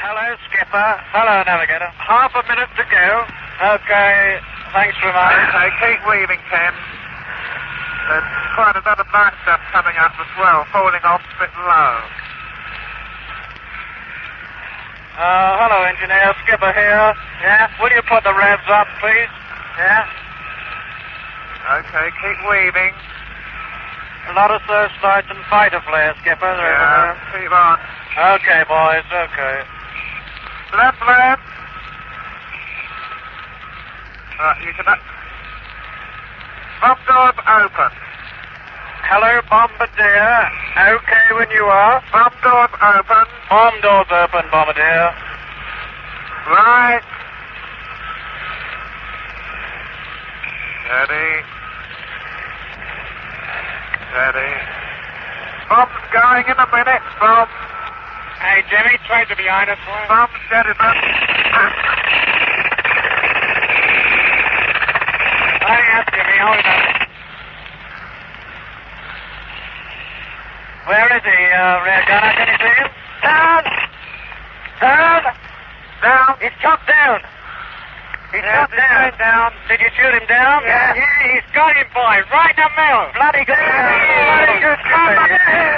Hello, Skipper. Hello, Navigator. Half a minute to go. Okay, thanks very much. Okay, keep weaving, Ken. There's quite a lot of night stuff coming up as well, falling off a bit low. Hello, engineer. Skipper here. Yeah? Will you put the revs up, please? Yeah? Okay, keep weaving. A lot of searchlights and fighter flares, Skipper. Yeah, keep on. Okay, boys, okay. Left. Right, you can... Bomb doors open. Hello, Bombardier. Okay when you are. Bomb doors open. Bomb doors open, Bombardier. Right. Steady. Bomb's going in a minute. Bomb. Hey, Jimmy, trade to behind us, boy. Bomb steady, man. Hurry up, Jimmy. Hold it up. Where is he, rear gunner? Can you see him? Down! He's shot down! Down. Did you shoot him down? Yeah. He's got him, boy. Right in the middle. Bloody good. Bloody good.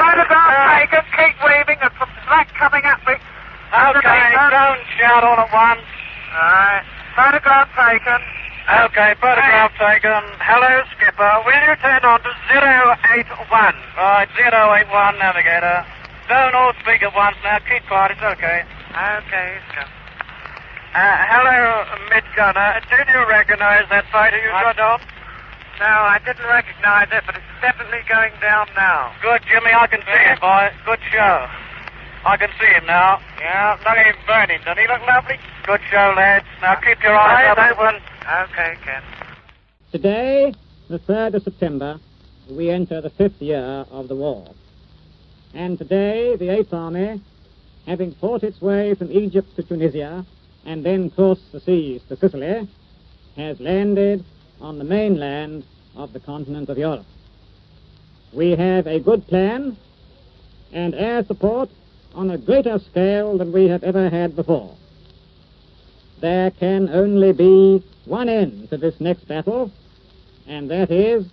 Photograph taken. Keep weaving. There's some slack coming at me. Okay, don't shout all at once. Alright. Photograph taken. Okay, photograph taken. Hello, Skipper. Will you turn on to 081? Right, 081, Navigator. Don't all speak at once now. Keep quiet. It's okay. Okay, go. Hello, mid-gunner. Did you recognize that fighter you shot on? No, I didn't recognize it, but it's definitely going down now. Good, Jimmy. I can see him, boy. Good show. I can see him now. Yeah, look at him burning. Doesn't he look lovely? Good show, lads. Now keep your eyes open. Okay, Ken. Today, the 3rd of September, we enter the 5th year of the war. And today, the 8th Army, having fought its way from Egypt to Tunisia, and then crossed the seas to Sicily, has landed on the mainland of the continent of Europe. We have a good plan and air support on a greater scale than we have ever had before. There can only be one end to this next battle, and that is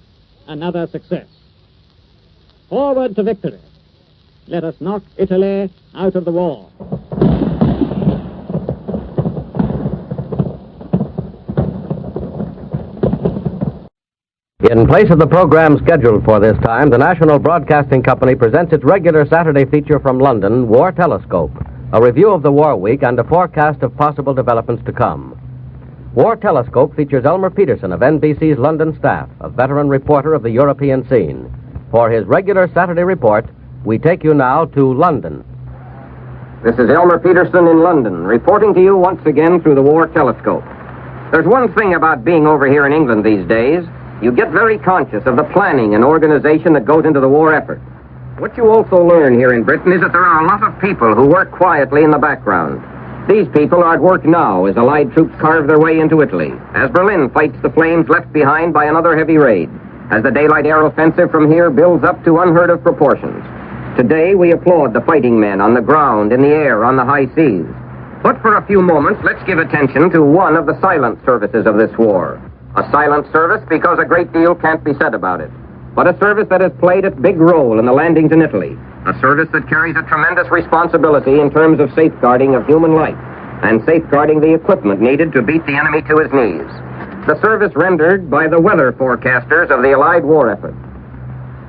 another success. Forward to victory. Let us knock Italy out of the war. In place of the program scheduled for this time, the National Broadcasting Company presents its regular Saturday feature from London, War Telescope, a review of the war week and a forecast of possible developments to come. War Telescope features Elmer Peterson of NBC's London staff, a veteran reporter of the European scene. For his regular Saturday report, we take you now to London. This is Elmer Peterson in London, reporting to you once again through the War Telescope. There's one thing about being over here in England these days. You get very conscious of the planning and organization that goes into the war effort. What you also learn here in Britain is that there are a lot of people who work quietly in the background. These people are at work now as Allied troops carve their way into Italy, as Berlin fights the flames left behind by another heavy raid, as the daylight air offensive from here builds up to unheard of proportions. Today we applaud the fighting men on the ground, in the air, on the high seas. But for a few moments, let's give attention to one of the silent services of this war. A silent service because a great deal can't be said about it. But a service that has played its big role in the landings in Italy. A service that carries a tremendous responsibility in terms of safeguarding of human life and safeguarding the equipment needed to beat the enemy to his knees. The service rendered by the weather forecasters of the Allied war effort.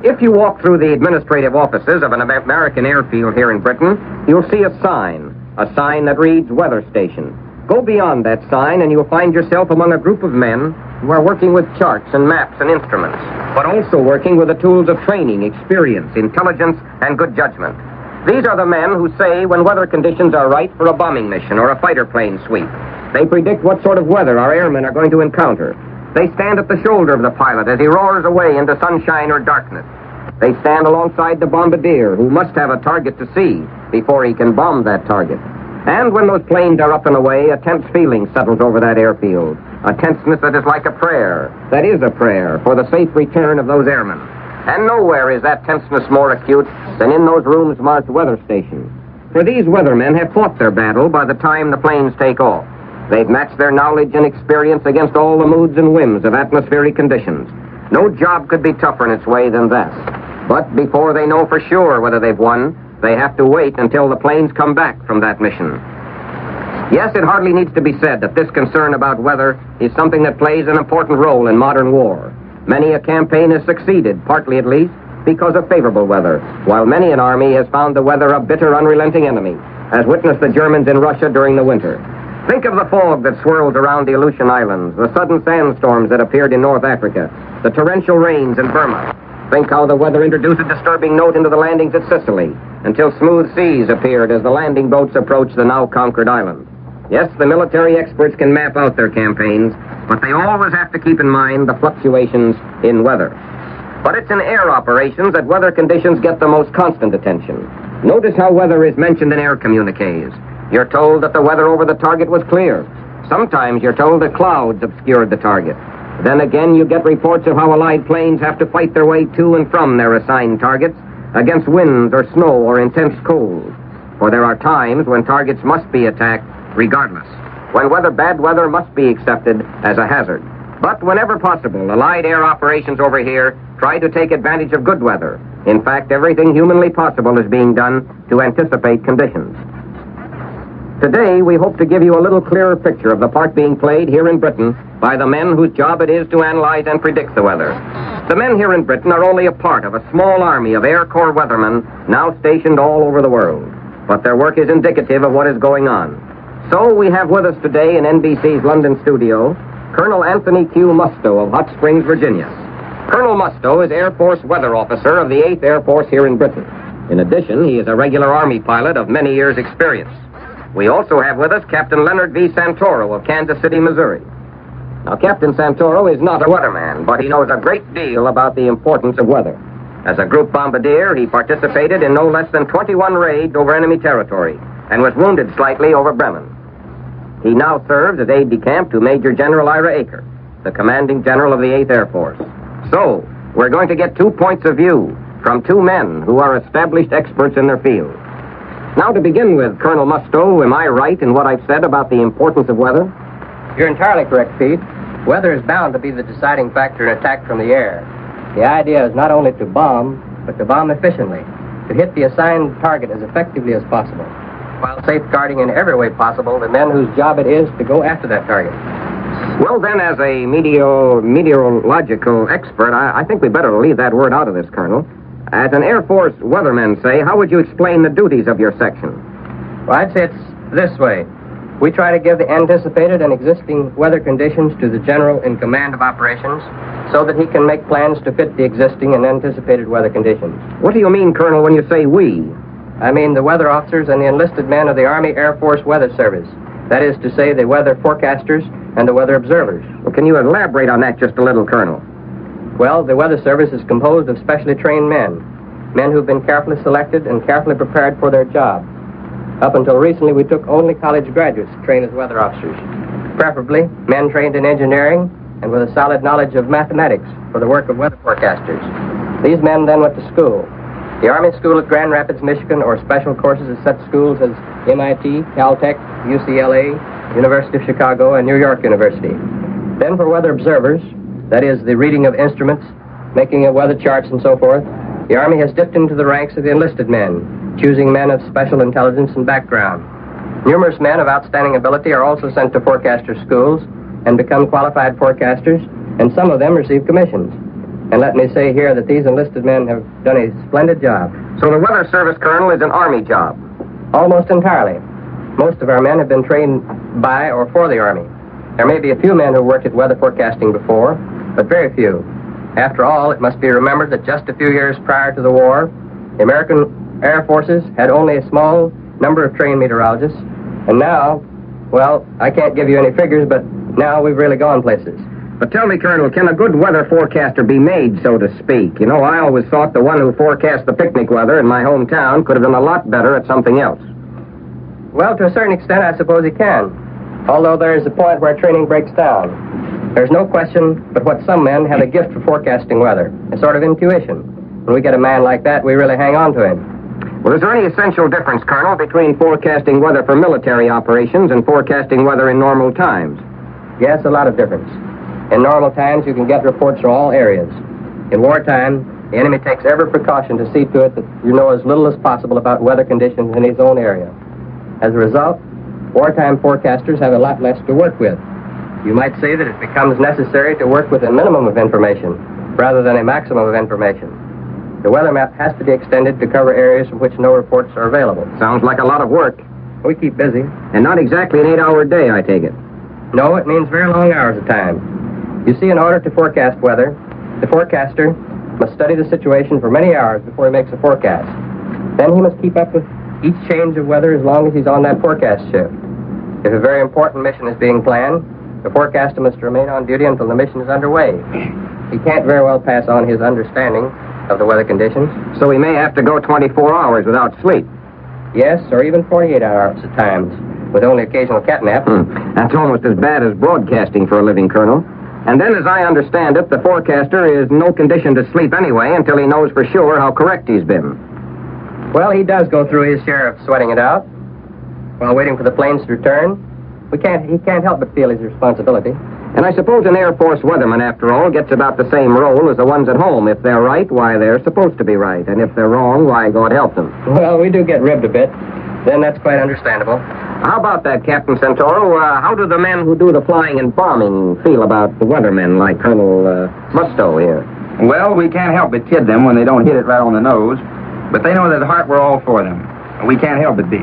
If you walk through the administrative offices of an American airfield here in Britain, you'll see a sign that reads Weather Station. Go beyond that sign and you'll find yourself among a group of men who are working with charts and maps and instruments, but also working with the tools of training, experience, intelligence, and good judgment. These are the men who say when weather conditions are right for a bombing mission or a fighter plane sweep. They predict what sort of weather our airmen are going to encounter. They stand at the shoulder of the pilot as he roars away into sunshine or darkness. They stand alongside the bombardier, who must have a target to see before he can bomb that target. And when those planes are up and away, a tense feeling settles over that airfield. A tenseness that is like a prayer, that is a prayer for the safe return of those airmen. And nowhere is that tenseness more acute than in those rooms marked weather station. For these weathermen have fought their battle by the time the planes take off. They've matched their knowledge and experience against all the moods and whims of atmospheric conditions. No job could be tougher in its way than this. But before they know for sure whether they've won, they have to wait until the planes come back from that mission. Yes, it hardly needs to be said that this concern about weather is something that plays an important role in modern war. Many a campaign has succeeded, partly at least, because of favorable weather, while many an army has found the weather a bitter, unrelenting enemy, as witnessed the Germans in Russia during the winter. Think of the fog that swirls around the Aleutian Islands, the sudden sandstorms that appeared in North Africa, the torrential rains in Burma. Think how the weather introduced a disturbing note into the landings at Sicily, until smooth seas appeared as the landing boats approached the now conquered island. Yes, the military experts can map out their campaigns, but they always have to keep in mind the fluctuations in weather. But it's in air operations that weather conditions get the most constant attention. Notice how weather is mentioned in air communiques. You're told that the weather over the target was clear. Sometimes you're told that clouds obscured the target. Then again, you get reports of how Allied planes have to fight their way to and from their assigned targets against winds or snow or intense cold. For there are times when targets must be attacked regardless, when bad weather must be accepted as a hazard. But whenever possible, Allied air operations over here try to take advantage of good weather. In fact, everything humanly possible is being done to anticipate conditions. Today, we hope to give you a little clearer picture of the part being played here in Britain by the men whose job it is to analyze and predict the weather. The men here in Britain are only a part of a small army of Air Corps weathermen now stationed all over the world. But their work is indicative of what is going on. So we have with us today in NBC's London studio, Colonel Anthony Q. Musto of Hot Springs, Virginia. Colonel Musto is Air Force Weather Officer of the 8th Air Force here in Britain. In addition, he is a regular Army pilot of many years' experience. We also have with us Captain Leonard V. Santoro of Kansas City, Missouri. Now, Captain Santoro is not a weatherman, but he knows a great deal about the importance of weather. As a group bombardier, he participated in no less than 21 raids over enemy territory and was wounded slightly over Bremen. He now serves as aide-de-camp to Major General Ira Aker, the commanding general of the 8th Air Force. So, we're going to get 2 points of view from 2 men who are established experts in their field. Now, to begin with, Colonel Musto, am I right in what I've said about the importance of weather? You're entirely correct, Pete. Weather is bound to be the deciding factor in attack from the air. The idea is not only to bomb, but to bomb efficiently, to hit the assigned target as effectively as possible, while safeguarding in every way possible the men whose job it is to go after that target. Well, then, as a meteorological expert, I think we better leave that word out of this, Colonel. As an Air Force weatherman, say, how would you explain the duties of your section? Well, I'd say it's this way. We try to give the anticipated and existing weather conditions to the general in command of operations so that he can make plans to fit the existing and anticipated weather conditions. What do you mean, Colonel, when you say we? I mean the weather officers and the enlisted men of the Army Air Force Weather Service. That is to say, the weather forecasters and the weather observers. Well, can you elaborate on that just a little, Colonel? Well, the Weather Service is composed of specially trained men who've been carefully selected and carefully prepared for their job. Up until recently, we took only college graduates to train as weather officers, preferably men trained in engineering and with a solid knowledge of mathematics for the work of weather forecasters. These men then went to school. The Army School at Grand Rapids, Michigan, or special courses at such schools as MIT, Caltech, UCLA, University of Chicago, and New York University. Then for weather observers, that is, the reading of instruments, making of weather charts, and so forth, the Army has dipped into the ranks of the enlisted men, choosing men of special intelligence and background. Numerous men of outstanding ability are also sent to forecaster schools and become qualified forecasters, and some of them receive commissions. And let me say here that these enlisted men have done a splendid job. So the Weather Service, Colonel, is an Army job? Almost entirely. Most of our men have been trained by or for the Army. There may be a few men who worked at weather forecasting before, but very few. After all, it must be remembered that just a few years prior to the war, the American Air Forces had only a small number of trained meteorologists, and now, well, I can't give you any figures, but now we've really gone places. But tell me, Colonel, can a good weather forecaster be made, so to speak? You know, I always thought the one who forecast the picnic weather in my hometown could have done a lot better at something else. Well, to a certain extent, I suppose he can, although there is a point where training breaks down. There's no question but what some men have a gift for forecasting weather, a sort of intuition. When we get a man like that, we really hang on to him. Well, is there any essential difference, Colonel, between forecasting weather for military operations and forecasting weather in normal times? Yes, a lot of difference. In normal times, you can get reports from all areas. In wartime, the enemy takes every precaution to see to it that you know as little as possible about weather conditions in his own area. As a result, wartime forecasters have a lot less to work with. You might say that it becomes necessary to work with a minimum of information rather than a maximum of information. The weather map has to be extended to cover areas from which no reports are available. Sounds like a lot of work. We keep busy. And not exactly an 8-hour day, I take it. No, it means very long hours of time. You see, in order to forecast weather, the forecaster must study the situation for many hours before he makes a forecast. Then he must keep up with each change of weather as long as he's on that forecast shift. If a very important mission is being planned, the forecaster must remain on duty until the mission is underway. He can't very well pass on his understanding of the weather conditions. So he may have to go 24 hours without sleep. Yes, or even 48 hours at times, with only occasional catnap. That's almost as bad as broadcasting for a living, Colonel. And then, as I understand it, the forecaster is in no condition to sleep anyway until he knows for sure how correct he's been. Well, he does go through his share of sweating it out while waiting for the planes to return. He can't help but feel his responsibility. And I suppose an Air Force weatherman, after all, gets about the same role as the ones at home. If they're right, why, they're supposed to be right. And if they're wrong, why, God help them. Well, we do get ribbed a bit. Then that's quite understandable. How about that, Captain Santoro? How do the men who do the flying and bombing feel about the weathermen like Colonel Musto here? Well, we can't help but kid them when they don't hit it right on the nose. But they know that at heart we're all for them. We can't help but be.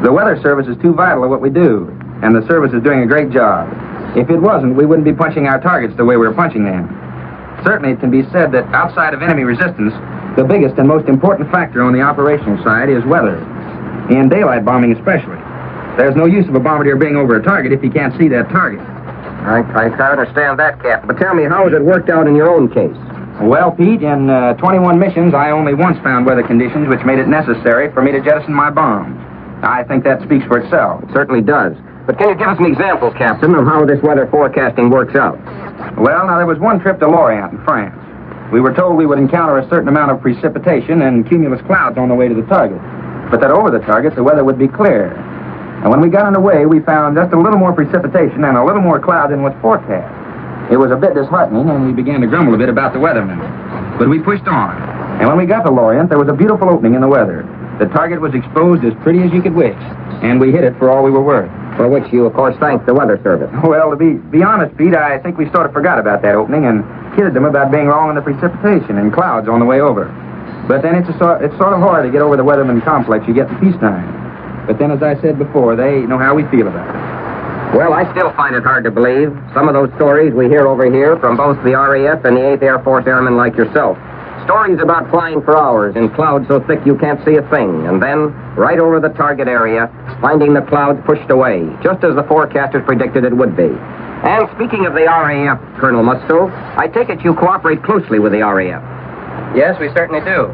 The Weather Service is too vital to what we do. And the service is doing a great job. If it wasn't, we wouldn't be punching our targets the way we're punching them. Certainly, it can be said that outside of enemy resistance, the biggest and most important factor on the operational side is weather. In daylight bombing especially. There's no use of a bombardier being over a target if he can't see that target. I understand that, Captain. But tell me, how has it worked out in your own case? Well, Pete, in 21 missions, I only once found weather conditions which made it necessary for me to jettison my bombs. I think that speaks for itself. It certainly does. But can you give us an example, Captain, of how this weather forecasting works out? Well, now, there was one trip to Lorient in France. We were told we would encounter a certain amount of precipitation and cumulus clouds on the way to the target, but that over the target, the weather would be clear. And when we got underway, we found just a little more precipitation and a little more cloud than was forecast. It was a bit disheartening, and we began to grumble a bit about the weathermen. But we pushed on. And when we got to Lorient, there was a beautiful opening in the weather. The target was exposed as pretty as you could wish, and we hit it for all we were worth. For which you, of course, thank the Weather Service. Well, to be honest, Pete, I think we sort of forgot about that opening and kidded them about being wrong on the precipitation and clouds on the way over. But then it's sort of hard to get over the weatherman complex you get in peacetime. But then, as I said before, they know how we feel about it. Well, I still find it hard to believe. Some of those stories we hear over here from both the RAF and the 8th Air Force Airmen like yourself. Stories about flying for hours in clouds so thick you can't see a thing, and then, right over the target area, finding the clouds pushed away, just as the forecasters predicted it would be. And speaking of the RAF, Colonel Musto, I take it you cooperate closely with the RAF. Yes, we certainly do.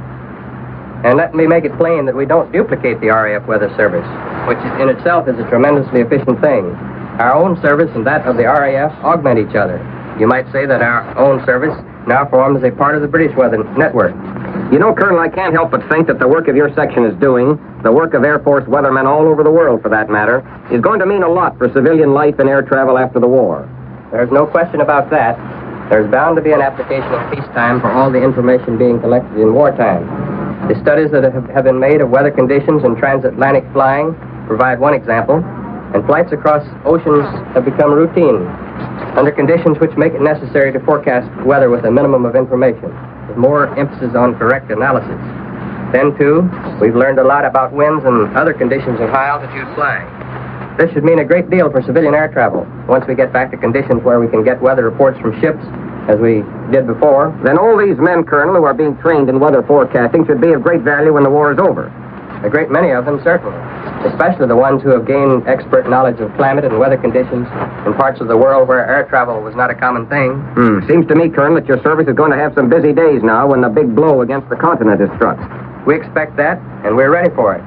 And let me make it plain that we don't duplicate the RAF Weather Service, which in itself is a tremendously efficient thing. Our own service and that of the RAF augment each other. You might say that our own service now forms a part of the British Weather Network. You know, Colonel, I can't help but think that the work of your section is doing, the work of Air Force weathermen all over the world, for that matter, is going to mean a lot for civilian life and air travel after the war. There's no question about that. There's bound to be an application in peacetime for all the information being collected in wartime. The studies that have been made of weather conditions and transatlantic flying provide one example, and flights across oceans have become routine under conditions which make it necessary to forecast weather with a minimum of information, with more emphasis on correct analysis. Then, too, we've learned a lot about winds and other conditions of high altitude flying. This should mean a great deal for civilian air travel once we get back to conditions where we can get weather reports from ships, as we did before. Then all these men, Colonel, who are being trained in weather forecasting should be of great value when the war is over. A great many of them, certainly, especially the ones who have gained expert knowledge of climate and weather conditions in parts of the world where air travel was not a common thing. Seems to me, Colonel, that your service is going to have some busy days now when the big blow against the continent is struck. We expect that, and we're ready for it.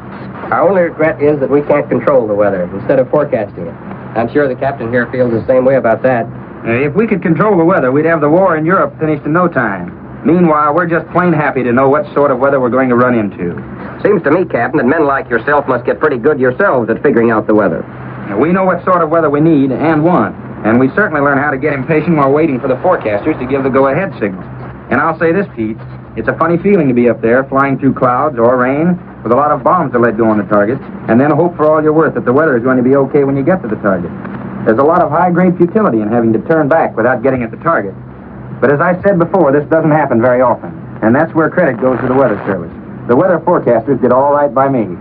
Our only regret is that we can't control the weather instead of forecasting it. I'm sure the captain here feels the same way about that. If we could control the weather, we'd have the war in Europe finished in no time. Meanwhile, we're just plain happy to know what sort of weather we're going to run into. Seems to me, Captain, that men like yourself must get pretty good yourselves at figuring out the weather. Now, we know what sort of weather we need and want, and we certainly learn how to get impatient while waiting for the forecasters to give the go-ahead signal. And I'll say this, Pete, it's a funny feeling to be up there, flying through clouds or rain, with a lot of bombs to let go on the target, and then hope for all you're worth that the weather is going to be okay when you get to the target. There's a lot of high-grade futility in having to turn back without getting at the target. But as I said before, this doesn't happen very often, and that's where credit goes to the Weather Service. The weather forecasters did all right by me.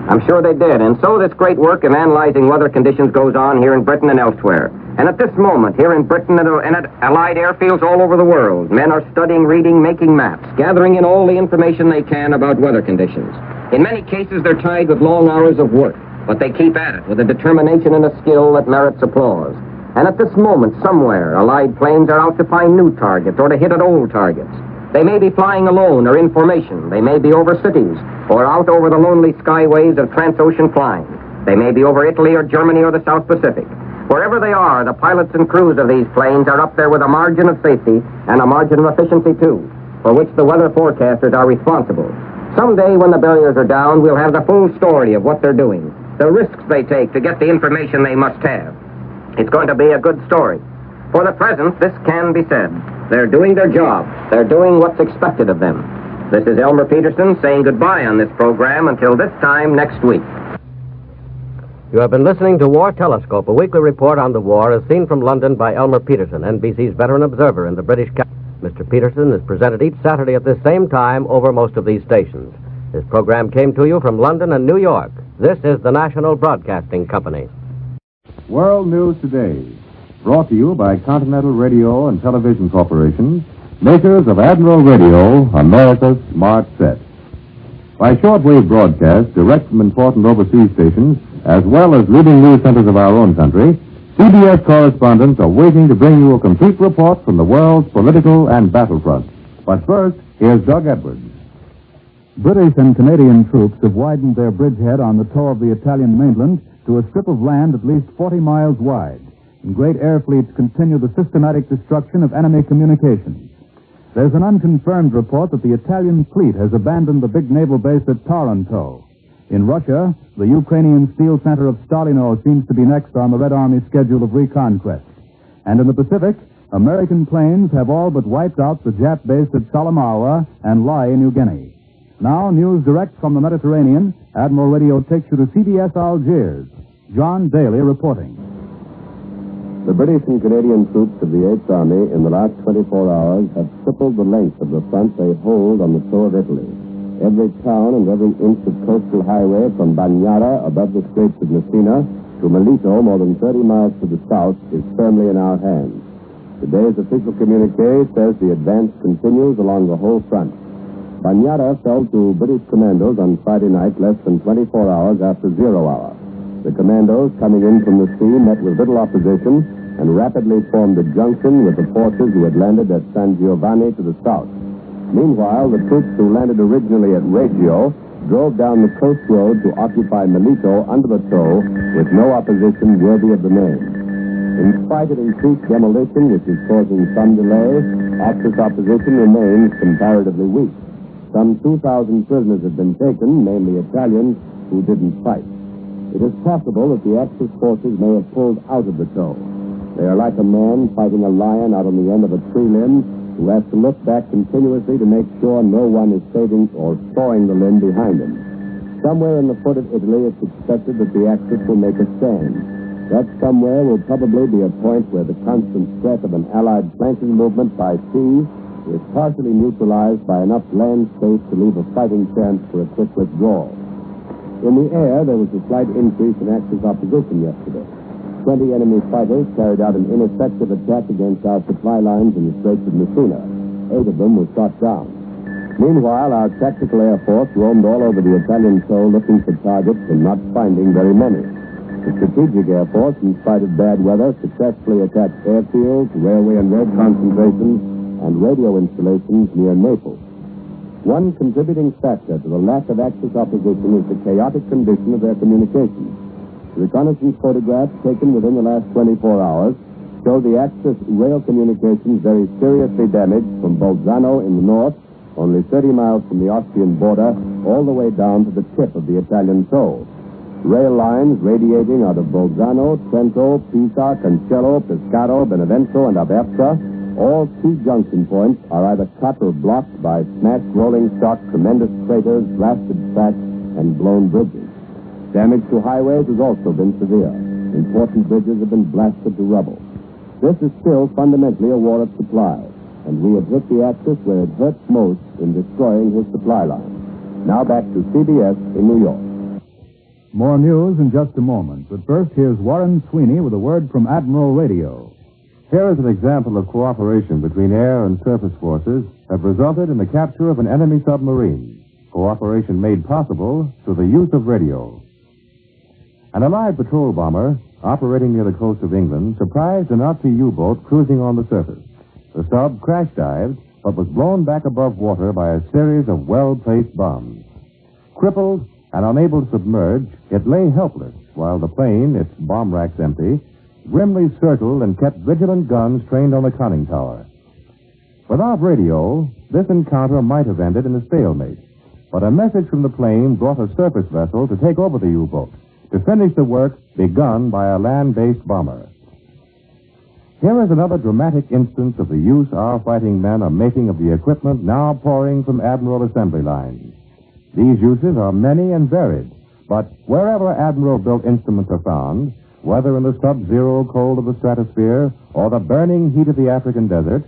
I'm sure they did, and so this great work of analyzing weather conditions goes on here in Britain and elsewhere. And at this moment, here in Britain and at Allied airfields all over the world, men are studying, reading, making maps, gathering in all the information they can about weather conditions. In many cases, they're tied with long hours of work, but they keep at it with a determination and a skill that merits applause. And at this moment, somewhere, Allied planes are out to find new targets or to hit at old targets. They may be flying alone or in formation. They may be over cities or out over the lonely skyways of transocean flying. They may be over Italy or Germany or the South Pacific. Wherever they are, the pilots and crews of these planes are up there with a margin of safety and a margin of efficiency, too, for which the weather forecasters are responsible. Someday, when the barriers are down, we'll have the full story of what they're doing, the risks they take to get the information they must have. It's going to be a good story. For the present, this can be said. They're doing their job. They're doing what's expected of them. This is Elmer Peterson saying goodbye on this program until this time next week. You have been listening to War Telescope, a weekly report on the war as seen from London by Elmer Peterson, NBC's veteran observer in the British capital. Mr. Peterson is presented each Saturday at this same time over most of these stations. This program came to you from London and New York. This is the National Broadcasting Company. World News Today, brought to you by Continental Radio and Television Corporation, makers of Admiral Radio, America's smart set. By shortwave broadcast direct from important overseas stations, as well as leading news centers of our own country, CBS correspondents are waiting to bring you a complete report from the world's political and battlefront. But first, here's Doug Edwards. British and Canadian troops have widened their bridgehead on the toe of the Italian mainland to a strip of land at least 40 miles wide, and great air fleets continue the systematic destruction of enemy communications. There's an unconfirmed report that the Italian fleet has abandoned the big naval base at Taranto. In Russia, the Ukrainian steel center of Stalino seems to be next on the Red Army's schedule of reconquest. And in the Pacific, American planes have all but wiped out the Jap base at Salamaua and Lai in New Guinea. Now, news direct from the Mediterranean, Admiral Radio takes you to CBS Algiers. John Daly reporting. The British and Canadian troops of the 8th Army in the last 24 hours have tripled the length of the front they hold on the toe of Italy. Every town and every inch of coastal highway from Bagnara above the Straits of Messina to Melito, more than 30 miles to the south, is firmly in our hands. Today's official communique says the advance continues along the whole front. Bagnara fell to British commandos on Friday night, less than 24 hours after 0 hour. The commandos, coming in from the sea, met with little opposition and rapidly formed a junction with the forces who had landed at San Giovanni to the south. Meanwhile, the troops who landed originally at Reggio drove down the coast road to occupy Melito under the toe with no opposition worthy of the name. In spite of increased demolition, which is causing some delay, Axis opposition remains comparatively weak. Some 2,000 prisoners have been taken, mainly Italians, who didn't fight. It is possible that the Axis forces may have pulled out of the toe. They are like a man fighting a lion out on the end of a tree limb who has to look back continuously to make sure no one is saving or sawing the limb behind him. Somewhere in the foot of Italy, it's expected that the Axis will make a stand. That somewhere will probably be a point where the constant threat of an Allied flanking movement by sea is partially neutralized by enough land space to leave a fighting chance for a quick withdrawal. In the air, there was a slight increase in Axis opposition yesterday. 20 enemy fighters carried out an ineffective attack against our supply lines in the Straits of Messina. 8 of them were shot down. Meanwhile, our tactical air force roamed all over the Italian toe looking for targets and not finding very many. The strategic air force, in spite of bad weather, successfully attacked airfields, railway and road concentrations, and radio installations near Naples. One contributing factor to the lack of Axis opposition is the chaotic condition of their communications. Reconnaissance photographs taken within the last 24 hours show the Axis rail communications very seriously damaged from Bolzano in the north, only 30 miles from the Austrian border, all the way down to the tip of the Italian toe. Rail lines radiating out of Bolzano, Trento, Pisa, Cancello, Pescara, Benevento, and Aversa, all key junction points are either cut or blocked by smashed rolling stock, tremendous craters, blasted tracks, and blown bridges. Damage to highways has also been severe. Important bridges have been blasted to rubble. This is still fundamentally a war of supply, and we have hit the axis where it hurts most in destroying his supply line. Now back to CBS in New York. More news in just a moment, but first here's Warren Sweeney with a word from Admiral Radio. Here is an example of cooperation between air and surface forces have resulted in the capture of an enemy submarine. Cooperation made possible through the use of radio. An Allied patrol bomber operating near the coast of England surprised a Nazi U-boat cruising on the surface. The sub crash dived, but was blown back above water by a series of well-placed bombs. Crippled and unable to submerge, it lay helpless while the plane, its bomb racks empty, grimly circled and kept vigilant guns trained on the conning tower. Without radio, this encounter might have ended in a stalemate, but a message from the plane brought a surface vessel to take over the U-boat, to finish the work begun by a land-based bomber. Here is another dramatic instance of the use our fighting men are making of the equipment now pouring from Admiral assembly lines. These uses are many and varied, but wherever Admiral-built instruments are found, whether in the sub-zero cold of the stratosphere or the burning heat of the African desert,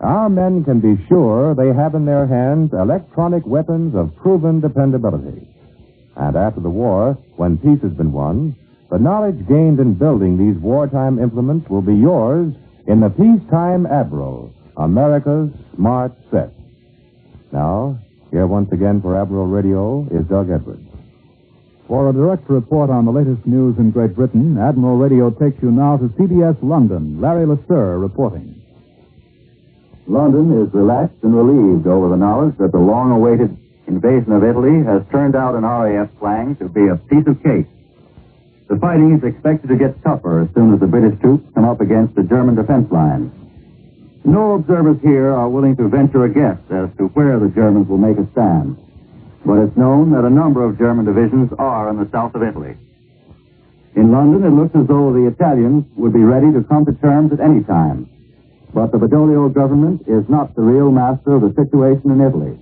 our men can be sure they have in their hands electronic weapons of proven dependability. And after the war, when peace has been won, the knowledge gained in building these wartime implements will be yours in the Peacetime Admiral, America's smart set. Now, here once again for Admiral Radio is Doug Edwards. For a direct report on the latest news in Great Britain, Admiral Radio takes you now to CBS London. Larry Lester reporting. London is relaxed and relieved over the knowledge that the long-awaited invasion of Italy has turned out in RAF slang to be a piece of cake. The fighting is expected to get tougher as soon as the British troops come up against the German defense lines. No observers here are willing to venture a guess as to where the Germans will make a stand. But it's known that a number of German divisions are in the south of Italy. In London, it looks as though the Italians would be ready to come to terms at any time. But the Badoglio government is not the real master of the situation in Italy.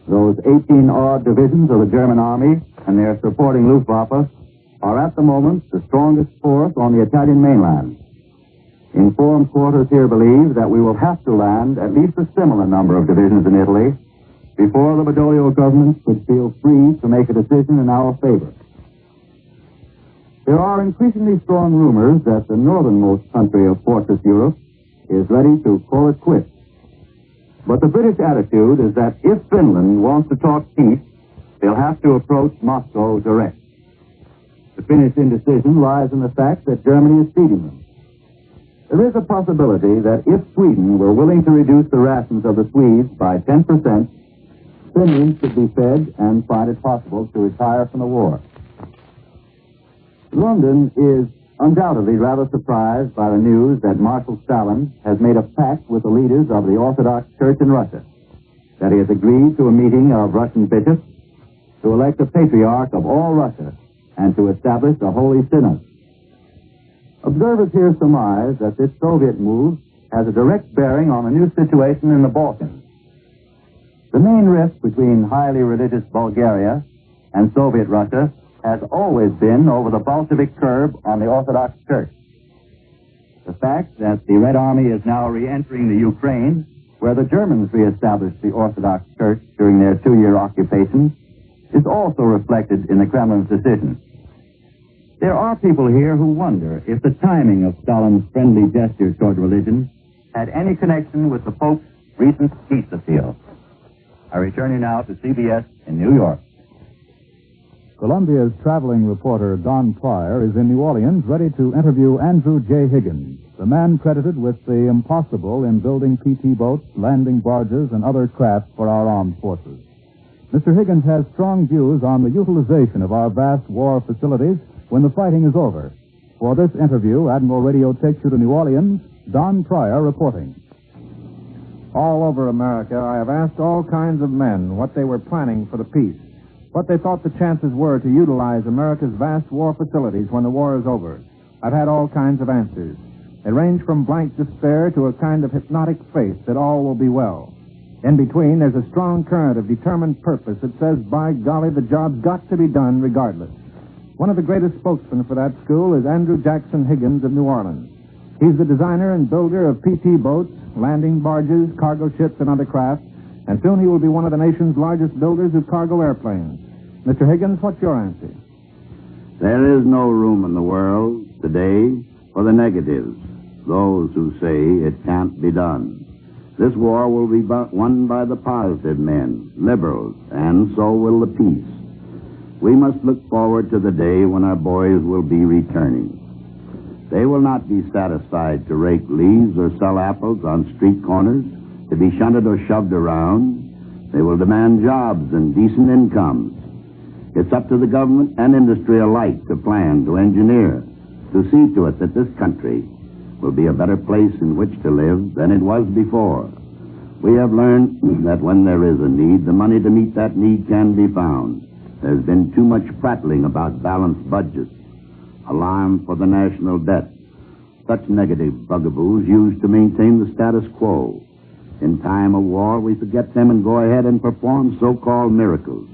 Those 18-odd divisions of the German army and their supporting Luftwaffe are at the moment the strongest force on the Italian mainland. Informed quarters here believe that we will have to land at least a similar number of divisions in Italy before the Badoglio government could feel free to make a decision in our favor. There are increasingly strong rumors that the northernmost country of Fortress Europe is ready to call it quits. But the British attitude is that if Finland wants to talk peace, they'll have to approach Moscow direct. The Finnish indecision lies in the fact that Germany is feeding them. There is a possibility that if Sweden were willing to reduce the rations of the Swedes by 10%, Finland should be fed and find it possible to retire from the war. London is undoubtedly rather surprised by the news that Marshal Stalin has made a pact with the leaders of the Orthodox Church in Russia, that he has agreed to a meeting of Russian bishops to elect a patriarch of all Russia and to establish a holy synod. Observers here surmise that this Soviet move has a direct bearing on the new situation in the Balkans. The main rift between highly religious Bulgaria and Soviet Russia has always been over the Bolshevik curb on the Orthodox Church. The fact that the Red Army is now re-entering the Ukraine, where the Germans re-established the Orthodox Church during their 2-year occupation, is also reflected in the Kremlin's decision. There are people here who wonder if the timing of Stalin's friendly gestures toward religion had any connection with the Pope's recent peace appeal. I return you now to CBS in New York. Columbia's traveling reporter, Don Pryor, is in New Orleans ready to interview Andrew J. Higgins, the man credited with the impossible in building PT boats, landing barges, and other craft for our armed forces. Mr. Higgins has strong views on the utilization of our vast war facilities when the fighting is over. For this interview, Admiral Radio takes you to New Orleans. Don Pryor reporting. All over America, I have asked all kinds of men what they were planning for the peace. what they thought the chances were to utilize America's vast war facilities when the war is over. I've had all kinds of answers. They range from blank despair to a kind of hypnotic faith that all will be well. In between, there's a strong current of determined purpose that says, by golly, the job's got to be done regardless. One of the greatest spokesmen for that school is Andrew Jackson Higgins of New Orleans. He's the designer and builder of PT boats, landing barges, cargo ships, and other craft, and soon he will be one of the nation's largest builders of cargo airplanes. Mr. Higgins, what's your answer? There is no room in the world today for the negatives, those who say it can't be done. This war will be won by the positive men, liberals, and so will the peace. We must look forward to the day when our boys will be returning. They will not be satisfied to rake leaves or sell apples on street corners, to be shunted or shoved around. They will demand jobs and decent incomes. It's up to the government and industry alike to plan, to engineer, to see to it that this country will be a better place in which to live than it was before. We have learned that when there is a need, the money to meet that need can be found. There's been too much prattling about balanced budgets, alarm for the national debt, such negative bugaboos used to maintain the status quo. In time of war, we forget them and go ahead and perform so-called miracles.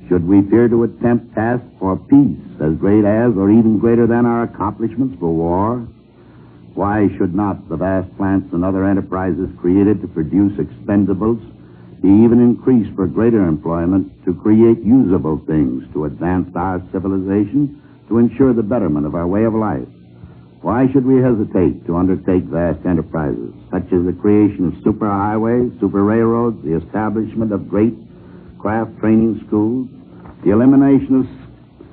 Should we fear to attempt tasks for peace as great as or even greater than our accomplishments for war? Why should not the vast plants and other enterprises created to produce expendables be even increased for greater employment to create usable things to advance our civilization, to ensure the betterment of our way of life? Why should we hesitate to undertake vast enterprises, such as the creation of superhighways, super railroads, the establishment of great craft training schools, the elimination of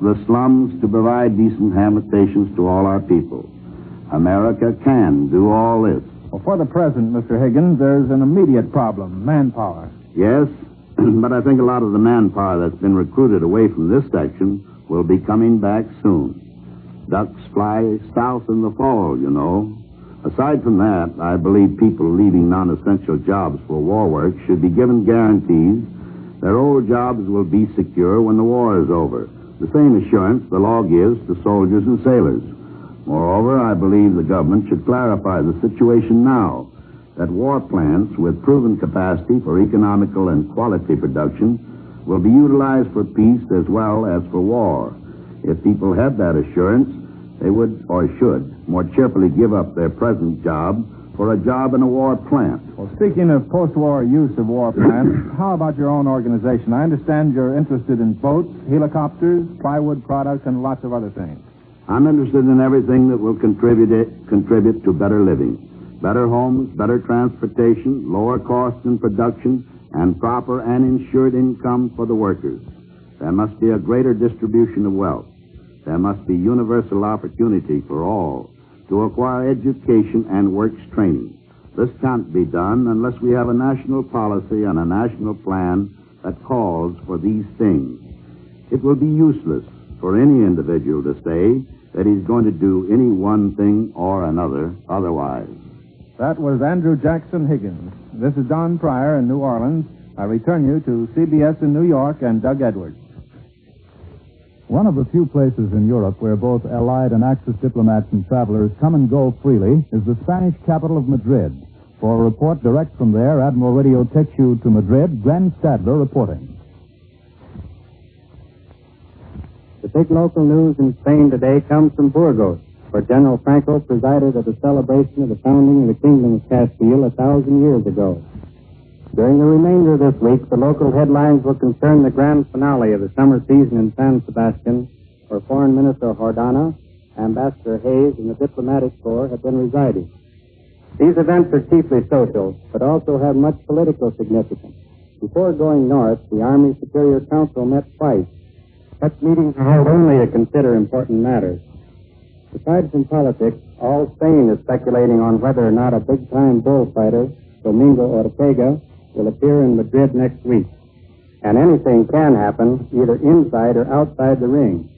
the slums to provide decent habitations to all our people? America can do all this. Well, for the present, Mr. Higgins, there's an immediate problem, manpower. Yes, but I think a lot of the manpower that's been recruited away from this section will be coming back soon. Ducks fly south in the fall, you know. Aside from that, I believe people leaving non-essential jobs for war work should be given guarantees their old jobs will be secure when the war is over. The same assurance the law gives to soldiers and sailors. Moreover, I believe the government should clarify the situation now that war plants with proven capacity for economical and quality production will be utilized for peace as well as for war. If people had that assurance, they would or should more cheerfully give up their present job for a job in a war plant. Well, speaking of post-war use of war plants, how about your own organization? I understand you're interested in boats, helicopters, plywood products, and lots of other things. I'm interested in everything that will contribute to better living, better homes, better transportation, lower costs in production, and proper and insured income for the workers. There must be a greater distribution of wealth. There must be universal opportunity for all to acquire education and works training. This can't be done unless we have a national policy and a national plan that calls for these things. It will be useless for any individual to say that he's going to do any one thing or another otherwise. That was Andrew Jackson Higgins. This is Don Pryor in New Orleans. I return you to CBS in New York and Doug Edwards. One of the few places in Europe where both Allied and Axis diplomats and travelers come and go freely is the Spanish capital of Madrid. For a report direct from there, Admiral Radio takes you to Madrid. Glenn Stadler reporting. The big local news in Spain today comes from Burgos, where General Franco presided at the celebration of the founding of the Kingdom of Castile 1,000 years ago. During the remainder of this week, the local headlines will concern the grand finale of the summer season in San Sebastian, where Foreign Minister Jordana, Ambassador Hayes, and the diplomatic corps have been residing. These events are chiefly social, but also have much political significance. Before going north, the Army Superior Council met twice. Such meetings are held only to consider important matters. Besides from politics, all Spain is speculating on whether or not a big-time bullfighter, Domingo Ortega, will appear in Madrid next week. And anything can happen, either inside or outside the ring.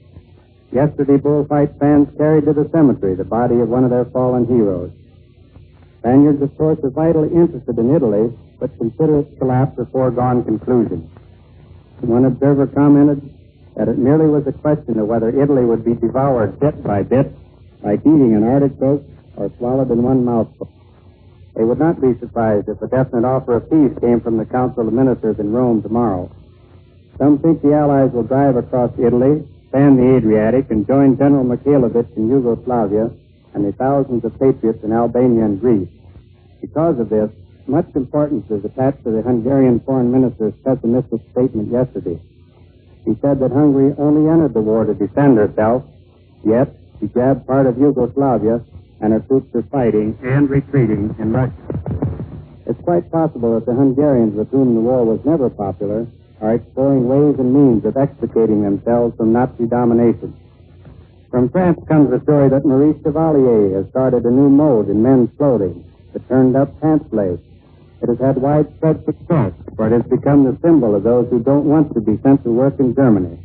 Yesterday, bullfight fans carried to the cemetery the body of one of their fallen heroes. Spaniards, of course, are vitally interested in Italy, but consider its collapse a foregone conclusion. One observer commented that it merely was a question of whether Italy would be devoured bit by bit, like eating an artichoke, or swallowed in one mouthful. They would not be surprised if a definite offer of peace came from the Council of Ministers in Rome tomorrow. Some think the Allies will drive across Italy, span the Adriatic, and join General Mikhailovich in Yugoslavia and the thousands of patriots in Albania and Greece. Because of this, much importance is attached to the Hungarian foreign minister's pessimistic statement yesterday. He said that Hungary only entered the war to defend herself, yet she grabbed part of Yugoslavia and her troops are fighting and retreating in Russia. It's quite possible that the Hungarians, with whom the war was never popular, are exploring ways and means of extricating themselves from Nazi domination. From France comes the story that Maurice Chevalier has started a new mode in men's clothing, the turned-up pants lace. It has had widespread success, for it has become the symbol of those who don't want to be sent to work in Germany.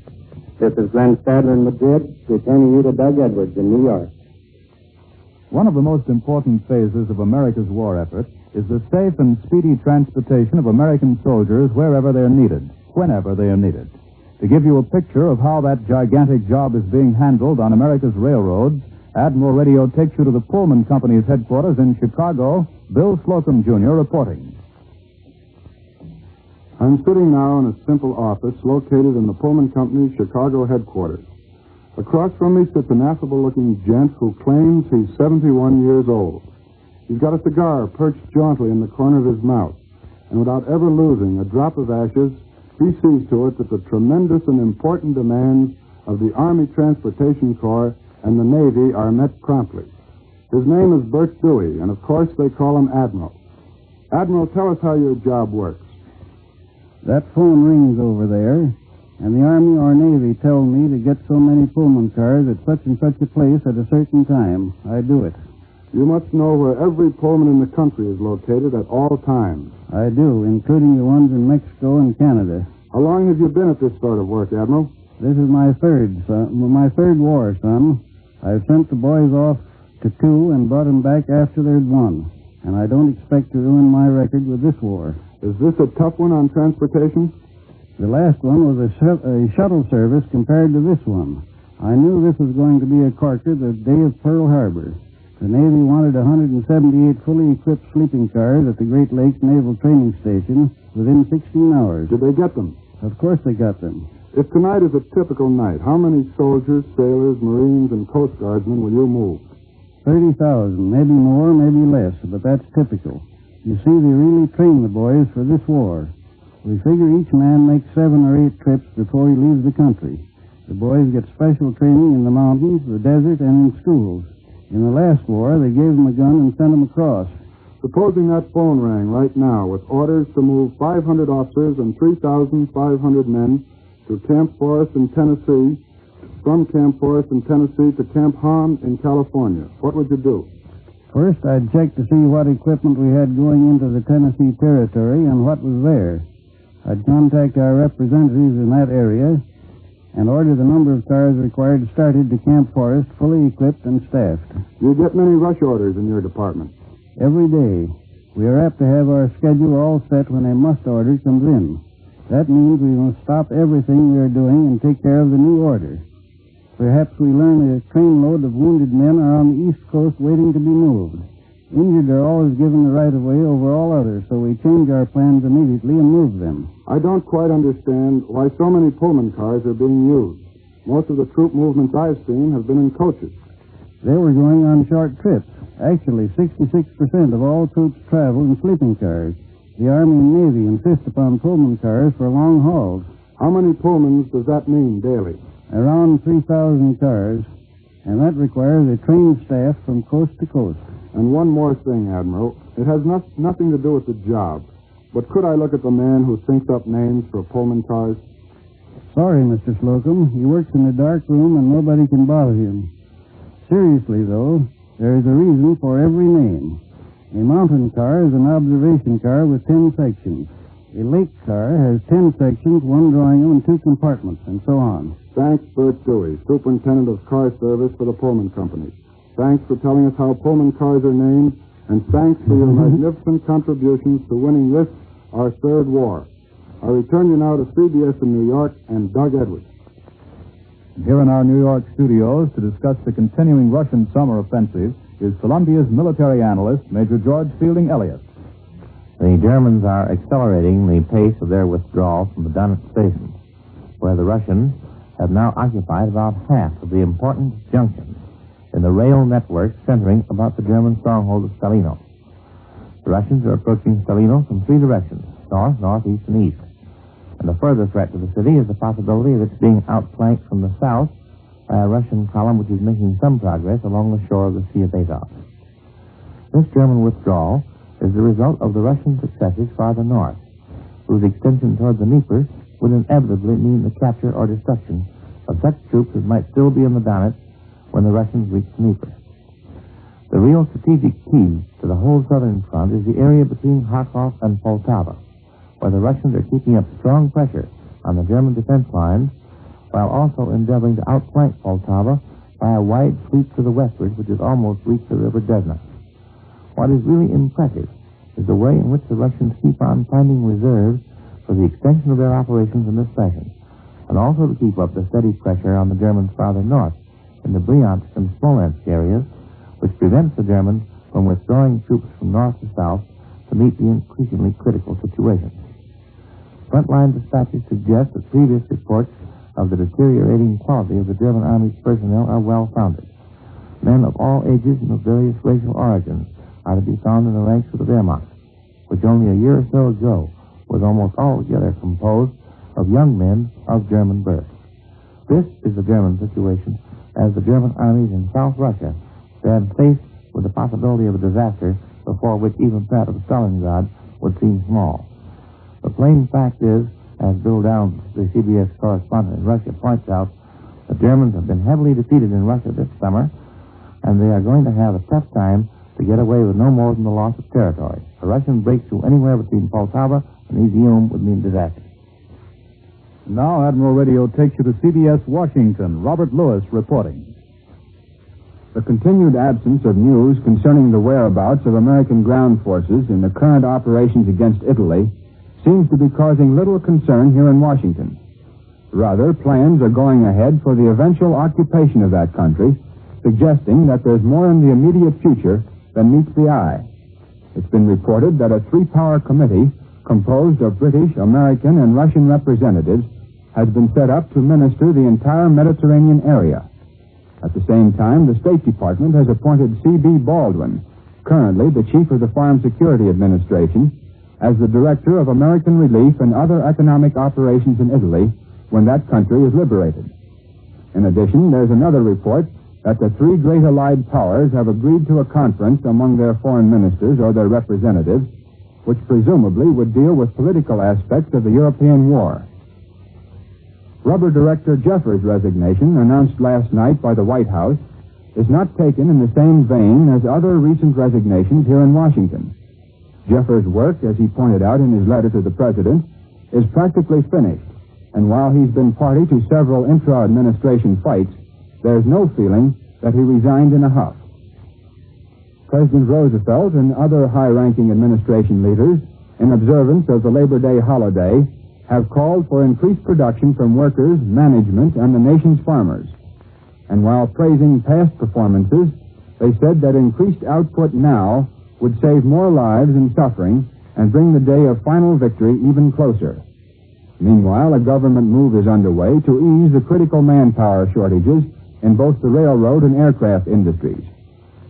This is Glenn Stadler in Madrid, returning you to Doug Edwards in New York. One of the most important phases of America's war effort is the safe and speedy transportation of American soldiers wherever they're needed, whenever they are needed. To give you a picture of how that gigantic job is being handled on America's railroads, Admiral Radio takes you to the Pullman Company's headquarters in Chicago. Bill Slocum, Jr. reporting. I'm sitting now in a simple office located in the Pullman Company's Chicago headquarters. Across from me sits an affable-looking gent who claims he's 71 years old. He's got a cigar perched jauntily in the corner of his mouth, and without ever losing a drop of ashes, he sees to it that the tremendous and important demands of the Army Transportation Corps and the Navy are met promptly. His name is Bert Dewey, and of course they call him Admiral. Admiral, tell us how your job works. That phone rings over there, and the Army or Navy tell me to get so many Pullman cars at such and such a place at a certain time. I do it. You must know where every Pullman in the country is located at all times. I do, including the ones in Mexico and Canada. How long have you been at this sort of work, Admiral? This is my third war, son. I've sent the boys off to 2 and brought them back after they'd won. And I don't expect to ruin my record with this war. Is this a tough one on transportation? The last one was a shuttle service compared to this one. I knew this was going to be a corker the day of Pearl Harbor. The Navy wanted 178 fully equipped sleeping cars at the Great Lakes Naval Training Station within 16 hours. Did they get them? Of course they got them. If tonight is a typical night, how many soldiers, sailors, Marines, and Coast Guardsmen will you move? 30,000, maybe more, maybe less, but that's typical. You see, they really train the boys for this war. We figure each man makes 7 or 8 trips before he leaves the country. The boys get special training in the mountains, the desert, and in schools. In the last war, they gave them a gun and sent them across. Supposing that phone rang right now with orders to move 500 officers and 3,500 men to Camp Forrest in Tennessee, from Camp Forrest in Tennessee to Camp Hahn in California, what would you do? First, I'd check to see what equipment we had going into the Tennessee territory and what was there. I'd contact our representatives in that area and order the number of cars required started to Camp Forrest, fully equipped and staffed. Do you get many rush orders in your department? Every day. We are apt to have our schedule all set when a must order comes in. That means we must stop everything we are doing and take care of the new order. Perhaps we learn a trainload of wounded men are on the East Coast waiting to be moved. Injured are always given the right-of-way over all others, so we change our plans immediately and move them. I don't quite understand why so many Pullman cars are being used. Most of the troop movements I've seen have been in coaches. They were going on short trips. Actually, 66% of all troops travel in sleeping cars. The Army and Navy insist upon Pullman cars for long hauls. How many Pullmans does that mean daily? Around 3,000 cars, and that requires a trained staff from coast to coast. And one more thing, Admiral. It has nothing to do with the job. But could I look at the man who thinks up names for Pullman cars? Sorry, Mr. Slocum. He works in a dark room and nobody can bother him. Seriously, though, there is a reason for every name. A mountain car is an observation car with 10 sections. A lake car has 10 sections, 1 drawing room, and 2 compartments, and so on. Thanks, Bert Dewey, Superintendent of Car Service for the Pullman Company. Thanks for telling us how Pullman cars are named, and thanks for your magnificent contributions to winning this, our third war. I return you now to CBS in New York and Doug Edwards. Here in our New York studios to discuss the continuing Russian summer offensive is Columbia's military analyst, Major George Fielding Elliott. The Germans are accelerating the pace of their withdrawal from the Donetsk station, where the Russians have now occupied about half of the important junctions in the rail network centering about the German stronghold of Stalino. The Russians are approaching Stalino from three directions, north, northeast, and east. And the further threat to the city is the possibility of its being outflanked from the south by a Russian column which is making some progress along the shore of the Sea of Azov. This German withdrawal is the result of the Russian successes farther north, whose extension toward the Dnieper would inevitably mean the capture or destruction of such troops as might still be in the Donetsk when the Russians reach the Dnieper. The real strategic key to the whole southern front is the area between Kharkov and Poltava, where the Russians are keeping up strong pressure on the German defense lines while also endeavoring to outflank Poltava by a wide sweep to the westward, which has almost reached the river Desna. What is really impressive is the way in which the Russians keep on finding reserves for the extension of their operations in this fashion, and also to keep up the steady pressure on the Germans farther north in the Bryansk and Smolensk areas, which prevents the Germans from withdrawing troops from north to south to meet the increasingly critical situation. Frontline dispatches suggest that previous reports of the deteriorating quality of the German Army's personnel are well-founded. Men of all ages and of various racial origins are to be found in the ranks of the Wehrmacht, which only a year or so ago was almost altogether composed of young men of German birth. This is the German situation as the German armies in South Russia stand faced with the possibility of a disaster before which even that of Stalingrad would seem small. The plain fact is, as Bill Downs, the CBS correspondent in Russia, points out, the Germans have been heavily defeated in Russia this summer, and they are going to have a tough time to get away with no more than the loss of territory. A Russian breakthrough anywhere between Poltava and Izium would mean disaster. Now Admiral Radio takes you to CBS Washington. Robert Lewis reporting. The continued absence of news concerning the whereabouts of American ground forces in the current operations against Italy seems to be causing little concern here in Washington. Rather, plans are going ahead for the eventual occupation of that country, suggesting that there's more in the immediate future than meets the eye. It's been reported that a three-power committee composed of British, American, and Russian representatives has been set up to minister the entire Mediterranean area. At the same time, the State Department has appointed C.B. Baldwin, currently the chief of the Farm Security Administration, as the director of American relief and other economic operations in Italy when that country is liberated. In addition, there's another report that the three great allied powers have agreed to a conference among their foreign ministers or their representatives, which presumably would deal with political aspects of the European war. Rubber Director Jeffers' resignation, announced last night by the White House, is not taken in the same vein as other recent resignations here in Washington. Jeffers' work, as he pointed out in his letter to the President, is practically finished, and while he's been party to several intra-administration fights, there's no feeling that he resigned in a huff. President Roosevelt and other high-ranking administration leaders, in observance of the Labor Day holiday, have called for increased production from workers, management, and the nation's farmers. And while praising past performances, they said that increased output now would save more lives and suffering and bring the day of final victory even closer. Meanwhile, a government move is underway to ease the critical manpower shortages in both the railroad and aircraft industries.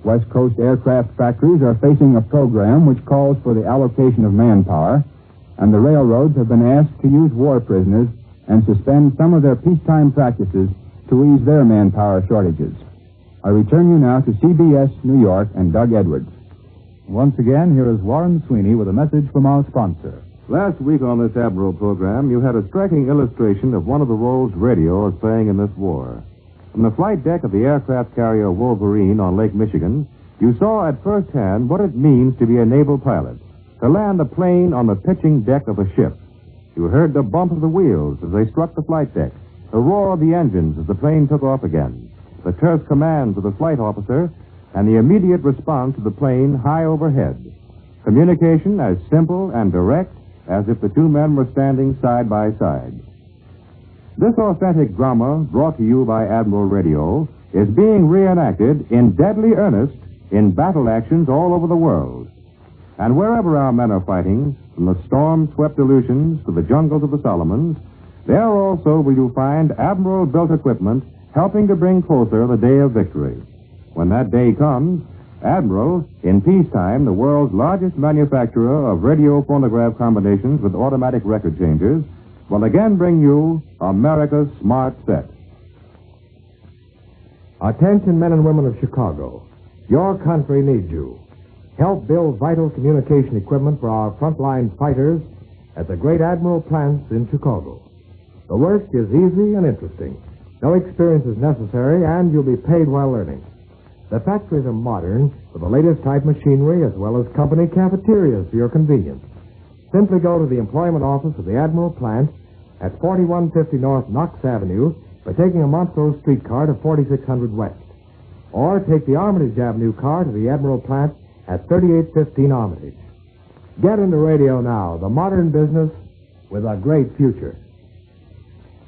West Coast aircraft factories are facing a program which calls for the allocation of manpower, and the railroads have been asked to use war prisoners and suspend some of their peacetime practices to ease their manpower shortages. I return you now to CBS New York and Doug Edwards. Once again, here is Warren Sweeney with a message from our sponsor. Last week on this Admiral program, you had a striking illustration of one of the roles radio is playing in this war. From the flight deck of the aircraft carrier Wolverine on Lake Michigan, you saw at first hand what it means to be a naval pilot, to land a plane on the pitching deck of a ship. You heard the bump of the wheels as they struck the flight deck, the roar of the engines as the plane took off again, the terse commands of the flight officer, and the immediate response of the plane high overhead. Communication as simple and direct as if the two men were standing side by side. This authentic drama, brought to you by Admiral Radio, is being reenacted in deadly earnest in battle actions all over the world. And wherever our men are fighting, from the storm-swept Aleutians to the jungles of the Solomons, there also will you find Admiral-built equipment helping to bring closer the day of victory. When that day comes, Admiral, in peacetime the world's largest manufacturer of radio phonograph combinations with automatic record changers, will again bring you America's Smart Set. Attention, men and women of Chicago. Your country needs you. Help build vital communication equipment for our frontline fighters at the great Admiral plants in Chicago. The work is easy and interesting. No experience is necessary, and you'll be paid while learning. The factories are modern, with the latest type machinery as well as company cafeterias for your convenience. Simply go to the employment office of the Admiral plant at 4150 North Knox Avenue by taking a Montrose streetcar to 4600 West. Or take the Armitage Avenue car to the Admiral plant at 3815 Armitage. Get into radio now, the modern business with a great future.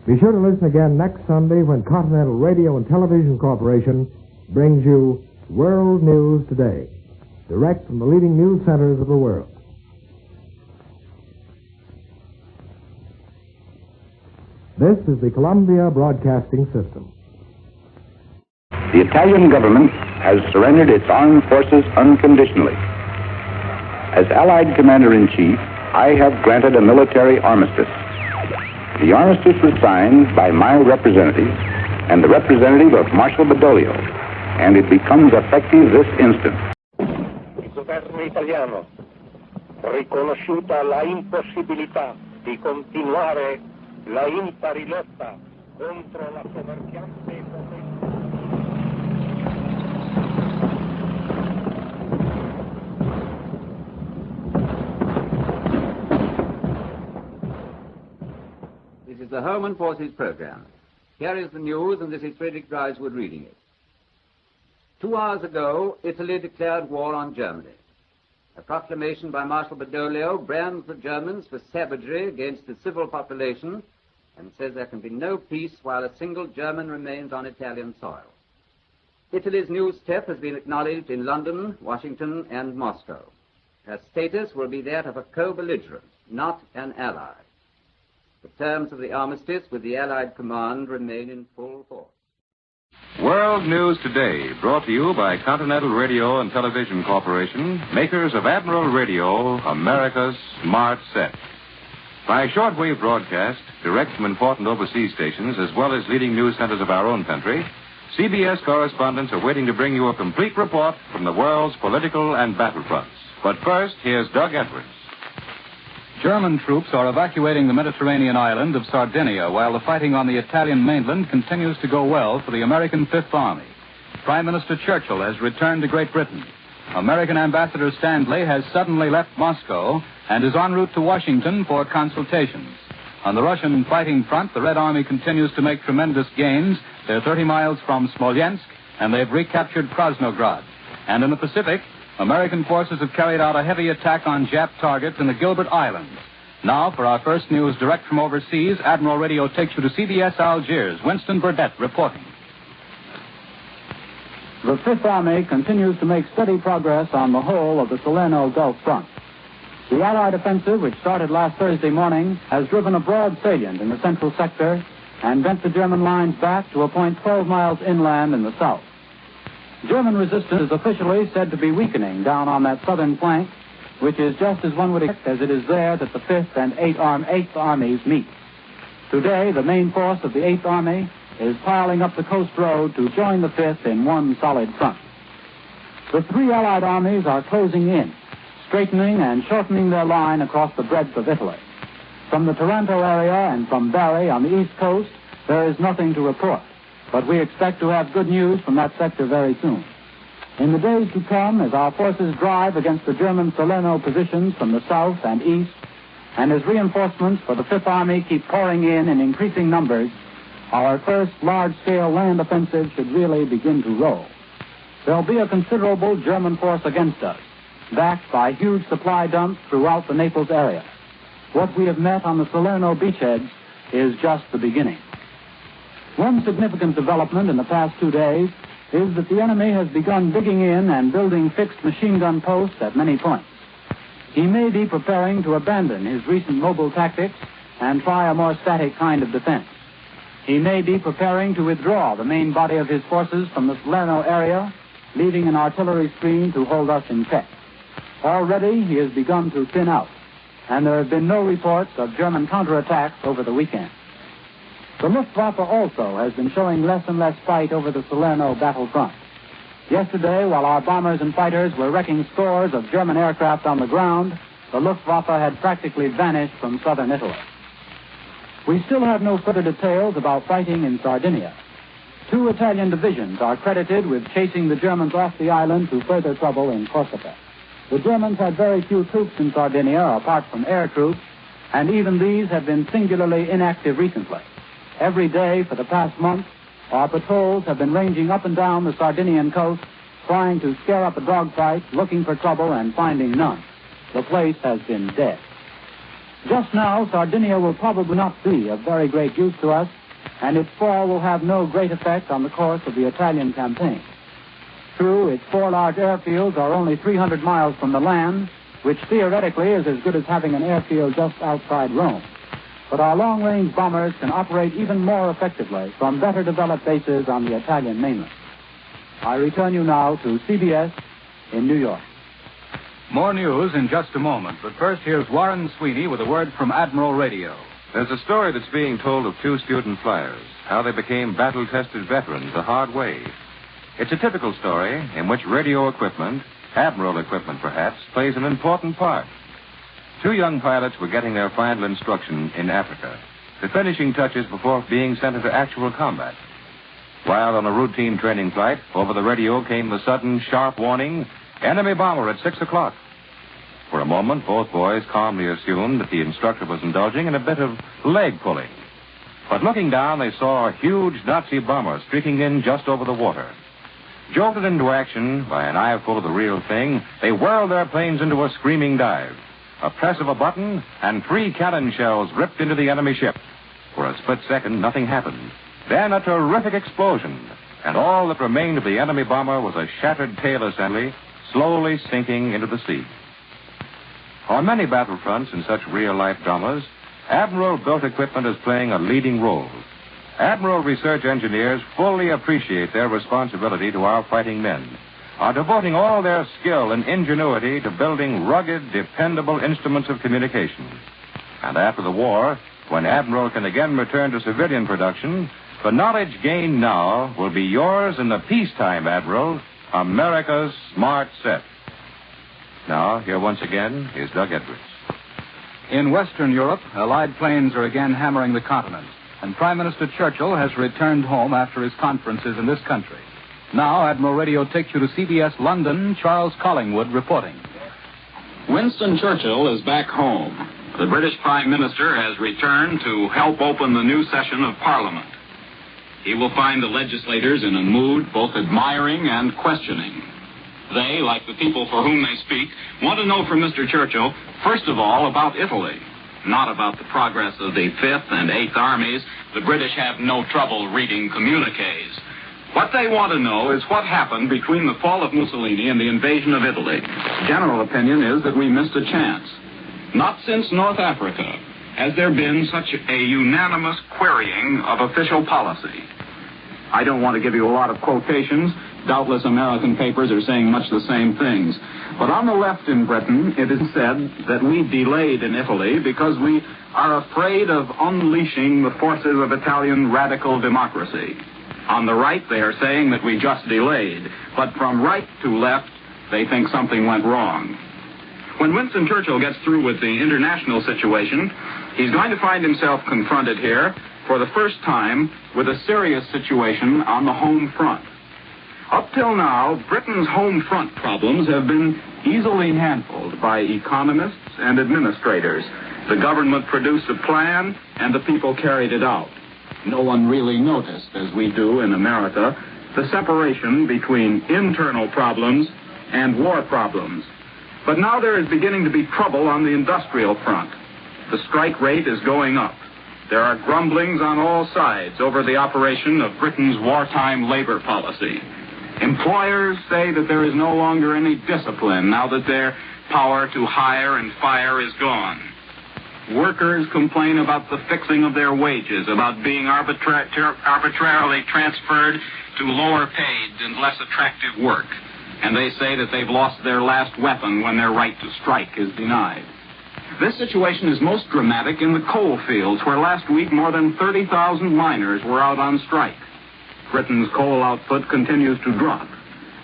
Be sure to listen again next Sunday when Continental Radio and Television Corporation brings you World News Today, direct from the leading news centers of the world. This is the Columbia Broadcasting System. The Italian government has surrendered its armed forces unconditionally. As Allied Commander-in-Chief, I have granted a military armistice. The armistice was signed by my representative and the representative of Marshal Badoglio, and it becomes effective this instant. Il governo italiano, riconosciuta la impossibilità di continuare la impari lotta contro la soverchiante This is the Home and Forces program. Here is the news, and this is Frederick Dryeswood reading it. 2 hours ago, Italy declared war on Germany. A proclamation by Marshal Badoglio brands the Germans for savagery against the civil population and says there can be no peace while a single German remains on Italian soil. Italy's new step has been acknowledged in London, Washington, and Moscow. Her status will be that of a co-belligerent, not an ally. The terms of the armistice with the Allied command remain in full force. World News Today, brought to you by Continental Radio and Television Corporation, makers of Admiral Radio, America's Smart Set. By shortwave broadcast, direct from important overseas stations, as well as leading news centers of our own country, CBS correspondents are waiting to bring you a complete report from the world's political and battlefronts. But first, here's Doug Edwards. German troops are evacuating the Mediterranean island of Sardinia while the fighting on the Italian mainland continues to go well for the American Fifth Army. Prime Minister Churchill has returned to Great Britain. American Ambassador Stanley has suddenly left Moscow and is en route to Washington for consultations. On the Russian fighting front, the Red Army continues to make tremendous gains. They're 30 miles from Smolensk, and they've recaptured Krasnograd. And in the Pacific, American forces have carried out a heavy attack on Jap targets in the Gilbert Islands. Now, for our first news direct from overseas, Admiral Radio takes you to CBS Algiers. Winston Burdett reporting. The Fifth Army continues to make steady progress on the whole of the Salerno Gulf front. The Allied offensive, which started last Thursday morning, has driven a broad salient in the central sector and bent the German lines back to a point 12 miles inland in the south. German resistance is officially said to be weakening down on that southern flank, which is just as one would expect, as it is there that the 5th and 8th Armies meet. Today, the main force of the 8th Army is piling up the coast road to join the 5th in one solid front. The three Allied armies are closing in, straightening and shortening their line across the breadth of Italy. From the Taranto area and from Bari on the east coast, there is nothing to report, but we expect to have good news from that sector very soon. In the days to come, as our forces drive against the German Salerno positions from the south and east, and as reinforcements for the Fifth Army keep pouring in increasing numbers, our first large-scale land offensive should really begin to roll. There'll be a considerable German force against us, backed by huge supply dumps throughout the Naples area. What we have met on the Salerno beachheads is just the beginning. One significant development in the past 2 days is that the enemy has begun digging in and building fixed machine gun posts at many points. He may be preparing to abandon his recent mobile tactics and try a more static kind of defense. He may be preparing to withdraw the main body of his forces from the Salerno area, leaving an artillery screen to hold us in check. Already he has begun to thin out, and there have been no reports of German counterattacks over the weekend. The Luftwaffe also has been showing less and less fight over the Salerno battlefront. Yesterday, while our bombers and fighters were wrecking scores of German aircraft on the ground, the Luftwaffe had practically vanished from southern Italy. We still have no further details about fighting in Sardinia. 2 Italian divisions are credited with chasing the Germans off the island to further trouble in Corsica. The Germans had very few troops in Sardinia, apart from air troops, and even these have been singularly inactive recently. Every day for the past month, our patrols have been ranging up and down the Sardinian coast, trying to scare up a dogfight, looking for trouble, and finding none. The place has been dead. Just now, Sardinia will probably not be of very great use to us, and its fall will have no great effect on the course of the Italian campaign. True, its 4 large airfields are only 300 miles from the land, which theoretically is as good as having an airfield just outside Rome. But our long-range bombers can operate even more effectively from better developed bases on the Italian mainland. I return you now to CBS in New York. More news in just a moment, but first here's Warren Sweeney with a word from Admiral Radio. There's a story that's being told of 2 student flyers, how they became battle-tested veterans the hard way. It's a typical story in which radio equipment, Admiral equipment perhaps, plays an important part. 2 young pilots were getting their final instruction in Africa, the finishing touches before being sent into actual combat. While on a routine training flight, over the radio came the sudden, sharp warning, enemy bomber at 6 o'clock. For a moment, both boys calmly assumed that the instructor was indulging in a bit of leg pulling. But looking down, they saw a huge Nazi bomber streaking in just over the water. Jolted into action by an eyeful of the real thing, they whirled their planes into a screaming dive. A press of a button, and 3 cannon shells ripped into the enemy ship. For a split second, nothing happened. Then a terrific explosion, and all that remained of the enemy bomber was a shattered tail assembly, slowly sinking into the sea. On many battlefronts in such real-life dramas, Admiral-built equipment is playing a leading role. Admiral research engineers fully appreciate their responsibility to our fighting men, are devoting all their skill and ingenuity to building rugged, dependable instruments of communication. And after the war, when Admiral can again return to civilian production, the knowledge gained now will be yours in the peacetime, Admiral, America's smart set. Now, here once again is Doug Edwards. In Western Europe, Allied planes are again hammering the continent, and Prime Minister Churchill has returned home after his conferences in this country. Now, Admiral Radio takes you to CBS London. Charles Collingwood reporting. Winston Churchill is back home. The British Prime Minister has returned to help open the new session of Parliament. He will find the legislators in a mood both admiring and questioning. They, like the people for whom they speak, want to know from Mr. Churchill, first of all, about Italy, not about the progress of the 5th and 8th Armies. The British have no trouble reading communiques. What they want to know is what happened between the fall of Mussolini and the invasion of Italy. General opinion is that we missed a chance. Not since North Africa has there been such a unanimous querying of official policy. I don't want to give you a lot of quotations. Doubtless American papers are saying much the same things. But on the left in Britain, it is said that we delayed in Italy because we are afraid of unleashing the forces of Italian radical democracy. On the right, they are saying that we just delayed. But from right to left, they think something went wrong. When Winston Churchill gets through with the international situation, he's going to find himself confronted here for the first time with a serious situation on the home front. Up till now, Britain's home front problems have been easily handled by economists and administrators. The government produced a plan, and the people carried it out. No one really noticed, as we do in America, the separation between internal problems and war problems. But now there is beginning to be trouble on the industrial front. The strike rate is going up. There are grumblings on all sides over the operation of Britain's wartime labor policy. Employers say that there is no longer any discipline now that their power to hire and fire is gone. Workers complain about the fixing of their wages, about being arbitrarily transferred to lower paid and less attractive work. And they say that they've lost their last weapon when their right to strike is denied. This situation is most dramatic in the coal fields, where last week more than 30,000 miners were out on strike. Britain's coal output continues to drop.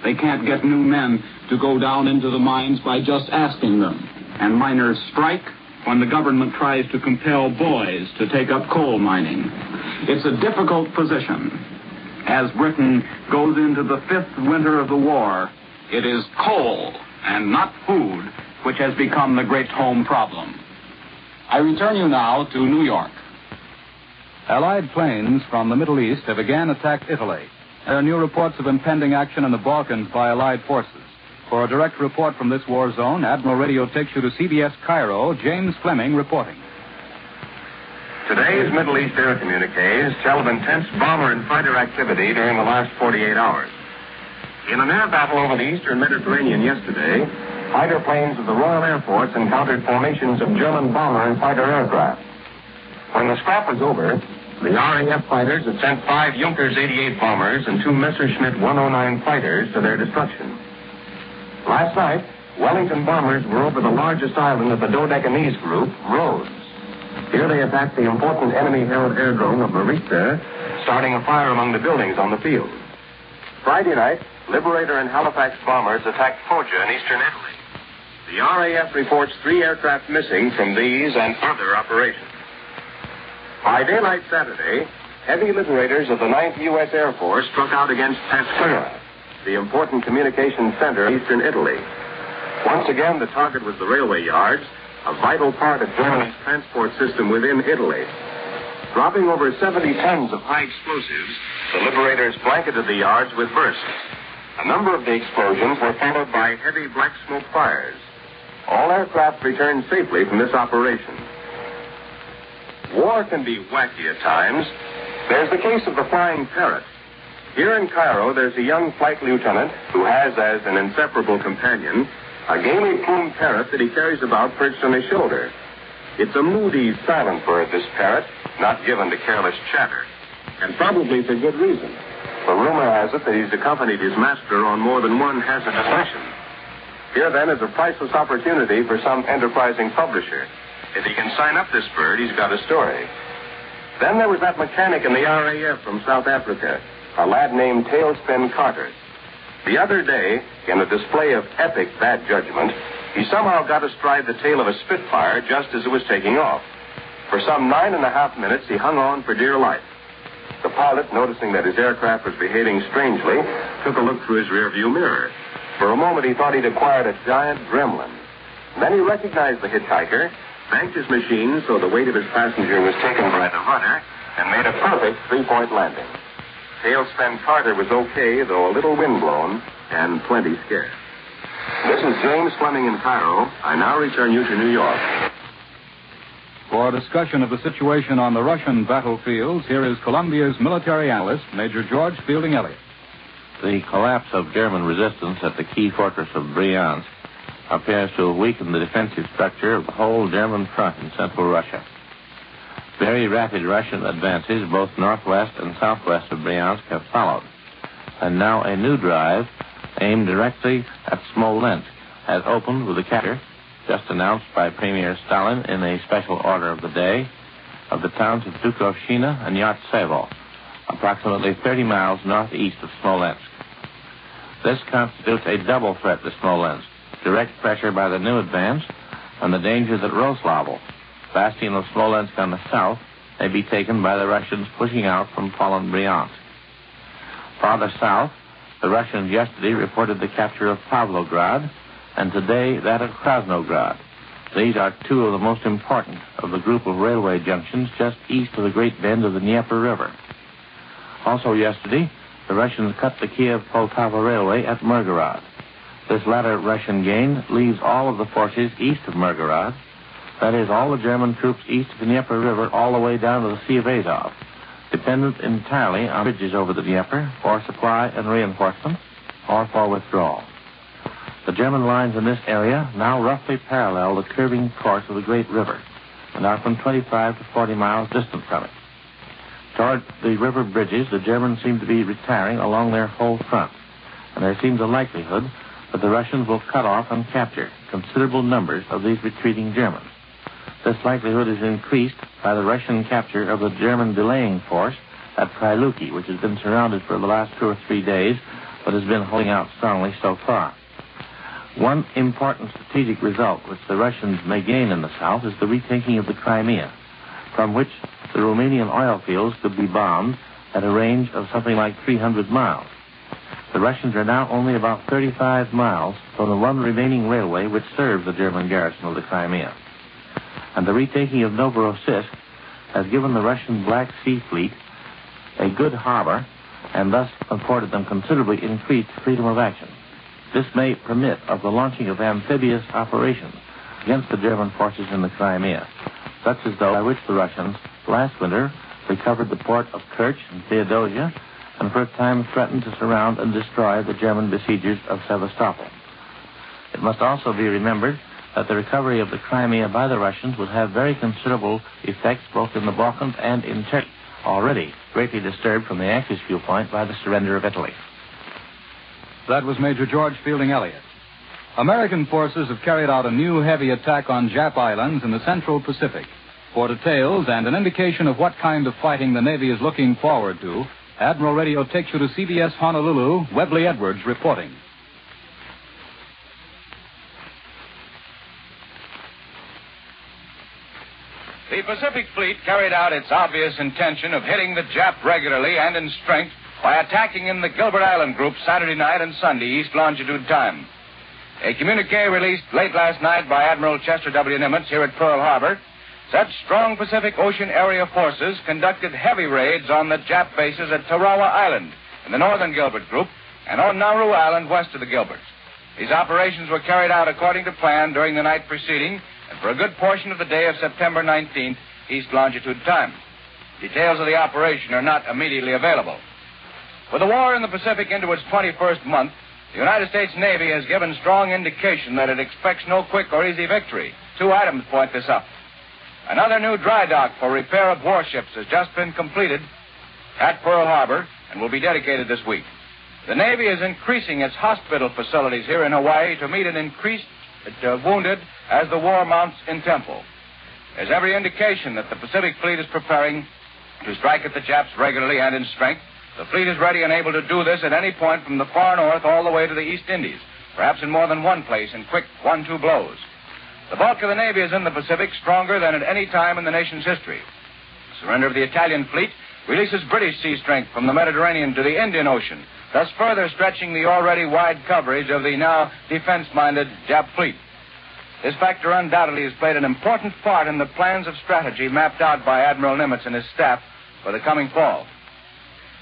They can't get new men to go down into the mines by just asking them. And miners strike when the government tries to compel boys to take up coal mining. It's a difficult position. As Britain goes into the fifth winter of the war, it is coal and not food which has become the great home problem. I return you now to New York. Allied planes from the Middle East have again attacked Italy. There are new reports of impending action in the Balkans by Allied forces. For a direct report from this war zone, Admiral Radio takes you to CBS Cairo. James Fleming reporting. Today's Middle East air communiques tell of intense bomber and fighter activity during the last 48 hours. In an air battle over the eastern Mediterranean yesterday, fighter planes of the Royal Air Force encountered formations of German bomber and fighter aircraft. When the scrap was over, the RAF fighters had sent 5 Junkers 88 bombers and 2 Messerschmitt 109 fighters to their destruction. Last night, Wellington bombers were over the largest island of the Dodecanese group, Rhodes. Here they attacked the important enemy-held aerodrome of Marita, starting a fire among the buildings on the field. Friday night, Liberator and Halifax bombers attacked Foggia in eastern Italy. The RAF reports 3 aircraft missing from these and other operations. By daylight Saturday, heavy Liberators of the 9th U.S. Air Force struck out against Pescara, the important communications center in eastern Italy. Once again, the target was the railway yards, a vital part of Germany's transport system within Italy. Dropping over 70 tons of high explosives, the Liberators blanketed the yards with bursts. A number of the explosions were followed by heavy black smoke fires. All aircraft returned safely from this operation. War can be wacky at times. There's the case of the Flying Parrot. Here in Cairo, there's a young flight lieutenant who has as an inseparable companion a gaily plumed parrot that he carries about perched on his shoulder. It's a moody, silent bird, this parrot, not given to careless chatter. And probably for good reason. For rumor has it that he's accompanied his master on more than one hazardous mission. Here, then, is a priceless opportunity for some enterprising publisher. If he can sign up this bird, he's got a story. Then there was that mechanic in the RAF from South Africa, a lad named Tailspin Carter. The other day, in a display of epic bad judgment, he somehow got astride the tail of a Spitfire just as it was taking off. For some 9.5 minutes, he hung on for dear life. The pilot, noticing that his aircraft was behaving strangely, took a look through his rearview mirror. For a moment, he thought he'd acquired a giant gremlin. Then he recognized the hitchhiker, banked his machine so the weight of his passenger was taken by the rudder, and made a perfect 3-point landing. Tailspin Carter was okay, though a little windblown and plenty scared. This is James Fleming in Cairo. I now return you to New York. For a discussion of the situation on the Russian battlefields, here is Columbia's military analyst, Major George Fielding Elliott. The collapse of German resistance at the key fortress of Bryansk appears to have weakened the defensive structure of the whole German front in central Russia. Very rapid Russian advances, both northwest and southwest of Bryansk, have followed. And now a new drive, aimed directly at Smolensk, has opened with the capture, just announced by Premier Stalin in a special order of the day, of the towns of Dukovshchina and Yartsevo, approximately 30 miles northeast of Smolensk. This constitutes a double threat to Smolensk, direct pressure by the new advance, and the danger that Roslavel, bastion of Smolensk on the south, may be taken by the Russians pushing out from fallen Bryansk. Farther south, the Russians yesterday reported the capture of Pavlograd, and today that of Krasnograd. These are 2 of the most important of the group of railway junctions just east of the great bend of the Dnieper River. Also yesterday, the Russians cut the Kiev-Poltava Railway at Mirgorod. This latter Russian gain leaves all of the forces east of Mirgorod, That is, all the German troops east of the Dnieper River all the way down to the Sea of Azov, dependent entirely on bridges over the Dnieper for supply and reinforcement or for withdrawal. The German lines in this area now roughly parallel the curving course of the great river and are from 25 to 40 miles distant from it. Toward the river bridges, the Germans seem to be retiring along their whole front, and there seems a likelihood that the Russians will cut off and capture considerable numbers of these retreating Germans. This likelihood is increased by the Russian capture of the German belaying force at Kryluki, which has been surrounded for the last 2 or 3 days, but has been holding out strongly so far. One important strategic result which the Russians may gain in the south is the retaking of the Crimea, from which the Romanian oil fields could be bombed at a range of something like 300 miles. The Russians are now only about 35 miles from the one remaining railway which serves the German garrison of the Crimea. And the retaking of Novorossiysk has given the Russian Black Sea Fleet a good harbor and thus afforded them considerably increased freedom of action. This may permit of the launching of amphibious operations against the German forces in the Crimea, such as those by which the Russians last winter recovered the port of Kerch and Theodosia and for a time threatened to surround and destroy the German besiegers of Sevastopol. It must also be remembered that the recovery of the Crimea by the Russians would have very considerable effects both in the Balkans and in Turkey, already greatly disturbed from the Axis viewpoint by the surrender of Italy. That was Major George Fielding Elliott. American forces have carried out a new heavy attack on Jap Islands in the Central Pacific. For details and an indication of what kind of fighting the Navy is looking forward to, Admiral Radio takes you to CBS Honolulu, Webley Edwards reporting. The Pacific Fleet carried out its obvious intention of hitting the Jap regularly and in strength by attacking in the Gilbert Island group Saturday night and Sunday East longitude time. A communique released late last night by Admiral Chester W. Nimitz here at Pearl Harbor said strong Pacific Ocean area forces conducted heavy raids on the Jap bases at Tarawa Island in the northern Gilbert group and on Nauru Island west of the Gilberts. These operations were carried out according to plan during the night preceding and for a good portion of the day of September 19th, East longitude time. Details of the operation are not immediately available. With the war in the Pacific into its 21st month, the United States Navy has given strong indication that it expects no quick or easy victory. 2 items point this up. Another new dry dock for repair of warships has just been completed at Pearl Harbor and will be dedicated this week. The Navy is increasing its hospital facilities here in Hawaii to meet an increased wounded as the war mounts in tempo. There's every indication that the Pacific Fleet is preparing to strike at the Japs regularly and in strength. The fleet is ready and able to do this at any point from the far north all the way to the East Indies, perhaps in more than one place in quick 1-2 blows. The bulk of the Navy is in the Pacific, stronger than at any time in the nation's history. The surrender of the Italian fleet releases British sea strength from the Mediterranean to the Indian Ocean, thus further stretching the already wide coverage of the now defense-minded Jap fleet. This factor undoubtedly has played an important part in the plans of strategy mapped out by Admiral Nimitz and his staff for the coming fall.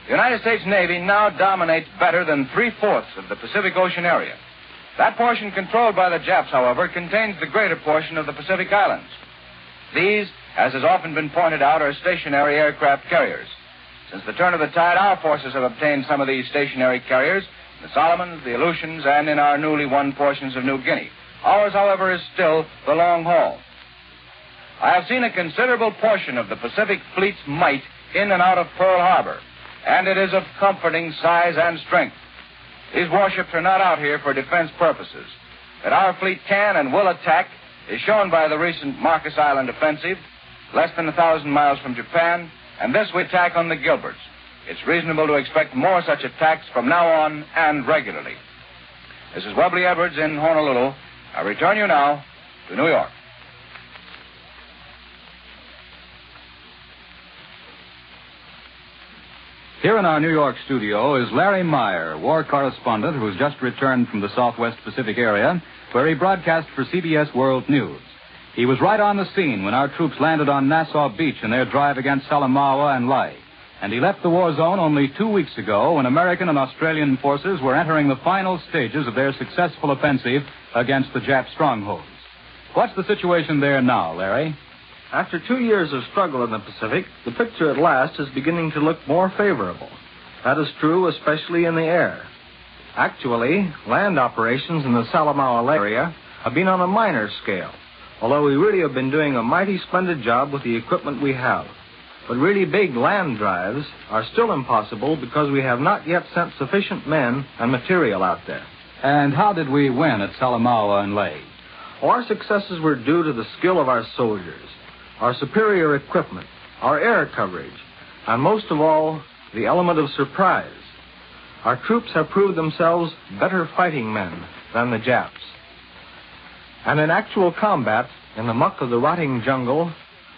The United States Navy now dominates better than 3/4 of the Pacific Ocean area. That portion controlled by the Japs, however, contains the greater portion of the Pacific Islands. These, as has often been pointed out, are stationary aircraft carriers. Since the turn of the tide, our forces have obtained some of these stationary carriers, the Solomons, the Aleutians, and in our newly won portions of New Guinea. Ours, however, is still the long haul. I have seen a considerable portion of the Pacific Fleet's might in and out of Pearl Harbor, and it is of comforting size and strength. These warships are not out here for defense purposes. That our fleet can and will attack is shown by the recent Marcus Island offensive, less than 1,000 miles from Japan, and this we attack on the Gilberts. It's reasonable to expect more such attacks from now on and regularly. This is Webley Edwards in Honolulu. I return you now to New York. Here in our New York studio is Larry Meyer, war correspondent who has just returned from the Southwest Pacific area, where he broadcast for CBS World News. He was right on the scene when our troops landed on Nassau Beach in their drive against Salamaua and Lae. And he left the war zone only 2 weeks ago when American and Australian forces were entering the final stages of their successful offensive against the Jap strongholds. What's the situation there now, Larry? After 2 years of struggle in the Pacific, the picture at last is beginning to look more favorable. That is true especially in the air. Actually, land operations in the Salamaua area have been on a minor scale, although we really have been doing a mighty splendid job with the equipment we have. But really big land drives are still impossible because we have not yet sent sufficient men and material out there. And how did we win at Salamaua and Leh? Our successes were due to the skill of our soldiers, our superior equipment, our air coverage, and most of all, the element of surprise. Our troops have proved themselves better fighting men than the Japs. And in actual combat, in the muck of the rotting jungle,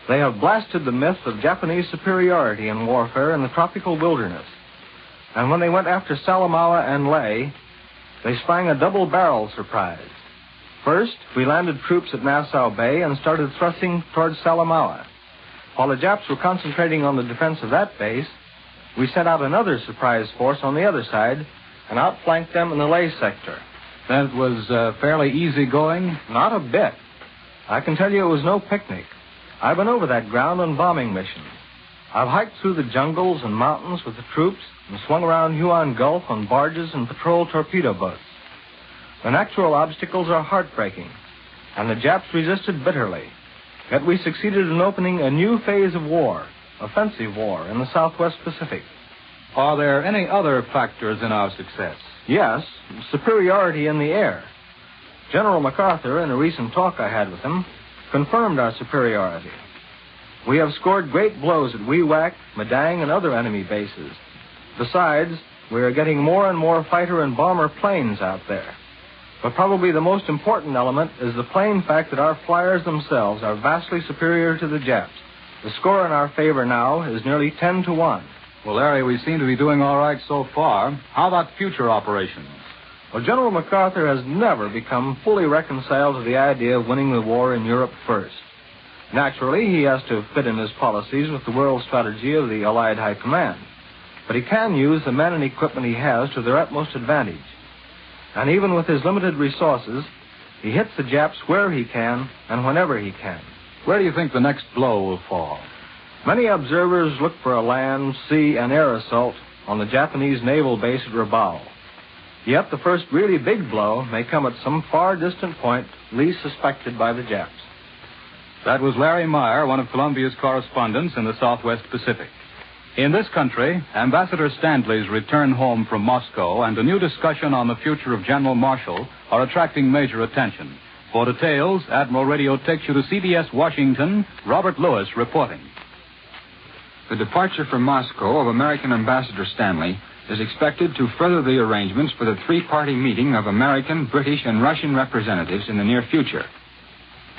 they have blasted the myth of Japanese superiority in warfare in the tropical wilderness. And when they went after Salamaua and Leh, they sprang a double-barrel surprise. First, we landed troops at Nassau Bay and started thrusting towards Salamaua. While the Japs were concentrating on the defense of that base, we sent out another surprise force on the other side and outflanked them in the Leh sector. That was fairly easy going? Not a bit. I can tell you it was no picnic. I've been over that ground on bombing missions. I've hiked through the jungles and mountains with the troops and swung around Huon Gulf on barges and patrol torpedo boats. The natural obstacles are heartbreaking, and the Japs resisted bitterly. Yet we succeeded in opening a new phase of war, offensive war, in the Southwest Pacific. Are there any other factors in our success? Yes, superiority in the air. General MacArthur, in a recent talk I had with him, confirmed our superiority. We have scored great blows at Wewak, Madang, and other enemy bases. Besides, we are getting more and more fighter and bomber planes out there. But probably the most important element is the plain fact that our flyers themselves are vastly superior to the Japs. The score in our favor now is nearly 10-1. Well, Larry, we seem to be doing all right so far. How about future operations? Well, General MacArthur has never become fully reconciled to the idea of winning the war in Europe first. Naturally, he has to fit in his policies with the world strategy of the Allied High Command. But he can use the men and equipment he has to their utmost advantage. And even with his limited resources, he hits the Japs where he can and whenever he can. Where do you think the next blow will fall? Many observers look for a land, sea, and air assault on the Japanese naval base at Rabaul. Yet the first really big blow may come at some far distant point least suspected by the Japs. That was Larry Meyer, one of Columbia's correspondents in the Southwest Pacific. In this country, Ambassador Stanley's return home from Moscow and a new discussion on the future of General Marshal are attracting major attention. For details, Admiral Radio takes you to CBS Washington, Robert Lewis reporting. The departure from Moscow of American Ambassador Stanley is expected to further the arrangements for the three-party meeting of American, British, and Russian representatives in the near future.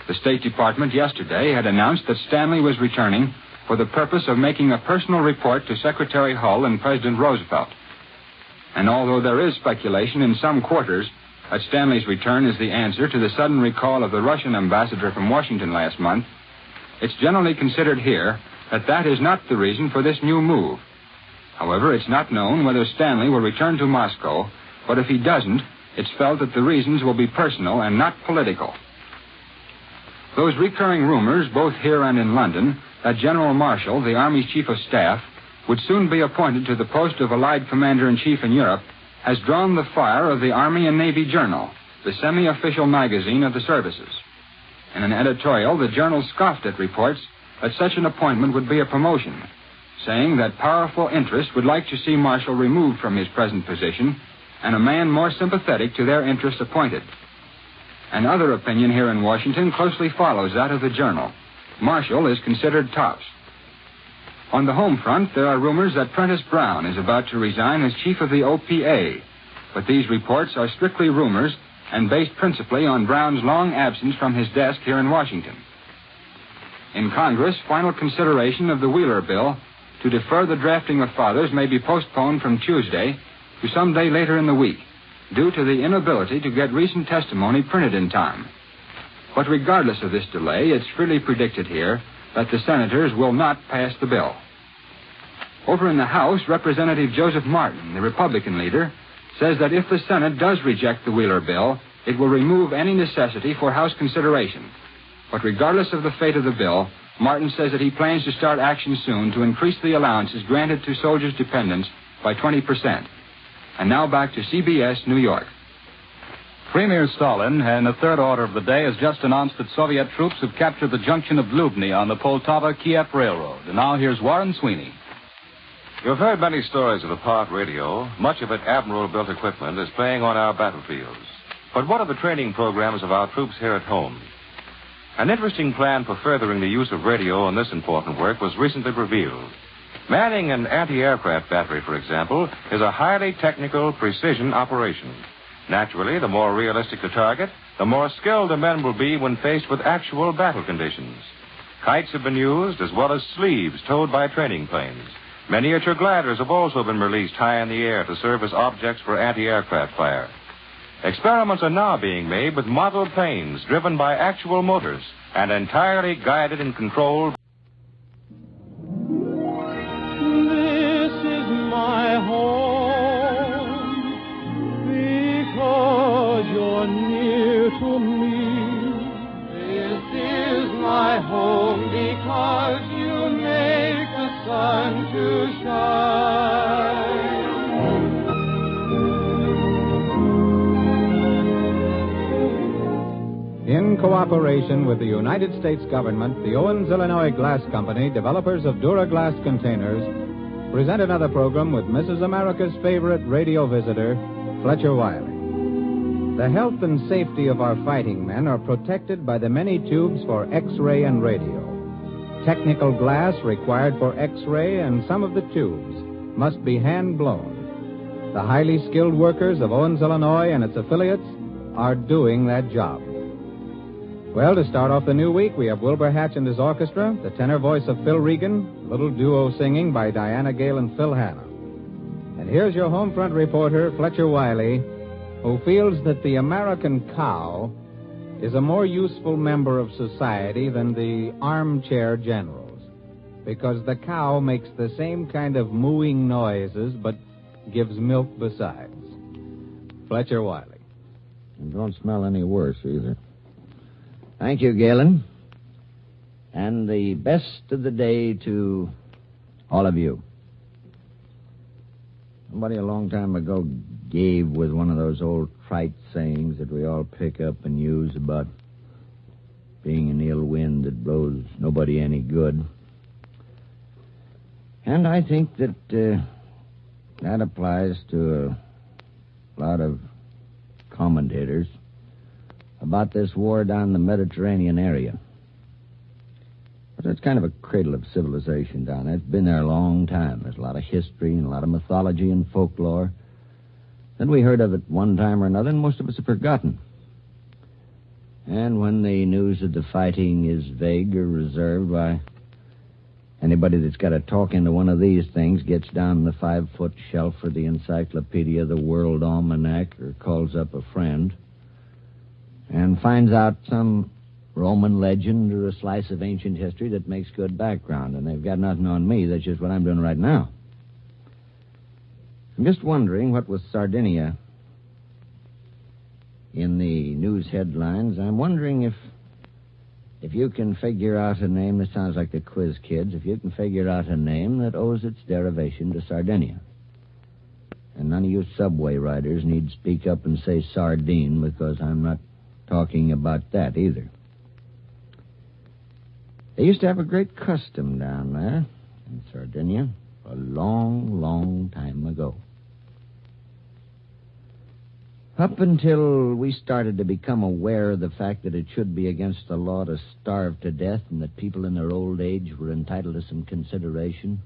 The State Department yesterday had announced that Stanley was returning for the purpose of making a personal report to Secretary Hull and President Roosevelt. And although there is speculation in some quarters that Stanley's return is the answer to the sudden recall of the Russian ambassador from Washington last month, it's generally considered here that that is not the reason for this new move. However, it's not known whether Stanley will return to Moscow, but if he doesn't, it's felt that the reasons will be personal and not political. Those recurring rumors, both here and in London, that General Marshal, the Army's Chief of Staff, would soon be appointed to the post of Allied Commander-in-Chief in Europe, has drawn the fire of the Army and Navy Journal, the semi-official magazine of the services. In an editorial, the journal scoffed at reports that such an appointment would be a promotion, saying that powerful interest would like to see Marshal removed from his present position and a man more sympathetic to their interests appointed. Another opinion here in Washington closely follows that of the journal. Marshal is considered tops. On the home front, there are rumors that Prentice Brown is about to resign as chief of the OPA, but these reports are strictly rumors and based principally on Brown's long absence from his desk here in Washington. In Congress, final consideration of the Wheeler bill to defer the drafting of fathers may be postponed from Tuesday to some day later in the week, due to the inability to get recent testimony printed in time. But regardless of this delay, it's freely predicted here that the senators will not pass the bill. Over in the House, Representative Joseph Martin, the Republican leader, says that if the Senate does reject the Wheeler bill, it will remove any necessity for House consideration. But regardless of the fate of the bill, Martin says that he plans to start action soon to increase the allowances granted to soldiers' dependents by 20%. And now back to CBS, New York. Premier Stalin, in the third order of the day, has just announced that Soviet troops have captured the junction of Lubny on the Poltava-Kiev Railroad. And now here's Warren Sweeney. You've heard many stories of the Part radio. Much of it Admiral-built equipment is playing on our battlefields. But what are the training programs of our troops here at home? An interesting plan for furthering the use of radio in this important work was recently revealed. Manning an anti-aircraft battery, for example, is a highly technical precision operation. Naturally, the more realistic the target, the more skilled the men will be when faced with actual battle conditions. Kites have been used, as well as sleeves towed by training planes. Miniature gliders have also been released high in the air to serve as objects for anti-aircraft fire. Experiments are now being made with model planes driven by actual motors and entirely guided and controlled. This is my home because you're near to me. This is my home because you make the sun to shine. In cooperation with the United States government, the Owens, Illinois Glass Company, developers of Duraglass containers, present another program with Mrs. America's favorite radio visitor, Fletcher Wiley. The health and safety of our fighting men are protected by the many tubes for X-ray and radio. Technical glass required for X-ray and some of the tubes must be hand-blown. The highly skilled workers of Owens, Illinois and its affiliates are doing that job. Well, to start off the new week, we have Wilbur Hatch and his orchestra, the tenor voice of Phil Regan, little duo singing by Diana Gale and Phil Hanna. And here's your home front reporter, Fletcher Wiley, who feels that the American cow is a more useful member of society than the armchair generals, because the cow makes the same kind of mooing noises but gives milk besides. Fletcher Wiley. And don't smell any worse either. Thank you, Galen. And the best of the day to all of you. Somebody a long time ago gave with one of those old trite sayings that we all pick up and use about being an ill wind that blows nobody any good. And I think that that applies to a lot of commentators about this war down the Mediterranean area. But it's kind of a cradle of civilization down there. It's been there a long time. There's a lot of history and a lot of mythology and folklore. Then we heard of it one time or another, and most of us have forgotten. And when the news of the fighting is vague or reserved, why, anybody that's got to talk into one of these things gets down the 5-foot shelf or the Encyclopedia, the World Almanac, or calls up a friend and finds out some Roman legend or a slice of ancient history that makes good background. And they've got nothing on me. That's just what I'm doing right now. I'm just wondering what with Sardinia in the news headlines. I'm wondering if you can figure out a name. This sounds like the quiz kids. If you can figure out a name that owes its derivation to Sardinia. And none of you subway riders need speak up and say sardine, because I'm not talking about that either. They used to have a great custom down there in Sardinia a long, long time ago. Up until we started to become aware of the fact that it should be against the law to starve to death and that people in their old age were entitled to some consideration,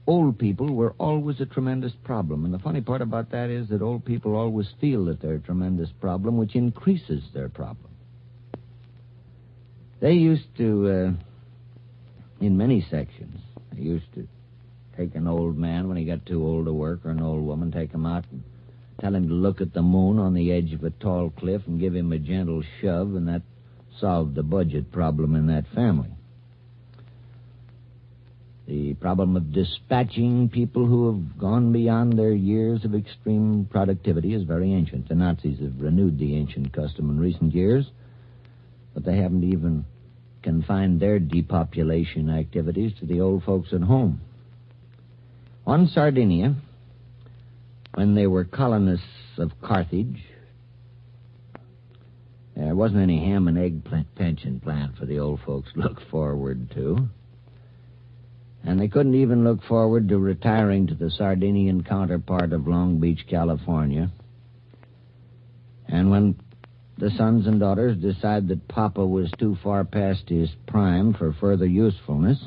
old people were always a tremendous problem. And the funny part about that is that old people always feel that they're a tremendous problem, which increases their problem. They used to, in many sections, they used to take an old man when he got too old to work, or an old woman, take him out and tell him to look at the moon on the edge of a tall cliff and give him a gentle shove, and that solved the budget problem in that family. The problem of dispatching people who have gone beyond their years of extreme productivity is very ancient. The Nazis have renewed the ancient custom in recent years, but they haven't even confined their depopulation activities to the old folks at home. On Sardinia, when they were colonists of Carthage, there wasn't any ham and egg pension plan for the old folks to look forward to. And they couldn't even look forward to retiring to the Sardinian counterpart of Long Beach, California. And when the sons and daughters decided that Papa was too far past his prime for further usefulness,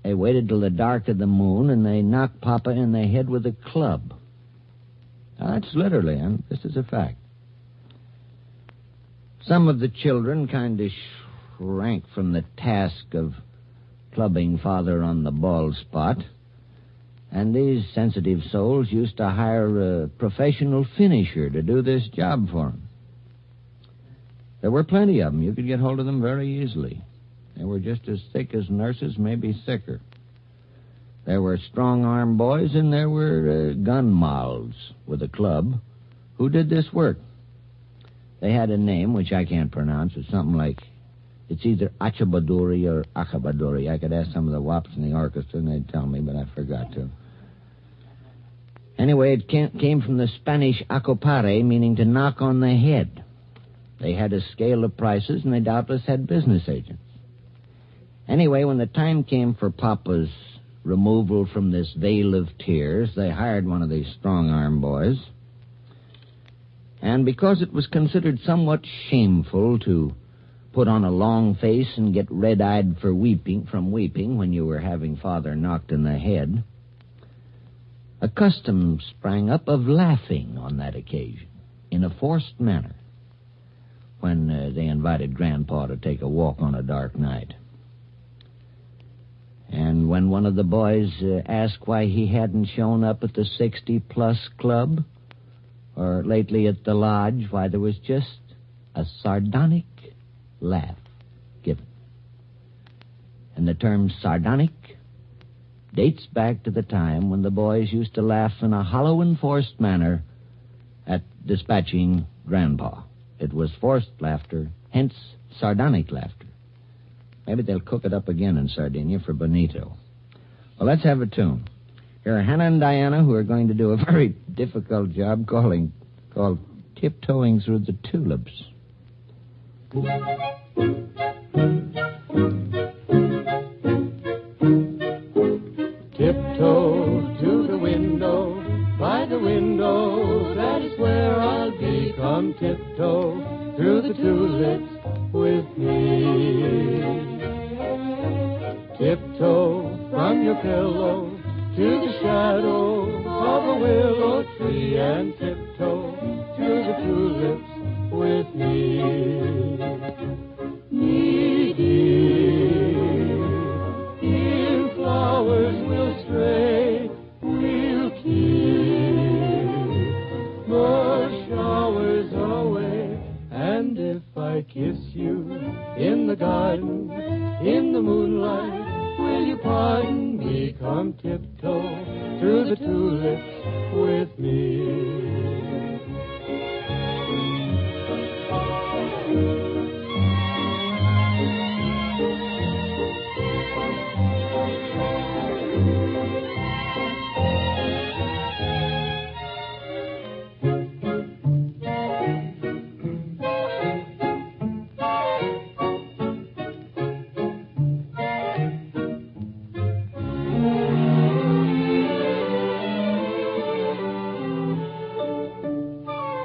they waited till the dark of the moon and they knocked Papa in the head with a club. Now, that's literally, and this is a fact. Some of the children kind of shrank from the task of clubbing Father on the bald spot, and these sensitive souls used to hire a professional finisher to do this job for them. There were plenty of them. You could get hold of them very easily. They were just as thick as nurses, maybe thicker. There were strong-arm boys, and there were gun mouths with a club who did this work. They had a name, which I can't pronounce. It's something like, it's either Achabaduri or Achabaduri. I could ask some of the wops in the orchestra, and they'd tell me, but I forgot to. Anyway, it came from the Spanish acopare, meaning to knock on the head. They had a scale of prices, and they doubtless had business agents. Anyway, when the time came for Papa's removal from this vale of tears, they hired one of these strong-arm boys. And because it was considered somewhat shameful to put on a long face and get red-eyed from weeping when you were having Father knocked in the head, a custom sprang up of laughing on that occasion in a forced manner when they invited Grandpa to take a walk on a dark night. And when one of the boys asked why he hadn't shown up at the 60-plus club, or lately at the lodge, why, there was just a sardonic laugh given. And the term sardonic dates back to the time when the boys used to laugh in a hollow and forced manner at dispatching Grandpa. It was forced laughter, hence sardonic laughter. Maybe they'll cook it up again in Sardinia for Benito. Well, let's have a tune. Here are Hannah and Diana, who are going to do a very difficult job called Tiptoeing Through the Tulips. Tiptoe to the window, by the window, that is where I'll be. Come tiptoe through the tulips with me. Tiptoe from your pillow to the shadow of a willow tree, and tiptoe through the tulips with me. Needy, in flowers we'll stray, we'll keep the showers away, and if I kiss you in the garden, in the moonlight, will you pardon me? Come tiptoe through the tulips with me.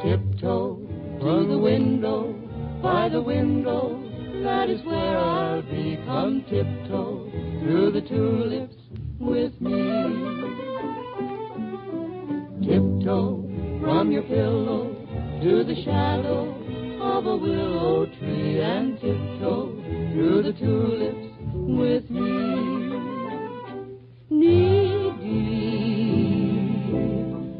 Tiptoe through the window, by the window, that is where I'll be. Come tiptoe through the tulips with me. Tiptoe from your pillow to the shadow of a willow tree, and tiptoe through the tulips with me.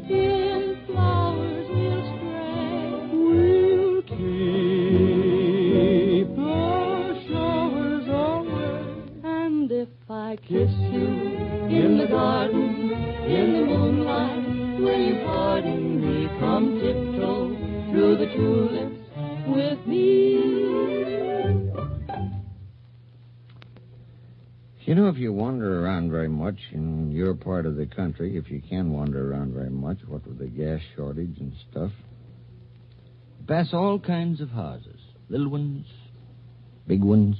In flowers we'll stray, we'll keep the showers away, you in the garden, in the moonlight. Will you pardon me? Come tiptoe through the tulips with me. You know, if you wander around very much in your part of the country, if you can wander around very much, what with the gas shortage and stuff, you pass all kinds of houses, little ones, big ones,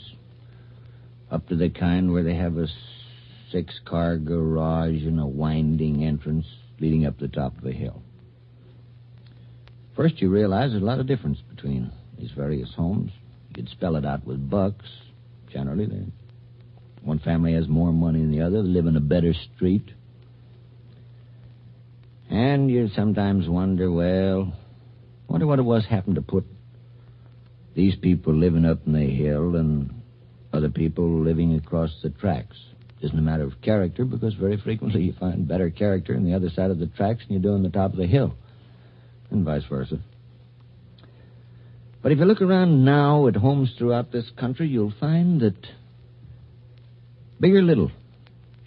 up to the kind where they have a 6-car garage and a winding entrance leading up the top of a hill. First, you realize there's a lot of difference between these various homes. You could spell it out with bucks. Generally, one family has more money than the other. They live in a better street. And you sometimes wonder, well, wonder what it was happened to put these people living up in the hill and other people living across the tracks. It isn't a matter of character, because very frequently you find better character on the other side of the tracks than you do on the top of the hill, and vice versa. But if you look around now at homes throughout this country, you'll find that big or little,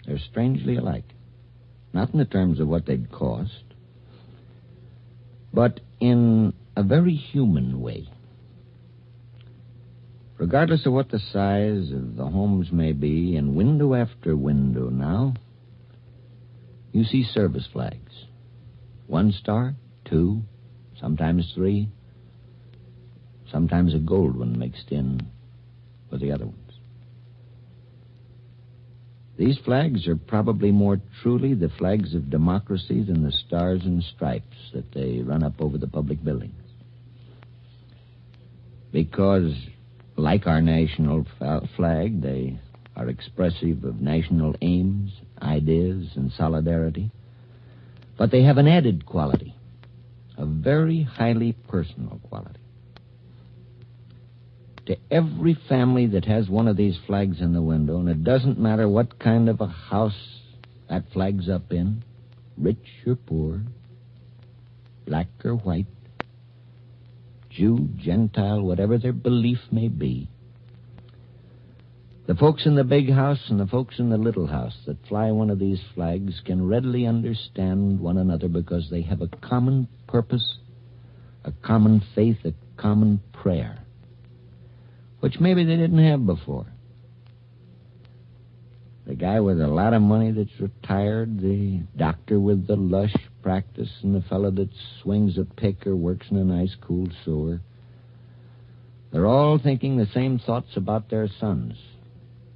they're strangely alike. Not in the terms of what they'd cost, but in a very human way. Regardless of what the size of the homes may be, in window after window now, you see service flags. 1 star, 2, sometimes 3, sometimes a gold one mixed in with the other ones. These flags are probably more truly the flags of democracy than the stars and stripes that they run up over the public buildings. Because, like our national flag, they are expressive of national aims, ideas, and solidarity. But they have an added quality, a very highly personal quality. To every family that has one of these flags in the window, and it doesn't matter what kind of a house that flag's up in, rich or poor, black or white, Jew, Gentile, whatever their belief may be, the folks in the big house and the folks in the little house that fly one of these flags can readily understand one another because they have a common purpose, a common faith, a common prayer, which maybe they didn't have before. The guy with a lot of money that's retired, the doctor with the lush practice, and the fellow that swings a pick or works in a nice, cool sewer. They're all thinking the same thoughts about their sons,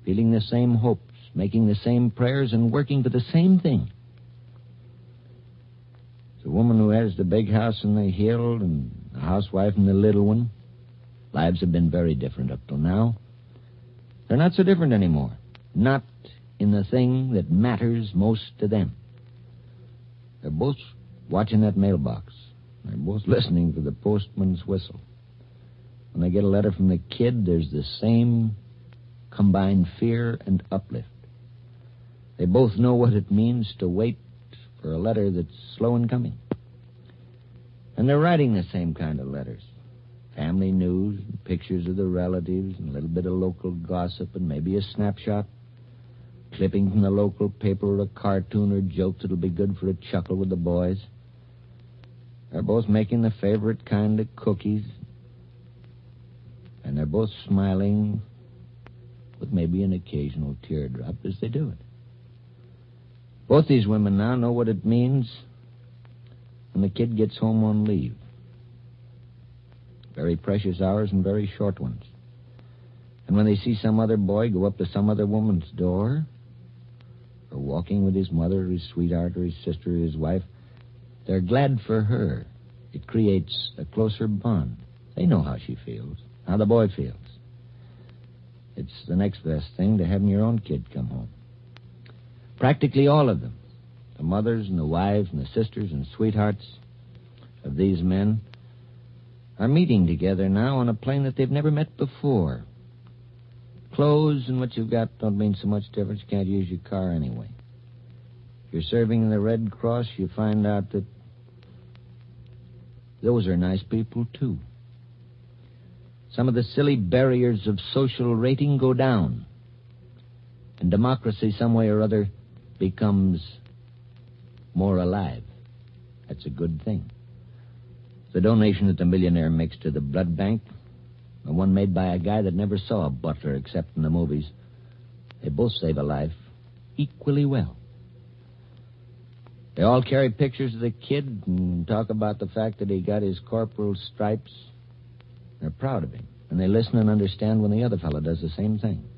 feeling the same hopes, making the same prayers, and working for the same thing. The woman who has the big house in the hill and the housewife and the little one, lives have been very different up till now. They're not so different anymore. Not in the thing that matters most to them. They're both watching that mailbox. They're both listening for the postman's whistle. When they get a letter from the kid, there's the same combined fear and uplift. They both know what it means to wait for a letter that's slow in coming. And they're writing the same kind of letters. Family news, and pictures of the relatives, and a little bit of local gossip, and maybe a snapshot, clipping from the local paper, or a cartoon or joke that'll be good for a chuckle with the boys. They're both making the favorite kind of cookies, and they're both smiling with maybe an occasional teardrop as they do it. Both these women now know what it means when the kid gets home on leave. Very precious hours and very short ones. And when they see some other boy go up to some other woman's door, or walking with his mother or his sweetheart or his sister or his wife, they're glad for her. It creates a closer bond. They know how she feels, how the boy feels. It's the next best thing to having your own kid come home. Practically all of them, the mothers and the wives and the sisters and sweethearts of these men, are meeting together now on a plane that they've never met before. Clothes and what you've got don't mean so much difference. You can't use your car anyway. If you're serving in the Red Cross, you find out that those are nice people, too. Some of the silly barriers of social rating go down. And democracy, some way or other, becomes more alive. That's a good thing. The donation that the millionaire makes to the blood bank, the one made by a guy that never saw a butler except in the movies, they both save a life equally well. They all carry pictures of the kid and talk about the fact that he got his corporal's stripes. They're proud of him, and they listen and understand when the other fellow does the same thing.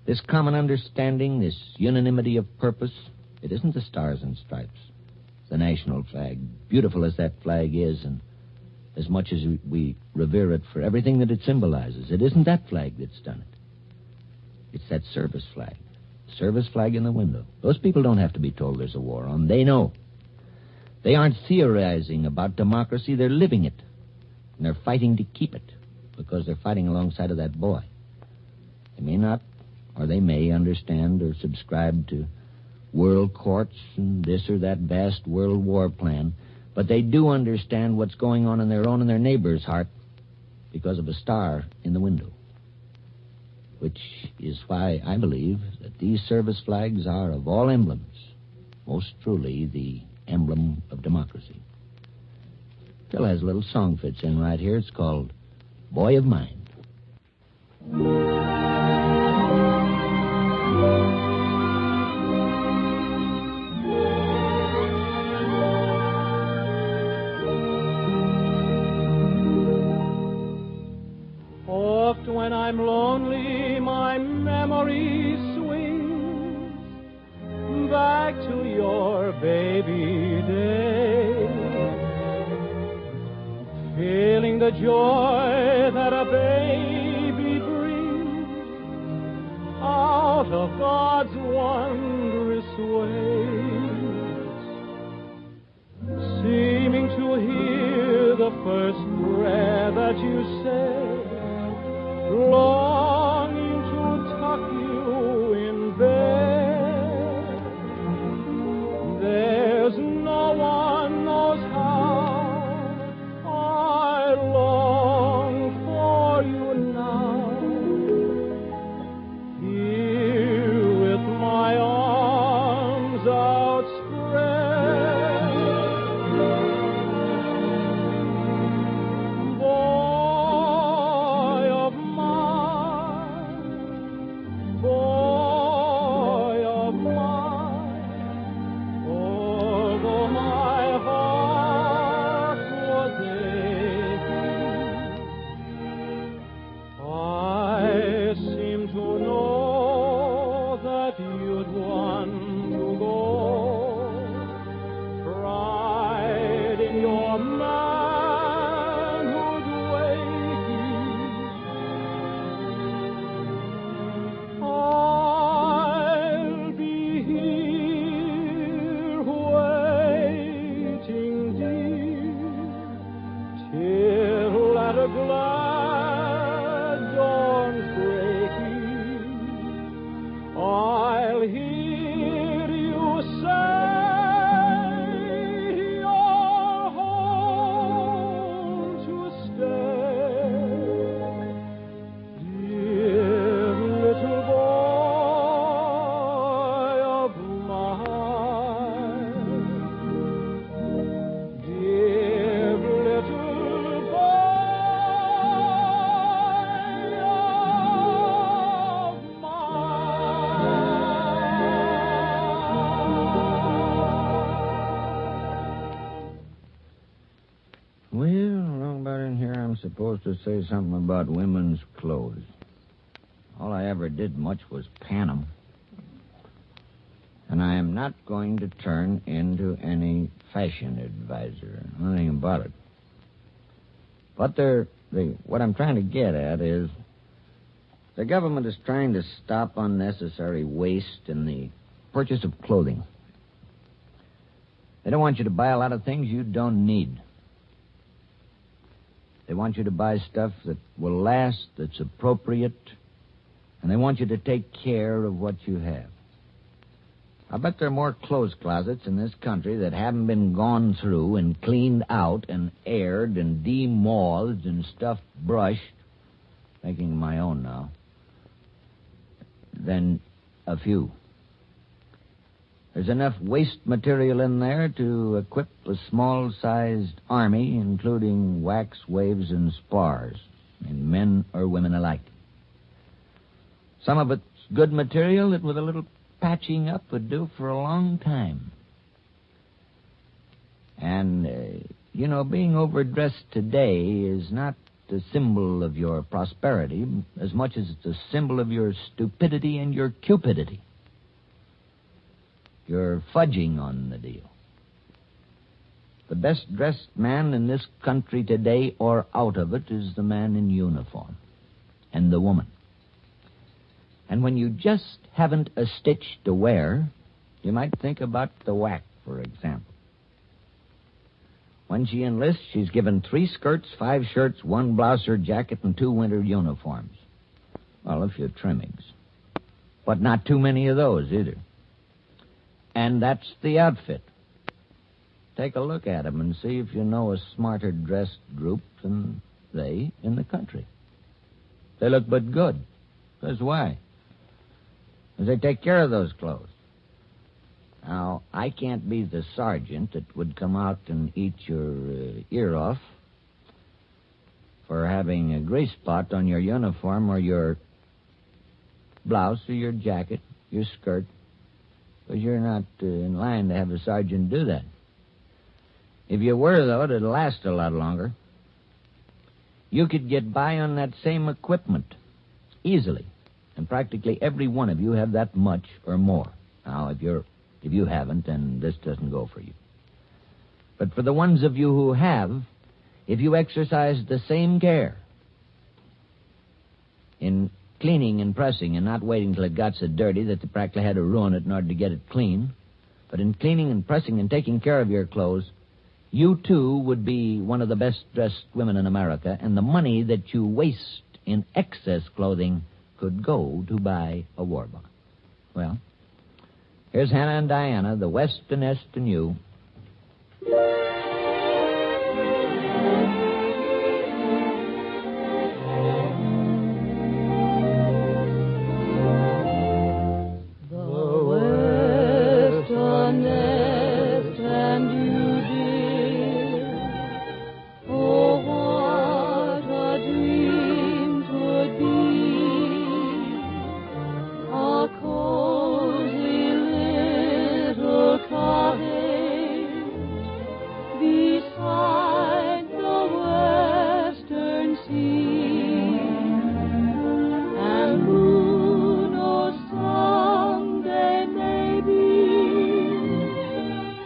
This common understanding, this unanimity of purpose, it isn't the stars and stripes. It's the national flag, beautiful as that flag is, and as much as we revere it for everything that it symbolizes, it isn't that flag that's done it. It's that service flag. Service flag in the window. Those people don't have to be told there's a war on. They know. They aren't theorizing about democracy. They're living it. And they're fighting to keep it because they're fighting alongside of that boy. They may not, or they may understand or subscribe to world courts and this or that vast world war plan, but they do understand what's going on in their own and their neighbor's heart because of a star in the window. Which is why I believe that these service flags are, of all emblems, most truly the emblem of democracy. Phil has a little song fits in right here. It's called Boy of Mine. Oft when I'm lonely, my memory swings back to your baby days, feeling the joy that a baby brings out of God's wondrous ways, seeming to hear the first prayer that you said, longing to tuck you in bed. There's no one knows how I long for you now. Here with my arms outspread, supposed to say something about women's clothes. All I ever did much was pan them. And I am not going to turn into any fashion advisor. Nothing about it. But what I'm trying to get at is the government is trying to stop unnecessary waste in the purchase of clothing. They don't want you to buy a lot of things you don't need. They want you to buy stuff that will last, that's appropriate, and they want you to take care of what you have. I bet there are more clothes closets in this country that haven't been gone through and cleaned out and aired and demothed and stuff brushed, making my own now, than a few. There's enough waste material in there to equip a small-sized army, including wax waves and spars, in men or women alike. Some of it's good material that with a little patching up would do for a long time. And, being overdressed today is not the symbol of your prosperity as much as it's a symbol of your stupidity and your cupidity. You're fudging on the deal. The best-dressed man in this country today or out of it is the man in uniform and the woman. And when you just haven't a stitch to wear, you might think about the whack, for example. When she enlists, she's given 3 skirts, 5 shirts, 1 blouse or jacket, and 2 winter uniforms. Well, a few trimmings. But not too many of those, either. And that's the outfit. Take a look at them and see if you know a smarter-dressed group than they in the country. They look but good. Because why? Because they take care of those clothes. Now, I can't be the sergeant that would come out and eat your ear off for having a grease spot on your uniform or your blouse or your jacket, your skirt, because you're not in line to have a sergeant do that. If you were, though, it'd last a lot longer. You could get by on that same equipment easily, and practically every one of you have that much or more. Now, if you haven't, then this doesn't go for you. But for the ones of you who have, if you exercise the same care in cleaning and pressing and not waiting till it got so dirty that you practically had to ruin it in order to get it clean, but in cleaning and pressing and taking care of your clothes, you, too, would be one of the best-dressed women in America, and the money that you waste in excess clothing could go to buy a war bond. Well, here's Hannah and Diana, the West and Est and you. And who knows, someday maybe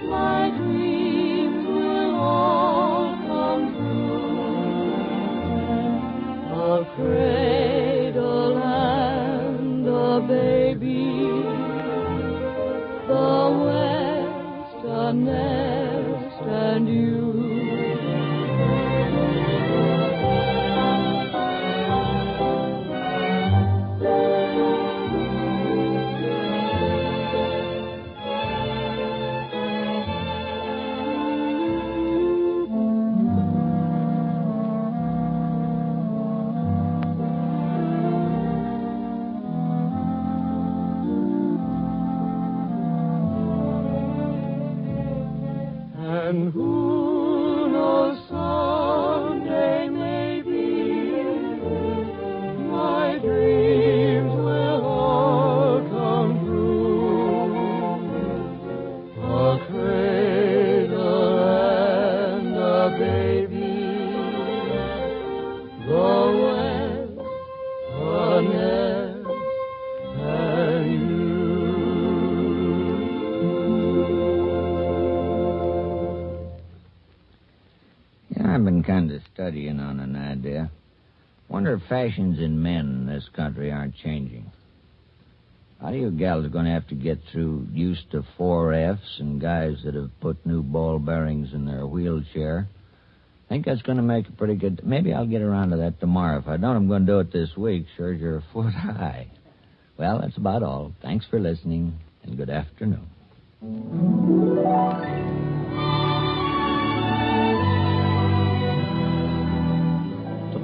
my dreams will all come true. A cradle and a baby, the West, a nest, and you. I've been kind of studying on an idea. Wonder if fashions in men in this country aren't changing. A lot of you gals are going to have to get through used to 4Fs and guys that have put new ball bearings in their wheelchair. I think that's going to make a pretty good... Maybe I'll get around to that tomorrow. If I don't, I'm going to do it this week. Sure as you're a foot high. Well, that's about all. Thanks for listening, and good afternoon.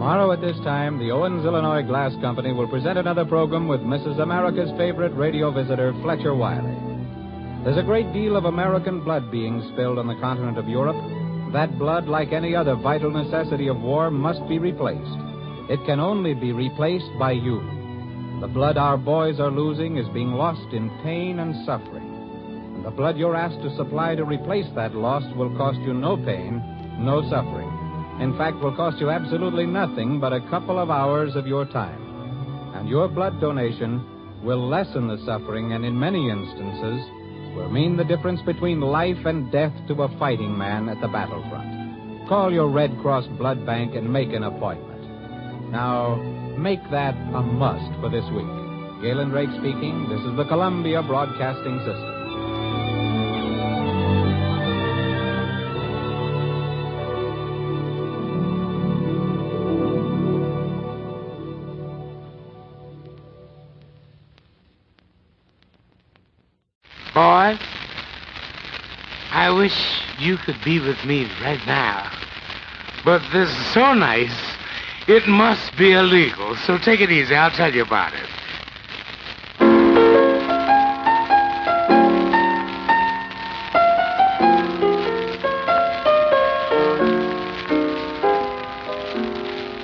Tomorrow at this time, the Owens, Illinois Glass Company will present another program with Mrs. America's favorite radio visitor, Fletcher Wiley. There's a great deal of American blood being spilled on the continent of Europe. That blood, like any other vital necessity of war, must be replaced. It can only be replaced by you. The blood our boys are losing is being lost in pain and suffering. And the blood you're asked to supply to replace that loss will cost you no pain, no suffering. In fact, will cost you absolutely nothing but a couple of hours of your time. And your blood donation will lessen the suffering and, in many instances, will mean the difference between life and death to a fighting man at the battlefront. Call your Red Cross Blood Bank and make an appointment. Now, make that a must for this week. Galen Drake speaking. This is the Columbia Broadcasting System. Boys, I wish you could be with me right now. But this is so nice, it must be illegal. So take it easy. I'll tell you about it.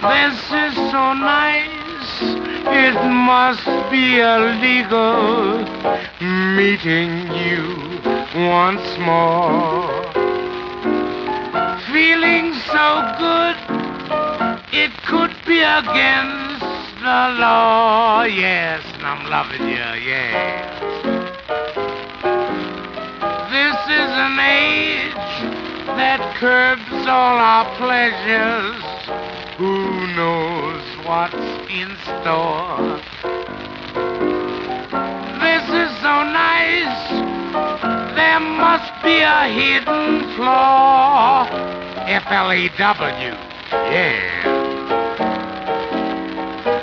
This is so nice, it must be illegal. Meeting you once more. Feeling so good, it could be against the law. Yes, and I'm loving you, yes. This is an age that curbs all our pleasures. Who knows what's in store? This is so nice, there must be a hidden flaw. F-L-E-W, yeah.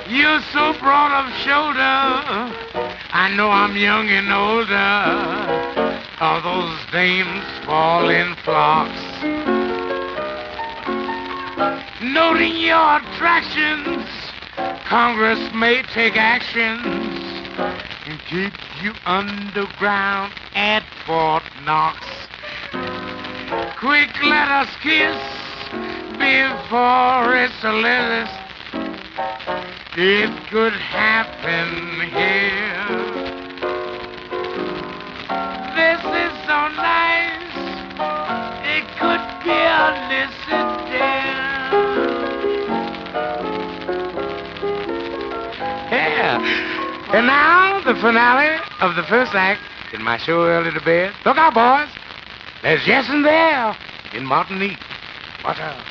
You're so broad of shoulder, I know I'm young and older. All those dames fall in flocks. Noting your attractions, Congress may take actions and keep you underground at Fort Knox. Quick, let us kiss before it's a list. It could happen here. This is so nice, it could be illicit, dear. Yeah. And now, the finale of the first act in my show Early to Bed. Look out, boys. There's yes and there in Martinique. Watch out.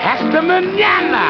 Hasta mañana.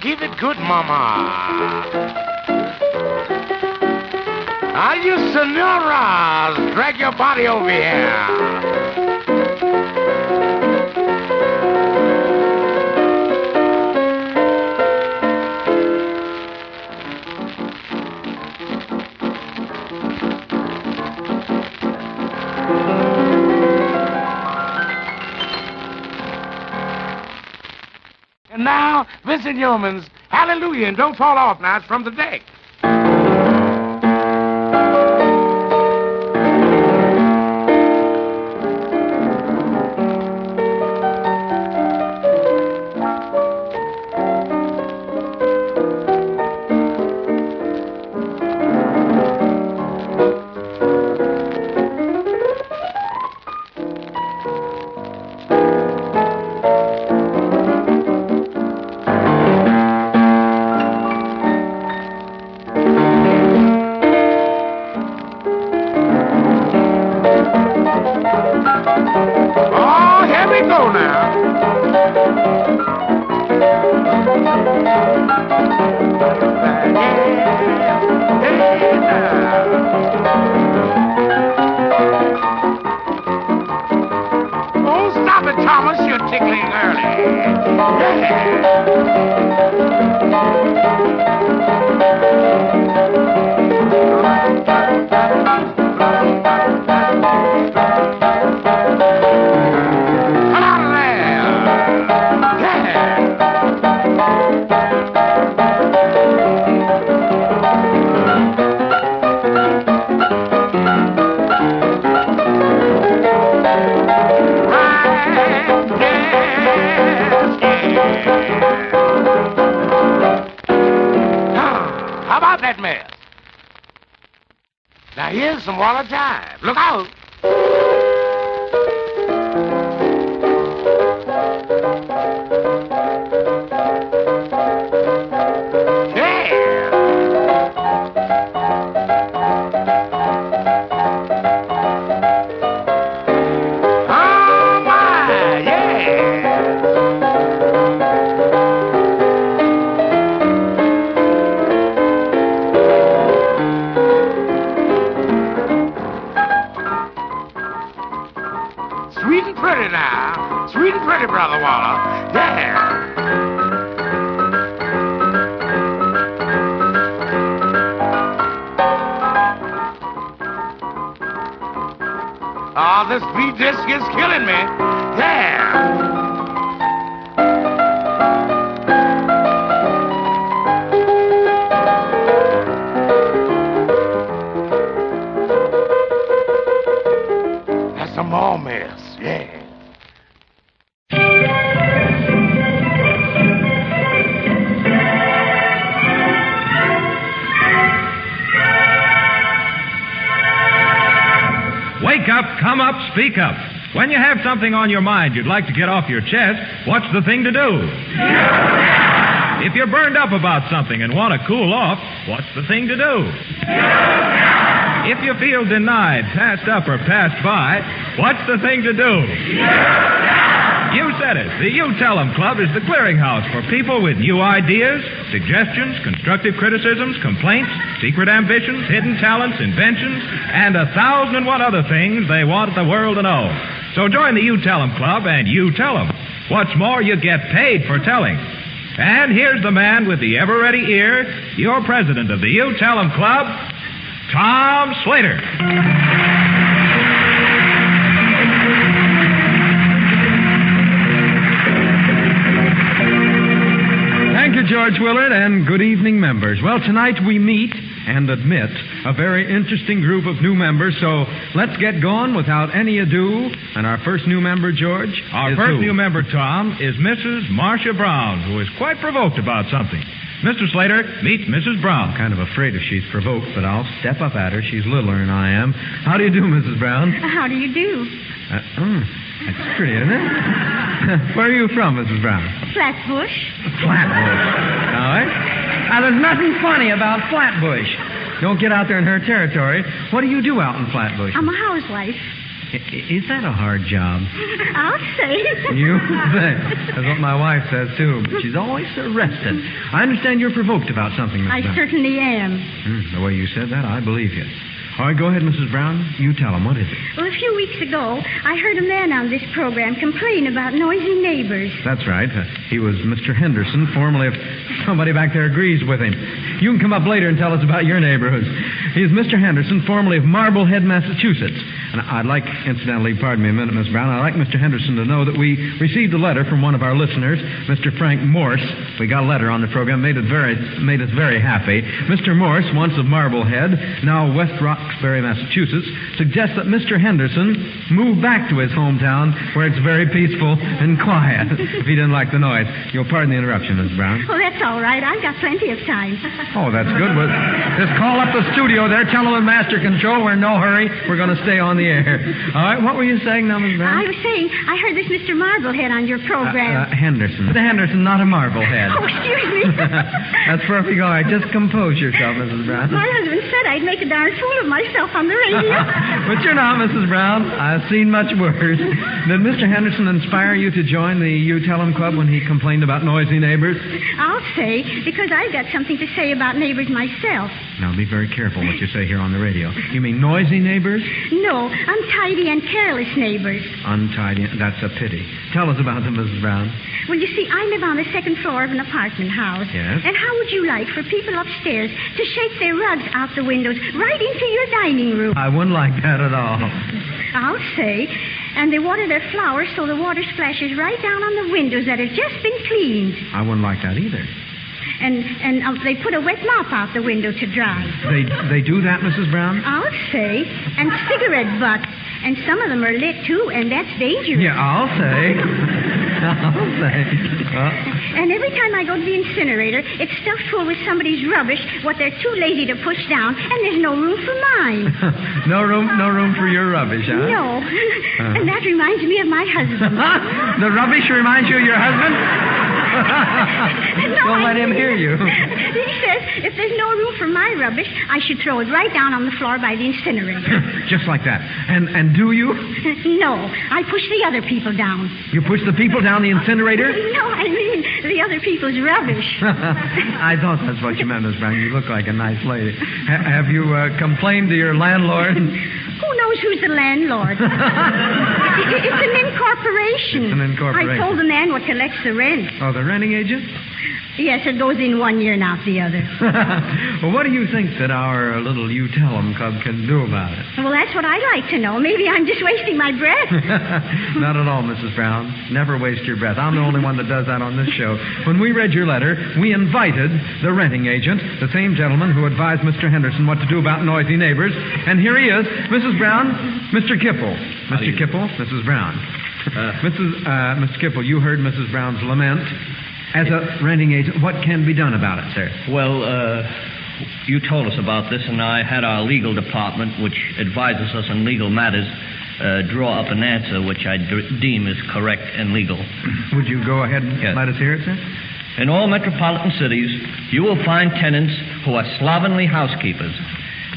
Give it good, Mama. Are you senoras? Drag your body over here. And now, Vincent Yeoman's Hallelujah, and don't fall off now, it's from the deck. Now, here's some water jive. Look out. Brother Waller. Yeah. Oh, this beat disc is killing me. Yeah. That's some more mess. Yeah. Wake up, come up, speak up. When you have something on your mind you'd like to get off your chest, what's the thing to do? If you're burned up about something and want to cool off, what's the thing to do? If you feel denied, passed up, or passed by, what's the thing to do? You said it. The You Tell 'Em Club is the clearinghouse for people with new ideas, suggestions, constructive criticisms, complaints, secret ambitions, hidden talents, inventions, and 1,001 other things they want the world to know. So join the You Tell 'Em Club and you tell 'em. What's more, you get paid for telling. And here's the man with the ever-ready ear, your president of the You Tell 'Em Club, Tom Slater. Thank you, George Willard, and good evening, members. Well, tonight we meet and admit a very interesting group of new members, so let's get going without any ado. And our first new member, George, Our first new member, Tom, is Mrs. Marcia Brown, who is quite provoked about something. Mr. Slater, meet Mrs. Brown. I'm kind of afraid if she's provoked, but I'll step up at her. She's littler than I am. How do you do, Mrs. Brown? How do you do? That's pretty, isn't it? Where are you from, Mrs. Brown? Flatbush. Flatbush. All right. Now, there's nothing funny about Flatbush. Don't get out there in her territory. What do you do out in Flatbush? I'm a housewife. Is that a hard job? I'll say. You say. That's what my wife says, too. But she's always so rested. I understand you're provoked about something, Mrs. Brown. I certainly am. The way you said that, I believe you. All right, go ahead, Mrs. Brown. You tell him. What is it? Well, a few weeks ago, I heard a man on this program complain about noisy neighbors. That's right. He was Mr. Henderson, formerly of... Somebody back there agrees with him. You can come up later and tell us about your neighborhoods. He's Mr. Henderson, formerly of Marblehead, Massachusetts. And I'd like, incidentally, pardon me a minute, Miss Brown, I'd like Mr. Henderson to know that we received a letter from one of our listeners, Mr. Frank Morse. We got a letter on the program, made us very happy. Mr. Morse, once of Marblehead, now West Roxbury, Massachusetts, suggests that Mr. Henderson move back to his hometown where it's very peaceful and quiet. If he didn't like the noise. You'll pardon the interruption, Miss Brown. Oh, that's all right. I've got plenty of time. Oh, that's good. Well, just call up the studio there. Tell them in master control. We're in no hurry. We're going to stay on the air. All right. What were you saying now, Miss Brown? I was saying, I heard this Mr. Marblehead on your program. Henderson. Mr. Henderson, not a Marblehead. Oh, excuse me. That's perfect. All right. Just compose yourself, Mrs. Brown. My husband said I'd make a darn fool of myself on the radio. But you're not, Mrs. Brown. I've seen much worse. Did Mr. Henderson inspire you to join the You Tell 'Em Club when he complained about noisy neighbors? I'll say, because I've got something to say about neighbors myself. Now, be very careful what you say here on the radio. You mean noisy neighbors? No, untidy and careless neighbors. Untidy. That's a pity. Tell us about them, Mrs. Brown. Well, you see, I live on the second floor of an apartment house. Yes? And how would you like for people upstairs to shake their rugs out the windows right into your dining room? I wouldn't like that at all. I'll say. And they water their flowers so the water splashes right down on the windows that have just been cleaned. I wouldn't like that either. And they put a wet mop out the window to dry. They do that, Mrs. Brown? I'll say. And cigarette butts. And some of them are lit, too, and that's dangerous. Yeah, I'll say. I'll say. And every time I go to the incinerator, it's stuffed full with somebody's rubbish, what they're too lazy to push down, and there's no room for mine. No room for your rubbish, huh? No. And that reminds me of my husband. The rubbish reminds you of your husband? No, Don't let him hear you. He says if there's no room for my rubbish, I should throw it right down on the floor by the incinerator. Just like that. And do you? No, I push the other people down. You push the people down the incinerator? No, I mean the other people's rubbish. I thought that's what you meant, Miss Brown. You look like a nice lady. Have you complained to your landlord? Who knows who's the landlord? It's an incorporation. It's an incorporation. I told the man what collects the rent. Oh, the renting agent? Yes, it goes in one year and out the other. Well, what do you think that our little You Tell 'em Club can do about it? Well, that's what I'd like to know. Maybe I'm just wasting my breath. Not at all, Mrs. Brown. Never waste your breath. I'm the only one that does that on this show. When we read your letter, we invited the renting agent, the same gentleman who advised Mr. Henderson what to do about noisy neighbors. And here he is, Mrs. Brown, Mr. Kipple. Mr. Kipple, Mrs. Brown. Mr. Kipple, you heard Mrs. Brown's lament. As a renting agent, what can be done about it, sir? Well, you told us about this, and I had our legal department, which advises us on legal matters, draw up an answer which I deem is correct and legal. Would you go ahead and let us hear it, sir? In all metropolitan cities, you will find tenants who are slovenly housekeepers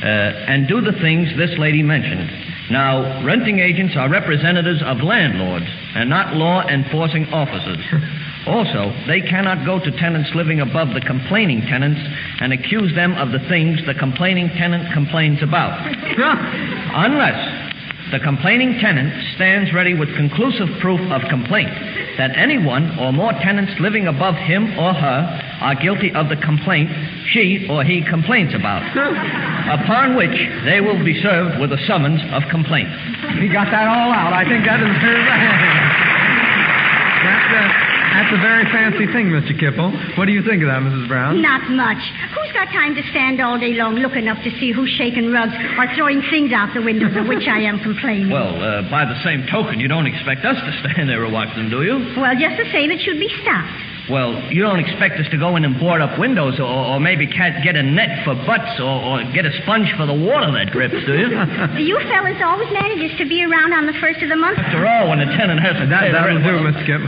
and do the things this lady mentioned. Now, renting agents are representatives of landlords and not law-enforcing officers. Also, they cannot go to tenants living above the complaining tenants and accuse them of the things the complaining tenant complains about. Unless the complaining tenant stands ready with conclusive proof of complaint that anyone or more tenants living above him or her are guilty of the complaint she or he complains about, upon which they will be served with a summons of complaint. He got that all out. I think that is That's a very fancy thing, Mr. Kipple. What do you think of that, Mrs. Brown? Not much. Who's got time to stand all day long looking up to see who's shaking rugs or throwing things out the windows of which I am complaining? Well, by the same token, you don't expect us to stand there and watch them, do you? Well, just the same, it should be stopped. Well, you don't expect us to go in and board up windows or maybe get a net for butts or get a sponge for the water that drips, do you? You fellas always manages to be around on the first of the month. After all, when a tenant has to pay That'll the do, rent. Mr. Kip.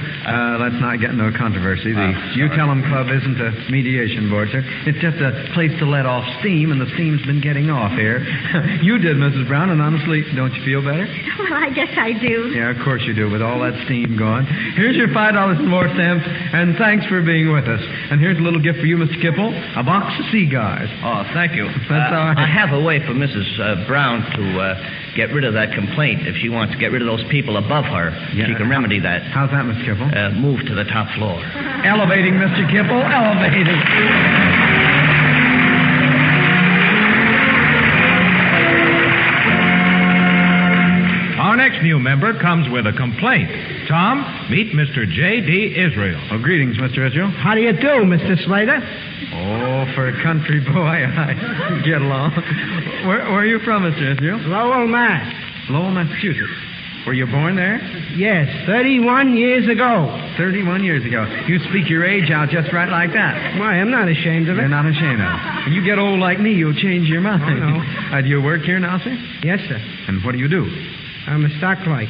Let's not get into a controversy. The You Tell 'em Club isn't a mediation board, sir. It's just a place to let off steam, and the steam's been getting off here. You did, Mrs. Brown, and honestly, don't you feel better? Well, I guess I do. Yeah, of course you do, with all that steam going. Here's your $5 and more stamp, and thanks for being with us. And here's a little gift for you, Mr. Kipple, a box of cigars. Oh, thank you. That's all right. I have a way for Mrs. Brown to get rid of that complaint. If she wants to get rid of those people above her, she can remedy that. How's that, Mr. Kipple? Move to the top floor. Elevating, Mr. Kipple, elevating. Our next new member comes with a complaint. Tom, meet Mr. J.D. Israel. Oh, greetings, Mr. Israel. How do you do, Mr. Slater? Oh, for a country boy, I get along. Where are you from, Mr. Israel? Lowell, Mass. Lowell, Massachusetts. Were you born there? Yes, 31 years ago. 31 years ago. You speak your age out just right like that. Why, I'm not ashamed of it. You're not ashamed of it. When you get old like me, you'll change your mind. Oh, no. Do you work here now, sir? Yes, sir. And what do you do? I'm a stock clerk.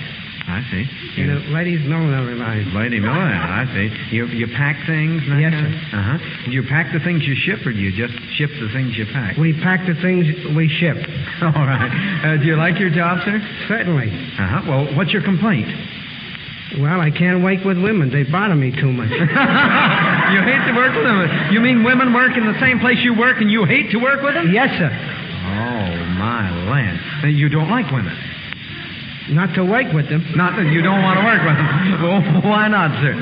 I see. In a ladies' millinery line. Lady millinery, I see. You pack things? Yes, sir. Uh-huh. Do you pack the things you ship, or do you just ship the things you pack? We pack the things we ship. All right. Do you like your job, sir? Certainly. Uh-huh. Well, what's your complaint? Well, I can't work with women. They bother me too much. You hate to work with them? You mean women work in the same place you work and you hate to work with them? Yes, sir. Oh, my land. You don't like women? Not to work with them. Not that you don't want to work with them. Well, why not, sir?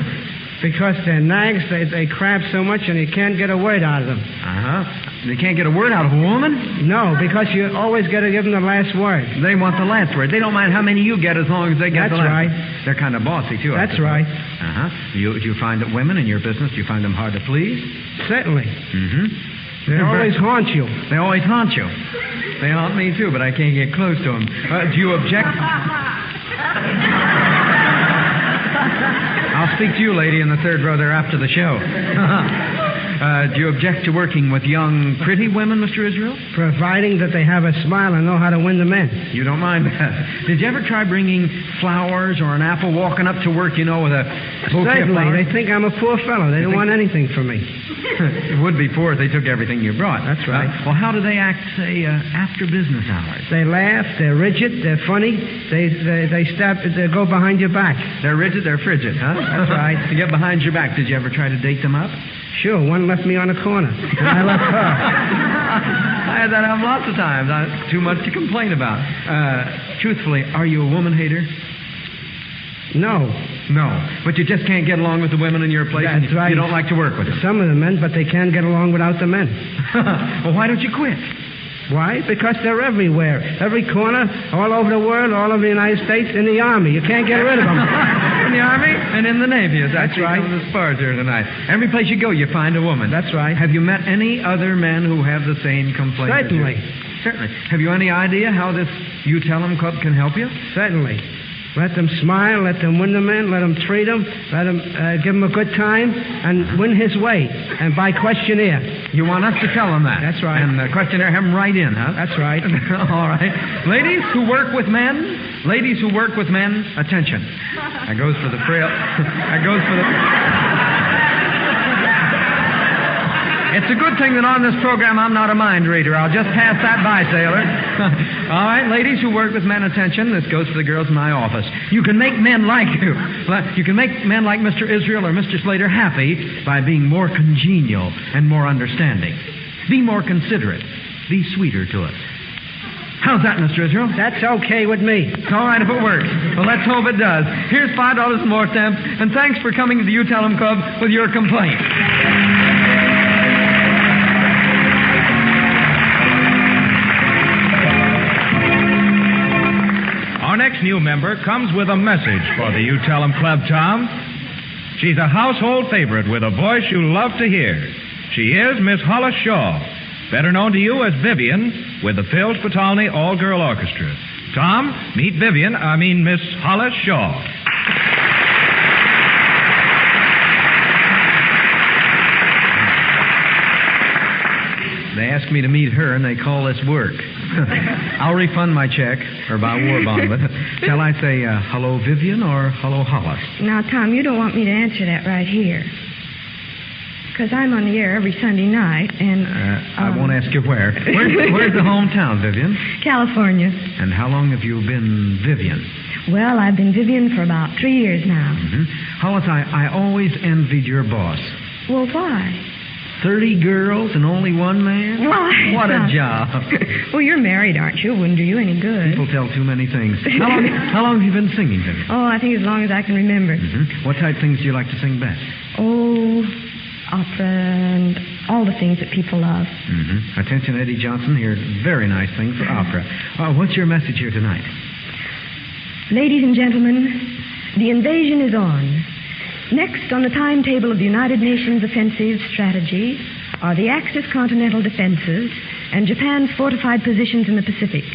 Because they're nags, they crab so much and you can't get a word out of them. Uh-huh. They can't get a word out of a woman? No, because you always got to give them the last word. They want the last word. They don't mind how many you get as long as they get the last. That's right. They're kind of bossy, too. That's right. Uh-huh. Do you find that women in your business, do you find them hard to please? Certainly. Mm-hmm. They always haunt you. They always haunt you. They haunt me, too, but I can't get close to them. Do you object? I'll speak to you, lady, in the third row there after the show. Do you object to working with young, pretty women, Mr. Israel? Providing that they have a smile and know how to win the men. You don't mind that. Did you ever try bringing flowers or an apple, walking up to work, with a bouquet of flowers? Certainly. They think I'm a poor fellow. They don't want anything from me. It would be poor if they took everything you brought. That's right. Well, how do they act, say, after business hours? They laugh. They're rigid. They're funny. They go behind your back. They're rigid. They're frigid, huh? That's right. To get behind your back, did you ever try to date them up? Sure. One left me on a corner. And I left her. I had that happen lots of times. Too much to complain about. Truthfully, are you a woman hater? No. No. But you just can't get along with the women in your place. That's right. You don't like to work with them. Some of the men, but they can't get along without the men. Well, why don't you quit? Why? Because they're everywhere. Every corner, all over the world, all over the United States, in the Army. You can't get rid of them. In the Army and in the Navy. That's right. Some of the spars here tonight. Every place you go, you find a woman. That's right. Have you met any other men who have the same complaint? Certainly. Certainly. Have you any idea how this You Tell 'Em Club can help you? Certainly. Let them smile, let them win the men, let them treat them, let them give him a good time, and win his way, and by questionnaire. You want us to tell them that? That's right. And the questionnaire, have them write in, huh? That's right. All right. Ladies who work with men, attention. That goes for the frail. That goes for the... It's a good thing that on this program I'm not a mind reader. I'll just pass that by, sailor. All right, ladies who work with men, attention. This goes for the girls in my office. You can make men like you. You can make men like Mr. Israel or Mr. Slater happy by being more congenial and more understanding. Be more considerate. Be sweeter to us. How's that, Mr. Israel? That's okay with me. All right, if it works. Well, let's hope it does. Here's $5 more stamps, and thanks for coming to the You Tell 'Em Club with your complaint. Our next new member comes with a message for the You Tell 'Em Club, Tom. She's a household favorite with a voice you love to hear. She is Miss Hollis Shaw, better known to you as Vivian, with the Phil Spitalny All-Girl Orchestra. Tom, meet Miss Hollis Shaw. They asked me to meet her, and they call this work. I'll refund my check, or buy a war bond with it. Shall I say hello, Vivian, or hello, Hollis? Now, Tom, you don't want me to answer that right here. Because I'm on the air every Sunday night, and... I won't ask you where. Where's the hometown, Vivian? California. And how long have you been Vivian? Well, I've been Vivian for about 3 years now. Mm-hmm. Hollis, I always envied your boss. Well, why? 30 girls and only one man? Why? What a job. Well, you're married, aren't you? Wouldn't do you any good. People tell too many things. How long have you been singing, Vivian? Oh, I think as long as I can remember. Mm-hmm. What type of things do you like to sing best? Oh, opera and all the things that people love. Mm-hmm. Attention, Eddie Johnson. Here's a very nice thing for opera. What's your message here tonight? Ladies and gentlemen, the invasion is on. Next on the timetable of the United Nations offensive strategy are the Axis continental defenses and Japan's fortified positions in the Pacific.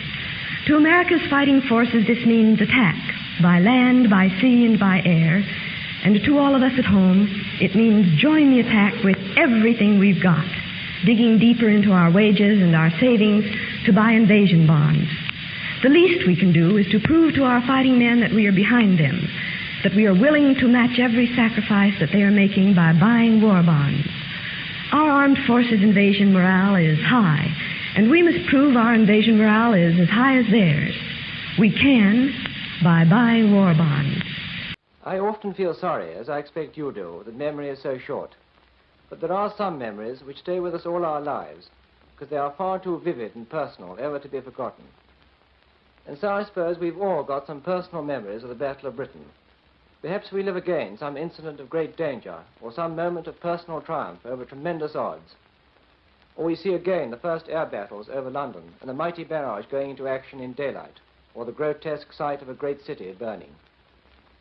To America's fighting forces, this means attack by land, by sea, and by air. And to all of us at home, it means join the attack with everything we've got, digging deeper into our wages and our savings to buy invasion bonds. The least we can do is to prove to our fighting men that we are behind them, that we are willing to match every sacrifice that they are making by buying war bonds. Our armed forces invasion morale is high, and we must prove our invasion morale is as high as theirs. We can by buying war bonds. I often feel sorry, as I expect you do, that memory is so short. But there are some memories which stay with us all our lives, because they are far too vivid and personal ever to be forgotten. And so I suppose we've all got some personal memories of the Battle of Britain. Perhaps we live again some incident of great danger, or some moment of personal triumph over tremendous odds. Or we see again the first air battles over London and the mighty barrage going into action in daylight, or the grotesque sight of a great city burning.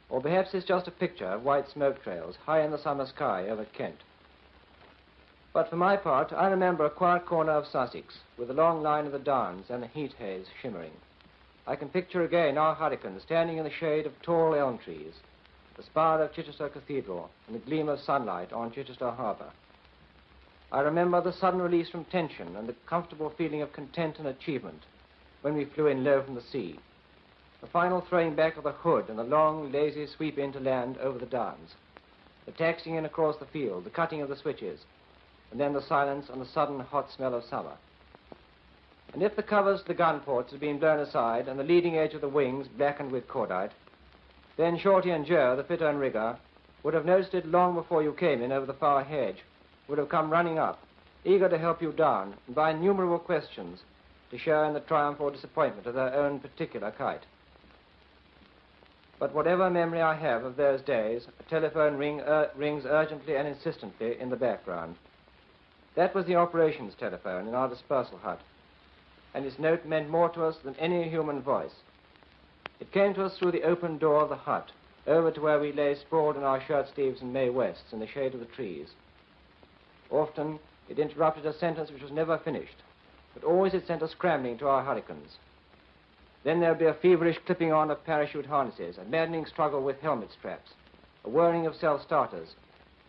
Or perhaps it's just a picture of white smoke trails high in the summer sky over Kent. But for my part, I remember a quiet corner of Sussex, with the long line of the Downs and the heat haze shimmering. I can picture again our hurricanes standing in the shade of tall elm trees, the spire of Chichester Cathedral, and the gleam of sunlight on Chichester Harbour. I remember the sudden release from tension and the comfortable feeling of content and achievement when we flew in low from the sea, the final throwing back of the hood and the long, lazy sweep into land over the Downs, the taxiing in across the field, the cutting of the switches, and then the silence and the sudden hot smell of summer. And if the covers to the gun ports had been blown aside and the leading edge of the wings blackened with cordite, then Shorty and Joe, the fitter and rigger, would have noticed it long before you came in over the far hedge, would have come running up, eager to help you down, and by innumerable questions to share in the triumph or disappointment of their own particular kite. But whatever memory I have of those days, a telephone rings urgently and insistently in the background. That was the operations telephone in our dispersal hut, and its note meant more to us than any human voice. It came to us through the open door of the hut, over to where we lay sprawled in our shirt sleeves and May Wests in the shade of the trees. Often it interrupted a sentence which was never finished, but always it sent us scrambling to our hurricanes. Then there would be a feverish clipping on of parachute harnesses, a maddening struggle with helmet straps, a whirring of self-starters,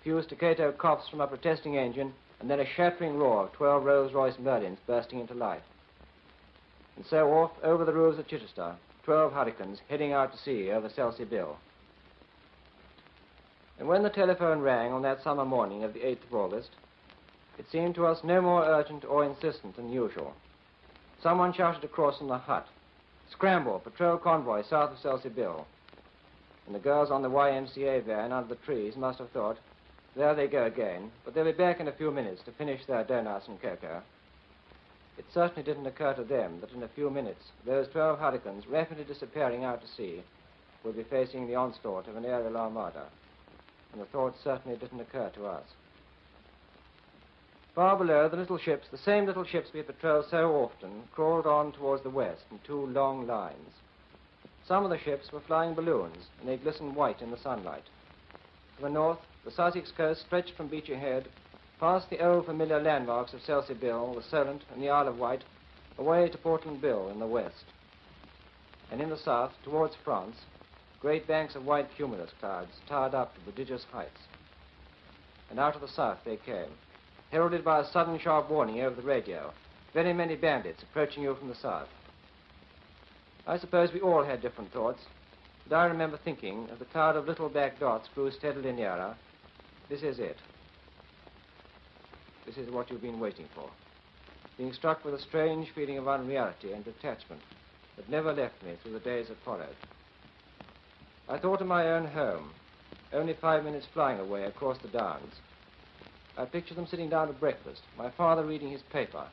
a few staccato coughs from a protesting engine, and then a shattering roar of 12 Rolls-Royce Merlins bursting into life. And so off over the roofs of Chichester, 12 hurricanes heading out to sea over Selsey Bill. And when the telephone rang on that summer morning of the 8th of August, it seemed to us no more urgent or insistent than usual. Someone shouted across from the hut, "Scramble, patrol convoy south of Selsey Bill." And the girls on the YMCA van under the trees must have thought, there they go again, but they'll be back in a few minutes to finish their donuts and cocoa. It certainly didn't occur to them that in a few minutes those 12 hurricanes, rapidly disappearing out to sea, would be facing the onslaught of an aerial armada. And the thought certainly didn't occur to us. Far below, the little ships, the same little ships we patrolled so often, crawled on towards the west in two long lines. Some of the ships were flying balloons, and they glistened white in the sunlight. To the north, the Sussex coast stretched from Beachy Head, past the old familiar landmarks of Selsey Bill, the Solent, and the Isle of Wight, away to Portland Bill in the west. And in the south, towards France, great banks of white cumulus clouds towered up to prodigious heights. And out of the south they came, heralded by a sudden sharp warning over the radio, very many bandits approaching you from the south. I suppose we all had different thoughts, but I remember thinking, as the cloud of little black dots grew steadily nearer, this is it. This is what you've been waiting for. Being struck with a strange feeling of unreality and detachment that never left me through the days that followed. I thought of my own home, only 5 minutes flying away across the Downs. I pictured them sitting down to breakfast, my father reading his paper,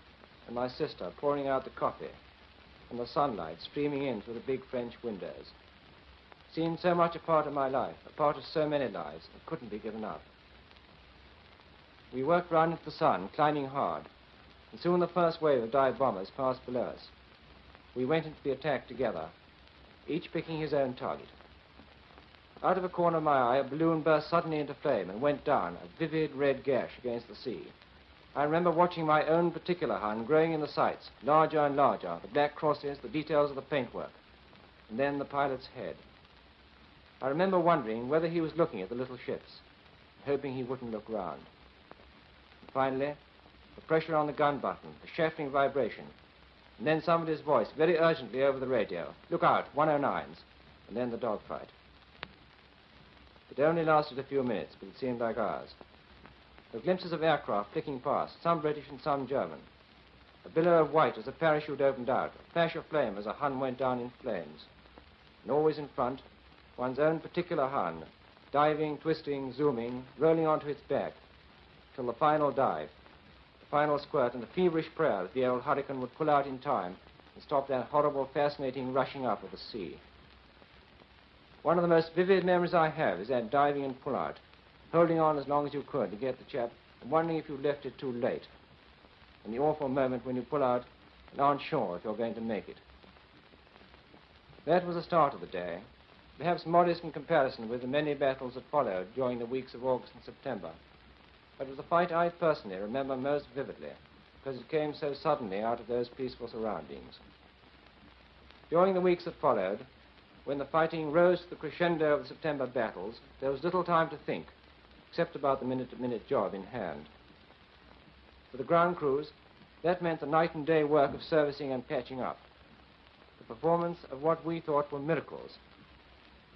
and my sister pouring out the coffee, and the sunlight streaming in through the big French windows. It seemed so much a part of my life, a part of so many lives, that couldn't be given up. We worked round into the sun, climbing hard, and soon the first wave of dive bombers passed below us. We went into the attack together, each picking his own target. Out of a corner of my eye, a balloon burst suddenly into flame and went down, a vivid red gash against the sea. I remember watching my own particular Hun growing in the sights, larger and larger, the black crosses, the details of the paintwork, and then the pilot's head. I remember wondering whether he was looking at the little ships, hoping he wouldn't look round. And finally, the pressure on the gun button, the shattering vibration, and then somebody's voice very urgently over the radio, "Look out, 109s," and then the dogfight. It only lasted a few minutes, but it seemed like hours. There were glimpses of aircraft flicking past, some British and some German. A billow of white as a parachute opened out, a flash of flame as a Hun went down in flames. And always in front, one's own particular Hun, diving, twisting, zooming, rolling onto its back, till the final dive, the final squirt, and the feverish prayer that the old hurricane would pull out in time and stop that horrible, fascinating rushing up of the sea. One of the most vivid memories I have is that diving and pull-out, holding on as long as you could to get the chap, and wondering if you left it too late, and the awful moment when you pull out and aren't sure if you're going to make it. That was the start of the day, perhaps modest in comparison with the many battles that followed during the weeks of August and September. But it was the fight I personally remember most vividly, because it came so suddenly out of those peaceful surroundings. During the weeks that followed, when the fighting rose to the crescendo of the September battles, there was little time to think, except about the minute-to-minute job in hand. For the ground crews, that meant the night and day work of servicing and patching up, the performance of what we thought were miracles.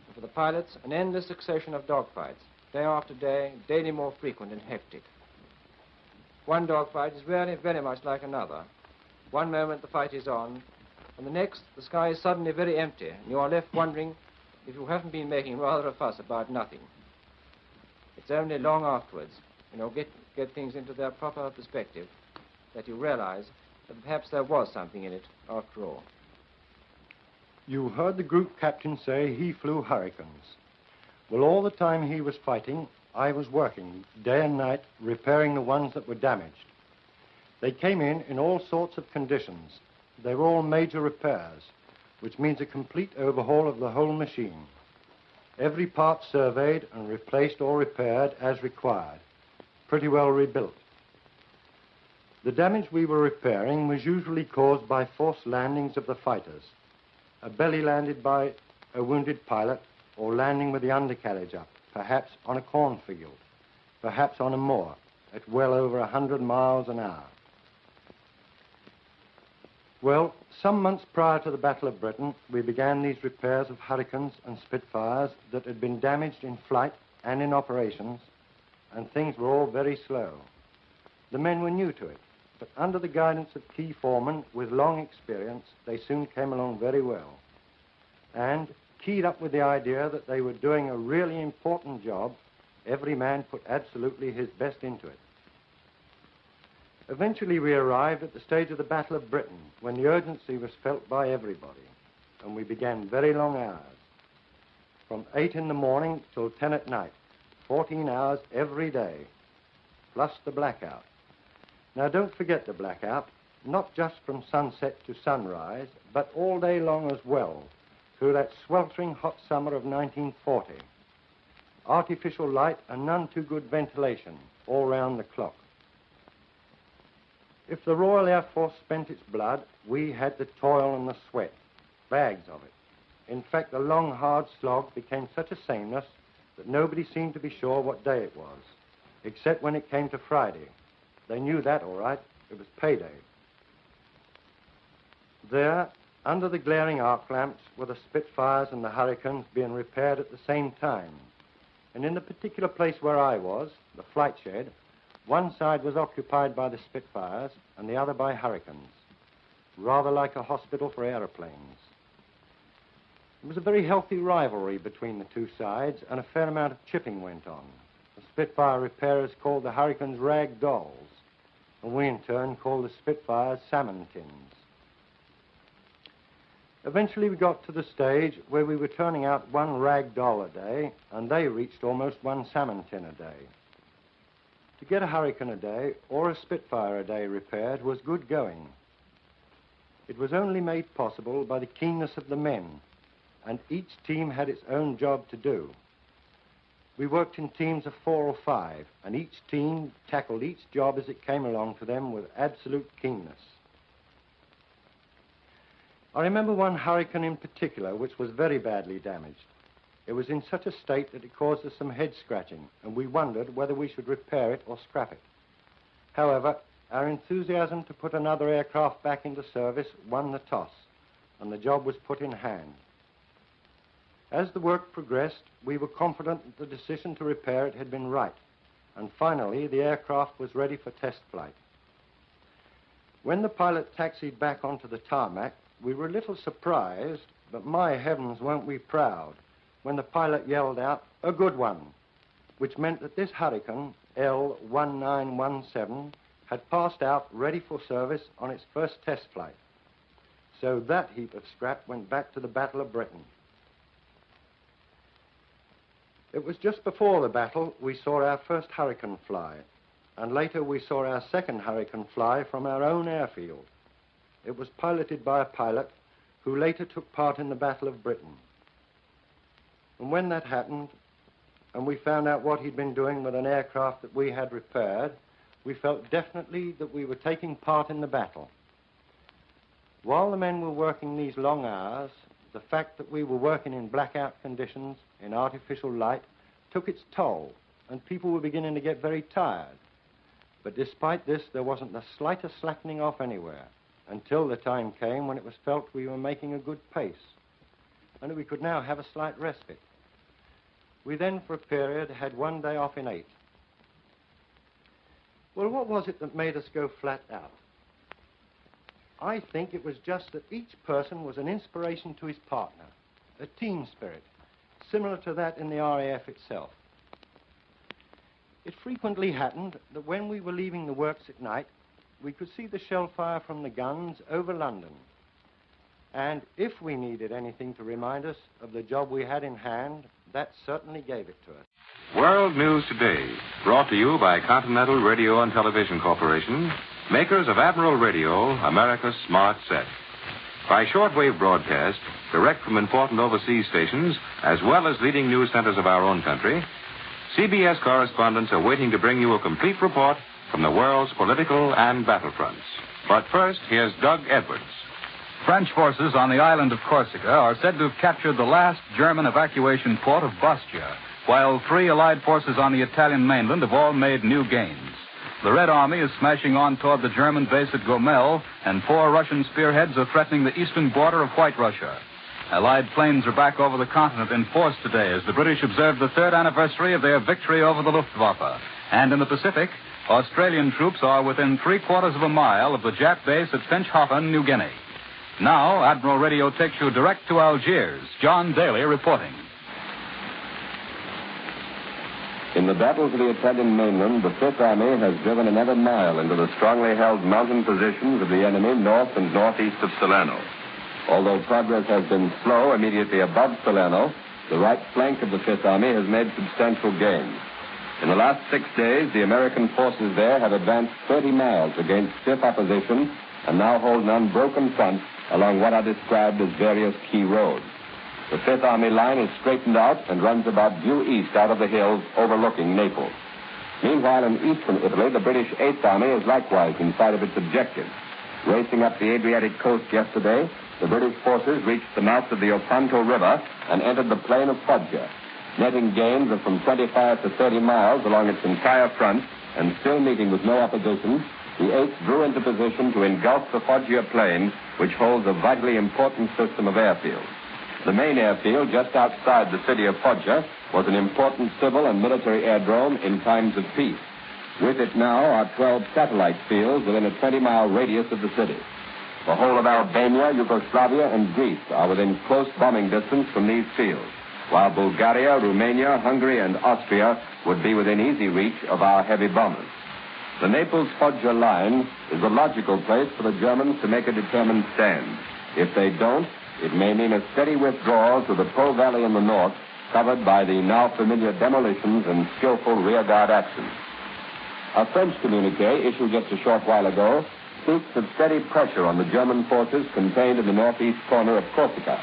And for the pilots, an endless succession of dogfights, day after day, daily more frequent and hectic. One dogfight is rarely very much like another. One moment the fight is on, and the next the sky is suddenly very empty, and you are left wondering if you haven't been making rather a fuss about nothing. It's only long afterwards, when you get things into their proper perspective, that you realize that perhaps there was something in it after all. You heard the group captain say he flew Hurricanes. Well, all the time he was fighting, I was working day and night repairing the ones that were damaged. They came in all sorts of conditions. They were all major repairs, which means a complete overhaul of the whole machine. Every part surveyed and replaced or repaired as required. Pretty well rebuilt. The damage we were repairing was usually caused by forced landings of the fighters. A belly landed by a wounded pilot, or landing with the undercarriage up, perhaps on a cornfield, perhaps on a moor, at well over 100 miles an hour. Well, some months prior to the Battle of Britain, we began these repairs of Hurricanes and Spitfires that had been damaged in flight and in operations, and things were all very slow. The men were new to it, but under the guidance of key foremen with long experience, they soon came along very well. And, keyed up with the idea that they were doing a really important job, every man put absolutely his best into it. Eventually we arrived at the stage of the Battle of Britain, when the urgency was felt by everybody, and we began very long hours. From 8 in the morning till 10 at night, 14 hours every day, plus the blackout. Now don't forget the blackout, not just from sunset to sunrise, but all day long as well, through that sweltering hot summer of 1940. Artificial light and none too good ventilation all round the clock. If the Royal Air Force spent its blood, we had the toil and the sweat, bags of it. In fact, the long, hard slog became such a sameness that nobody seemed to be sure what day it was, except when it came to Friday. They knew that all right. It was payday. There, under the glaring arc lamps, were the Spitfires and the Hurricanes being repaired at the same time. And in the particular place where I was, the flight shed, one side was occupied by the Spitfires and the other by Hurricanes, rather like a hospital for aeroplanes. It was a very healthy rivalry between the two sides, and a fair amount of chipping went on. The Spitfire repairers called the Hurricanes rag dolls, and we in turn called the Spitfires salmon tins. Eventually we got to the stage where we were turning out one rag doll a day, and they reached almost one salmon tin a day. To get a Hurricane a day or a Spitfire a day repaired was good going. It was only made possible by the keenness of the men, and each team had its own job to do. We worked in teams of 4 or 5, and each team tackled each job as it came along to them with absolute keenness. I remember one Hurricane in particular which was very badly damaged. It was in such a state that it caused us some head scratching, and we wondered whether we should repair it or scrap it. However, our enthusiasm to put another aircraft back into service won the toss, and the job was put in hand. As the work progressed, we were confident that the decision to repair it had been right, and finally the aircraft was ready for test flight. When the pilot taxied back onto the tarmac, we were a little surprised, but my heavens, weren't we proud, when the pilot yelled out, "A good one," which meant that this Hurricane, L1917, had passed out ready for service on its first test flight. So that heap of scrap went back to the Battle of Britain. It was just before the battle we saw our first Hurricane fly, and later we saw our second Hurricane fly from our own airfield. It was piloted by a pilot who later took part in the Battle of Britain. And when that happened, and we found out what he'd been doing with an aircraft that we had repaired, we felt definitely that we were taking part in the battle. While the men were working these long hours, the fact that we were working in blackout conditions, in artificial light, took its toll, and people were beginning to get very tired. But despite this, there wasn't the slightest slackening off anywhere, until the time came when it was felt we were making a good pace, and that we could now have a slight respite. We then, for a period, had 1 day off in 8. Well, what was it that made us go flat out? I think it was just that each person was an inspiration to his partner, a team spirit, similar to that in the RAF itself. It frequently happened that when we were leaving the works at night, we could see the shell fire from the guns over London. And if we needed anything to remind us of the job we had in hand, that certainly gave it to us. World News Today, brought to you by Continental Radio and Television Corporation, makers of Admiral Radio, America's smart set. By shortwave broadcast, direct from important overseas stations, as well as leading news centers of our own country, CBS correspondents are waiting to bring you a complete report from the world's political and battlefronts. But first, here's Doug Edwards. French forces on the island of Corsica are said to have captured the last German evacuation port of Bastia, while 3 Allied forces on the Italian mainland have all made new gains. The Red Army is smashing on toward the German base at Gomel, and 4 Russian spearheads are threatening the eastern border of White Russia. Allied planes are back over the continent in force today as the British observe the 3rd anniversary of their victory over the Luftwaffe. And in the Pacific, Australian troops are within 3/4 of a mile of the Jap base at Finschhafen, New Guinea. Now, Admiral Radio takes you direct to Algiers. John Daly reporting. In the battle for the Italian mainland, the Fifth Army has driven another mile into the strongly held mountain positions of the enemy north and northeast of Salerno. Although progress has been slow immediately above Salerno, the right flank of the Fifth Army has made substantial gains. In the last 6 days, the American forces there have advanced 30 miles against stiff opposition and now hold an unbroken front along what are described as various key roads. The Fifth Army line is straightened out and runs about due east out of the hills overlooking Naples. Meanwhile, in eastern Italy, the British Eighth Army is likewise in sight of its objective. Racing up the Adriatic coast yesterday, the British forces reached the mouth of the Opanto River and entered the plain of Foggia. Netting gains of from 25 to 30 miles along its entire front and still meeting with no opposition, the 8th drew into position to engulf the Foggia plain, which holds a vitally important system of airfields. The main airfield just outside the city of Foggia was an important civil and military aerodrome in times of peace. With it now are 12 satellite fields within a 20-mile radius of the city. The whole of Albania, Yugoslavia, and Greece are within close bombing distance from these fields, while Bulgaria, Romania, Hungary, and Austria would be within easy reach of our heavy bombers. The Naples-Foggia line is a logical place for the Germans to make a determined stand. If they don't, it may mean a steady withdrawal to the Po Valley in the north, covered by the now familiar demolitions and skillful rearguard actions. A French communique issued just a short while ago speaks of steady pressure on the German forces contained in the northeast corner of Corsica.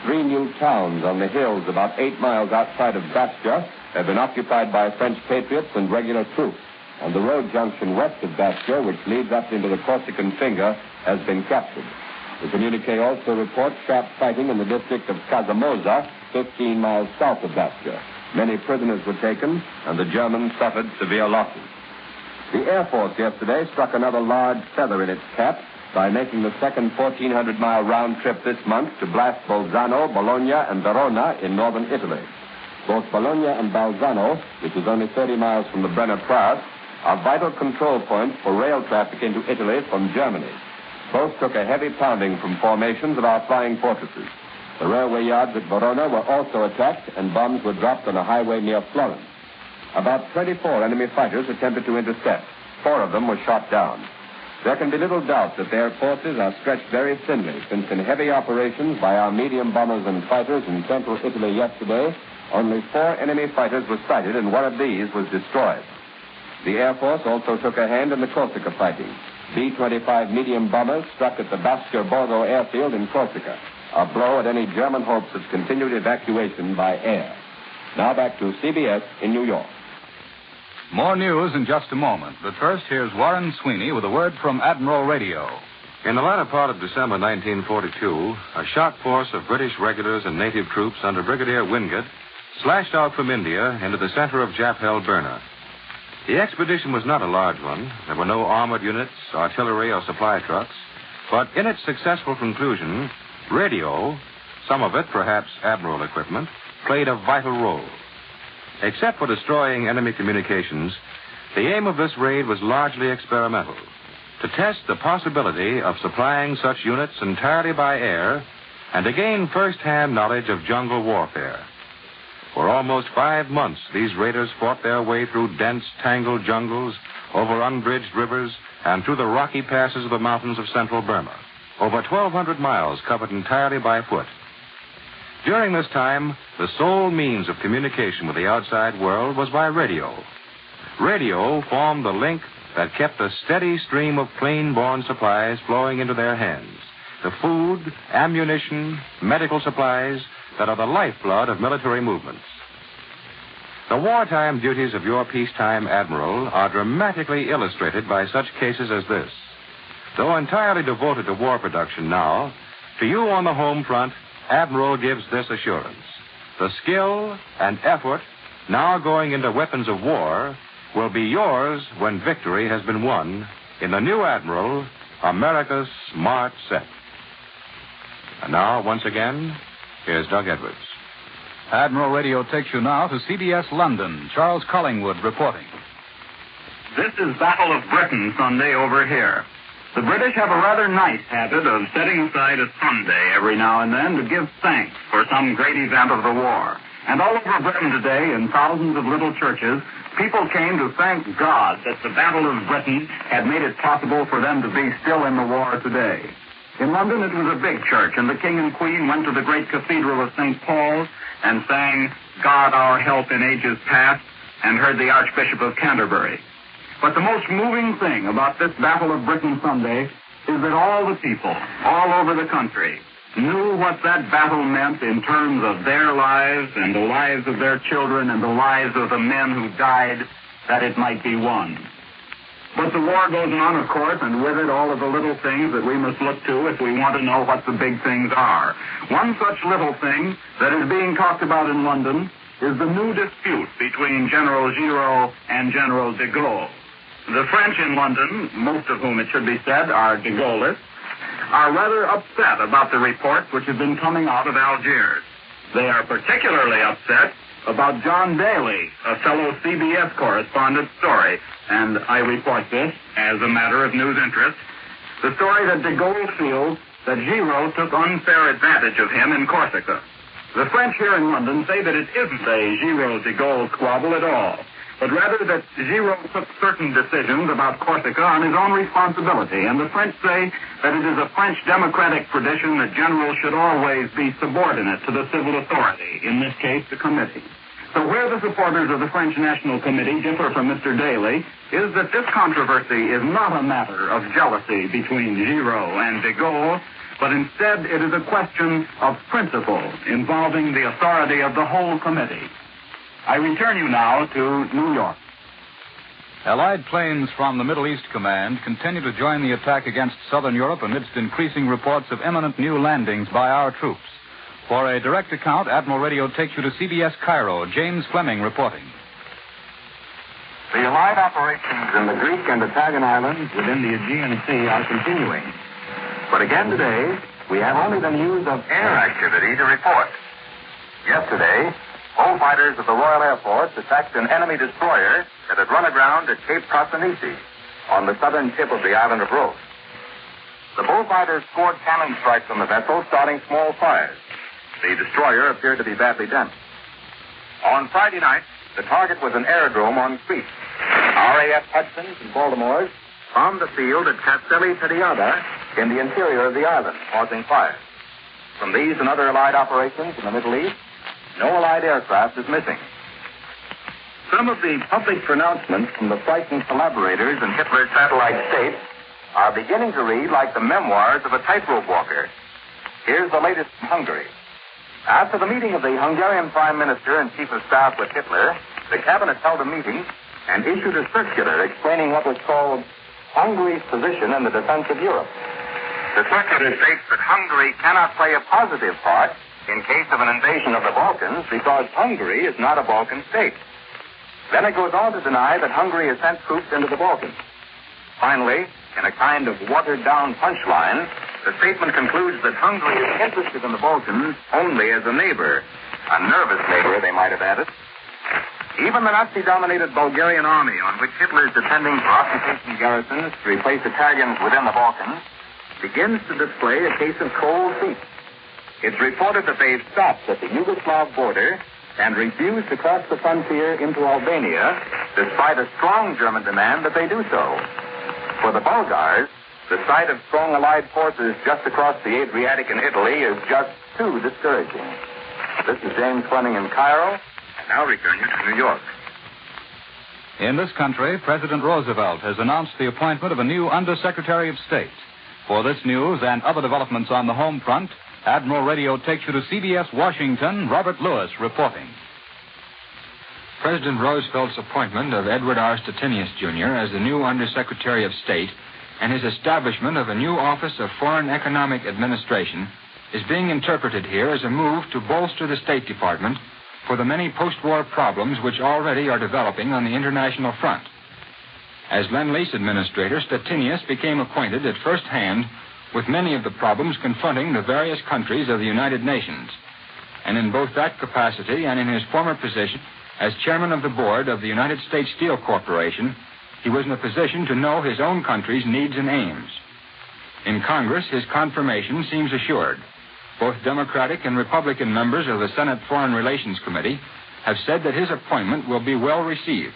3 new towns on the hills about 8 miles outside of Bastia have been occupied by French patriots and regular troops, and the road junction west of Bastia, which leads up into the Corsican Finger, has been captured. The communique also reports sharp fighting in the district of Casamosa, 15 miles south of Bastia. Many prisoners were taken, and the Germans suffered severe losses. The Air Force yesterday struck another large feather in its cap by making the second 1,400-mile round trip this month to blast Bolzano, Bologna, and Verona in northern Italy. Both Bologna and Bolzano, which is only 30 miles from the Brenner Pass, are vital control points for rail traffic into Italy from Germany. Both took a heavy pounding from formations of our flying fortresses. The railway yards at Verona were also attacked, and bombs were dropped on a highway near Florence. About 24 enemy fighters attempted to intercept. 4 of them were shot down. There can be little doubt that their forces are stretched very thinly, since in heavy operations by our medium bombers and fighters in central Italy yesterday, only 4 enemy fighters were sighted, and one of these was destroyed. The Air Force also took a hand in the Corsica fighting. B-25 medium bombers struck at the Borgo airfield in Corsica, a blow at any German hopes of continued evacuation by air. Now back to CBS in New York. More news in just a moment. But first, here's Warren Sweeney with a word from Admiral Radio. In the latter part of December 1942, a shock force of British regulars and native troops under Brigadier Wingate slashed out from India into the center of Jap-held Burma. The expedition was not a large one. There were no armored units, artillery, or supply trucks. But in its successful conclusion, radio, some of it perhaps Admiral equipment, played a vital role. Except for destroying enemy communications, the aim of this raid was largely experimental, to test the possibility of supplying such units entirely by air and to gain first-hand knowledge of jungle warfare. For almost 5 months, these raiders fought their way through dense, tangled jungles, over unbridged rivers, and through the rocky passes of the mountains of central Burma, over 1,200 miles covered entirely by foot. During this time, the sole means of communication with the outside world was by radio. Radio formed the link that kept a steady stream of plane-borne supplies flowing into their hands. The food, ammunition, medical supplies that are the lifeblood of military movements. The wartime duties of your peacetime admiral are dramatically illustrated by such cases as this. Though entirely devoted to war production now, to you on the home front, Admiral gives this assurance. The skill and effort now going into weapons of war will be yours when victory has been won in the new Admiral, America's Smart Set. And now, once again, here's Doug Edwards. Admiral Radio takes you now to CBS London. Charles Collingwood reporting. This is Battle of Britain Sunday over here. The British have a rather nice habit of setting aside a Sunday every now and then to give thanks for some great event of the war. And all over Britain today, in thousands of little churches, people came to thank God that the Battle of Britain had made it possible for them to be still in the war today. In London, it was a big church, and the King and Queen went to the great cathedral of St. Paul's and sang God Our Help in Ages Past and heard the Archbishop of Canterbury. But the most moving thing about this Battle of Britain Sunday is that all the people, all over the country, knew what that battle meant in terms of their lives and the lives of their children and the lives of the men who died, that it might be won. But the war goes on, of course, and with it all of the little things that we must look to if we want to know what the big things are. One such little thing that is being talked about in London is the new dispute between General Giraud and General de Gaulle. The French in London, most of whom it should be said are de Gaullists, are rather upset about the reports which have been coming out of Algiers. They are particularly upset about John Daly, a fellow CBS correspondent's story, and I report this as a matter of news interest. The story that de Gaulle feels that Giraud took unfair advantage of him in Corsica. The French here in London say that it isn't a Giraud-de Gaulle squabble at all, but rather that Giraud took certain decisions about Corsica on his own responsibility, and the French say that it is a French democratic tradition that generals should always be subordinate to the civil authority, in this case, the committee. So where the supporters of the French National Committee differ from Mr. Daly is that this controversy is not a matter of jealousy between Giraud and de Gaulle, but instead it is a question of principle involving the authority of the whole committee. I return you now to New York. Allied planes from the Middle East Command continue to join the attack against southern Europe amidst increasing reports of imminent new landings by our troops. For a direct account, Admiral Radio takes you to CBS Cairo. James Fleming reporting. The Allied operations in the Greek and Italian islands within the Aegean Sea are continuing. But again today, we have only the news of air activity to report. Yesterday, bullfighters of the Royal Air Force attacked an enemy destroyer that had run aground at Cape Prosinisi on the southern tip of the island of Rhodes. The bullfighters scored cannon strikes on the vessel, starting small fires. The destroyer appeared to be badly damaged. On Friday night, the target was an aerodrome on Crete. RAF Hudson's and Baltimore's bombed the field at Katseli-Tediada in the interior of the island, causing fire. From these and other Allied operations in the Middle East, no Allied aircraft is missing. Some of the public pronouncements from the frightened collaborators in Hitler's satellite states are beginning to read like the memoirs of a tightrope walker. Here's the latest from Hungary. After the meeting of the Hungarian Prime Minister and Chief of Staff with Hitler, the cabinet held a meeting and issued a circular explaining what was called Hungary's position in the defense of Europe. The circular states that Hungary cannot play a positive part in case of an invasion of the Balkans because Hungary is not a Balkan state. Then it goes on to deny that Hungary has sent troops into the Balkans. Finally, in a kind of watered-down punchline, the statement concludes that Hungary is interested in the Balkans only as a neighbor. A nervous neighbor, they might have added. Even the Nazi-dominated Bulgarian army, on which Hitler is depending for occupation garrisons to replace Italians within the Balkans, begins to display a case of cold feet. It's reported that they've stopped at the Yugoslav border and refused to cross the frontier into Albania, despite a strong German demand that they do so. For the Bulgars, the sight of strong Allied forces just across the Adriatic in Italy is just too discouraging. This is James Fleming in Cairo, and now return you to New York. In this country, President Roosevelt has announced the appointment of a new Undersecretary of State. For this news and other developments on the home front, Admiral Radio takes you to CBS Washington. Robert Lewis reporting. President Roosevelt's appointment of Edward R. Stettinius, Jr. as the new Undersecretary of State and his establishment of a new Office of Foreign Economic Administration is being interpreted here as a move to bolster the State Department for the many post-war problems which already are developing on the international front. As Lend-Lease Administrator, Stettinius became acquainted at first hand with many of the problems confronting the various countries of the United Nations. And in both that capacity and in his former position as Chairman of the Board of the United States Steel Corporation, he was in a position to know his own country's needs and aims. In Congress, his confirmation seems assured. Both Democratic and Republican members of the Senate Foreign Relations Committee have said that his appointment will be well received.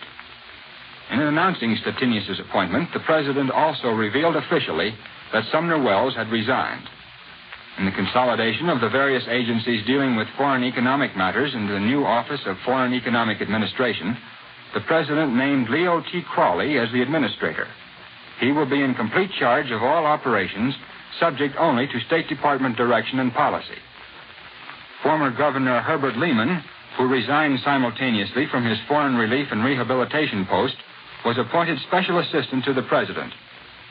In announcing Stettinius' appointment, the President also revealed officially that Sumner Welles had resigned. In the consolidation of the various agencies dealing with foreign economic matters into the new Office of Foreign Economic Administration, the President named Leo T. Crawley as the administrator. He will be in complete charge of all operations, subject only to State Department direction and policy. Former Governor Herbert Lehman, who resigned simultaneously from his Foreign Relief and Rehabilitation post, was appointed Special Assistant to the President.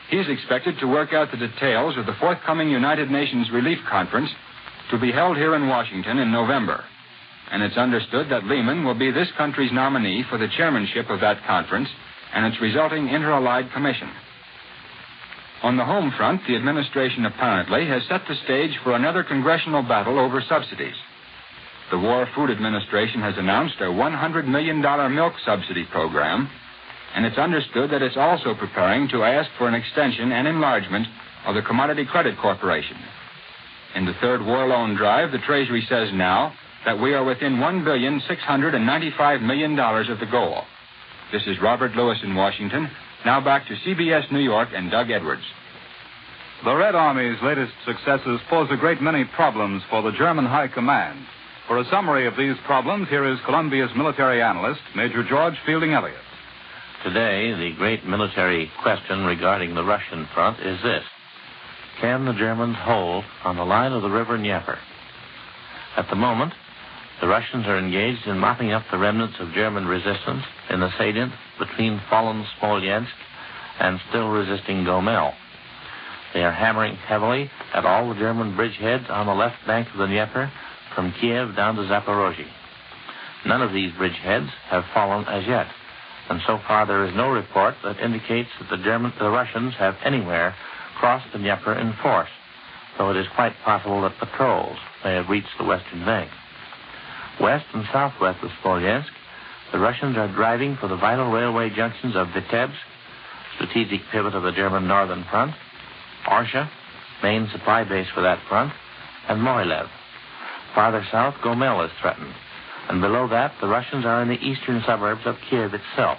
He is expected to work out the details of the forthcoming United Nations Relief Conference to be held here in Washington in November. And it's understood that Lehman will be this country's nominee for the chairmanship of that conference and its resulting Inter-Allied Commission. On the home front, the administration apparently has set the stage for another congressional battle over subsidies. The War Food Administration has announced a $100 million milk subsidy program, and it's understood that it's also preparing to ask for an extension and enlargement of the Commodity Credit Corporation. In the third war loan drive, the Treasury says now that we are within $1,695 million of the goal. This is Robert Lewis in Washington. Now back to CBS New York and Doug Edwards. The Red Army's latest successes pose a great many problems for the German High Command. For a summary of these problems, here is Columbia's military analyst, Major George Fielding Elliott. Today, the great military question regarding the Russian front is this: can the Germans hold on the line of the river Dnieper? At the moment, the Russians are engaged in mopping up the remnants of German resistance in the salient between fallen Smolensk and still resisting Gomel. They are hammering heavily at all the German bridgeheads on the left bank of the Dnieper from Kiev down to Zaporozhye. None of these bridgeheads have fallen as yet, and so far there is no report that indicates that the Russians have anywhere crossed the Dnieper in force, though it is quite possible that patrols may have reached the western bank. West and southwest of Smolensk, the Russians are driving for the vital railway junctions of Vitebsk, strategic pivot of the German northern front, Orsha, main supply base for that front, and Mohilev. Farther south, Gomel is threatened, and below that, the Russians are in the eastern suburbs of Kiev itself.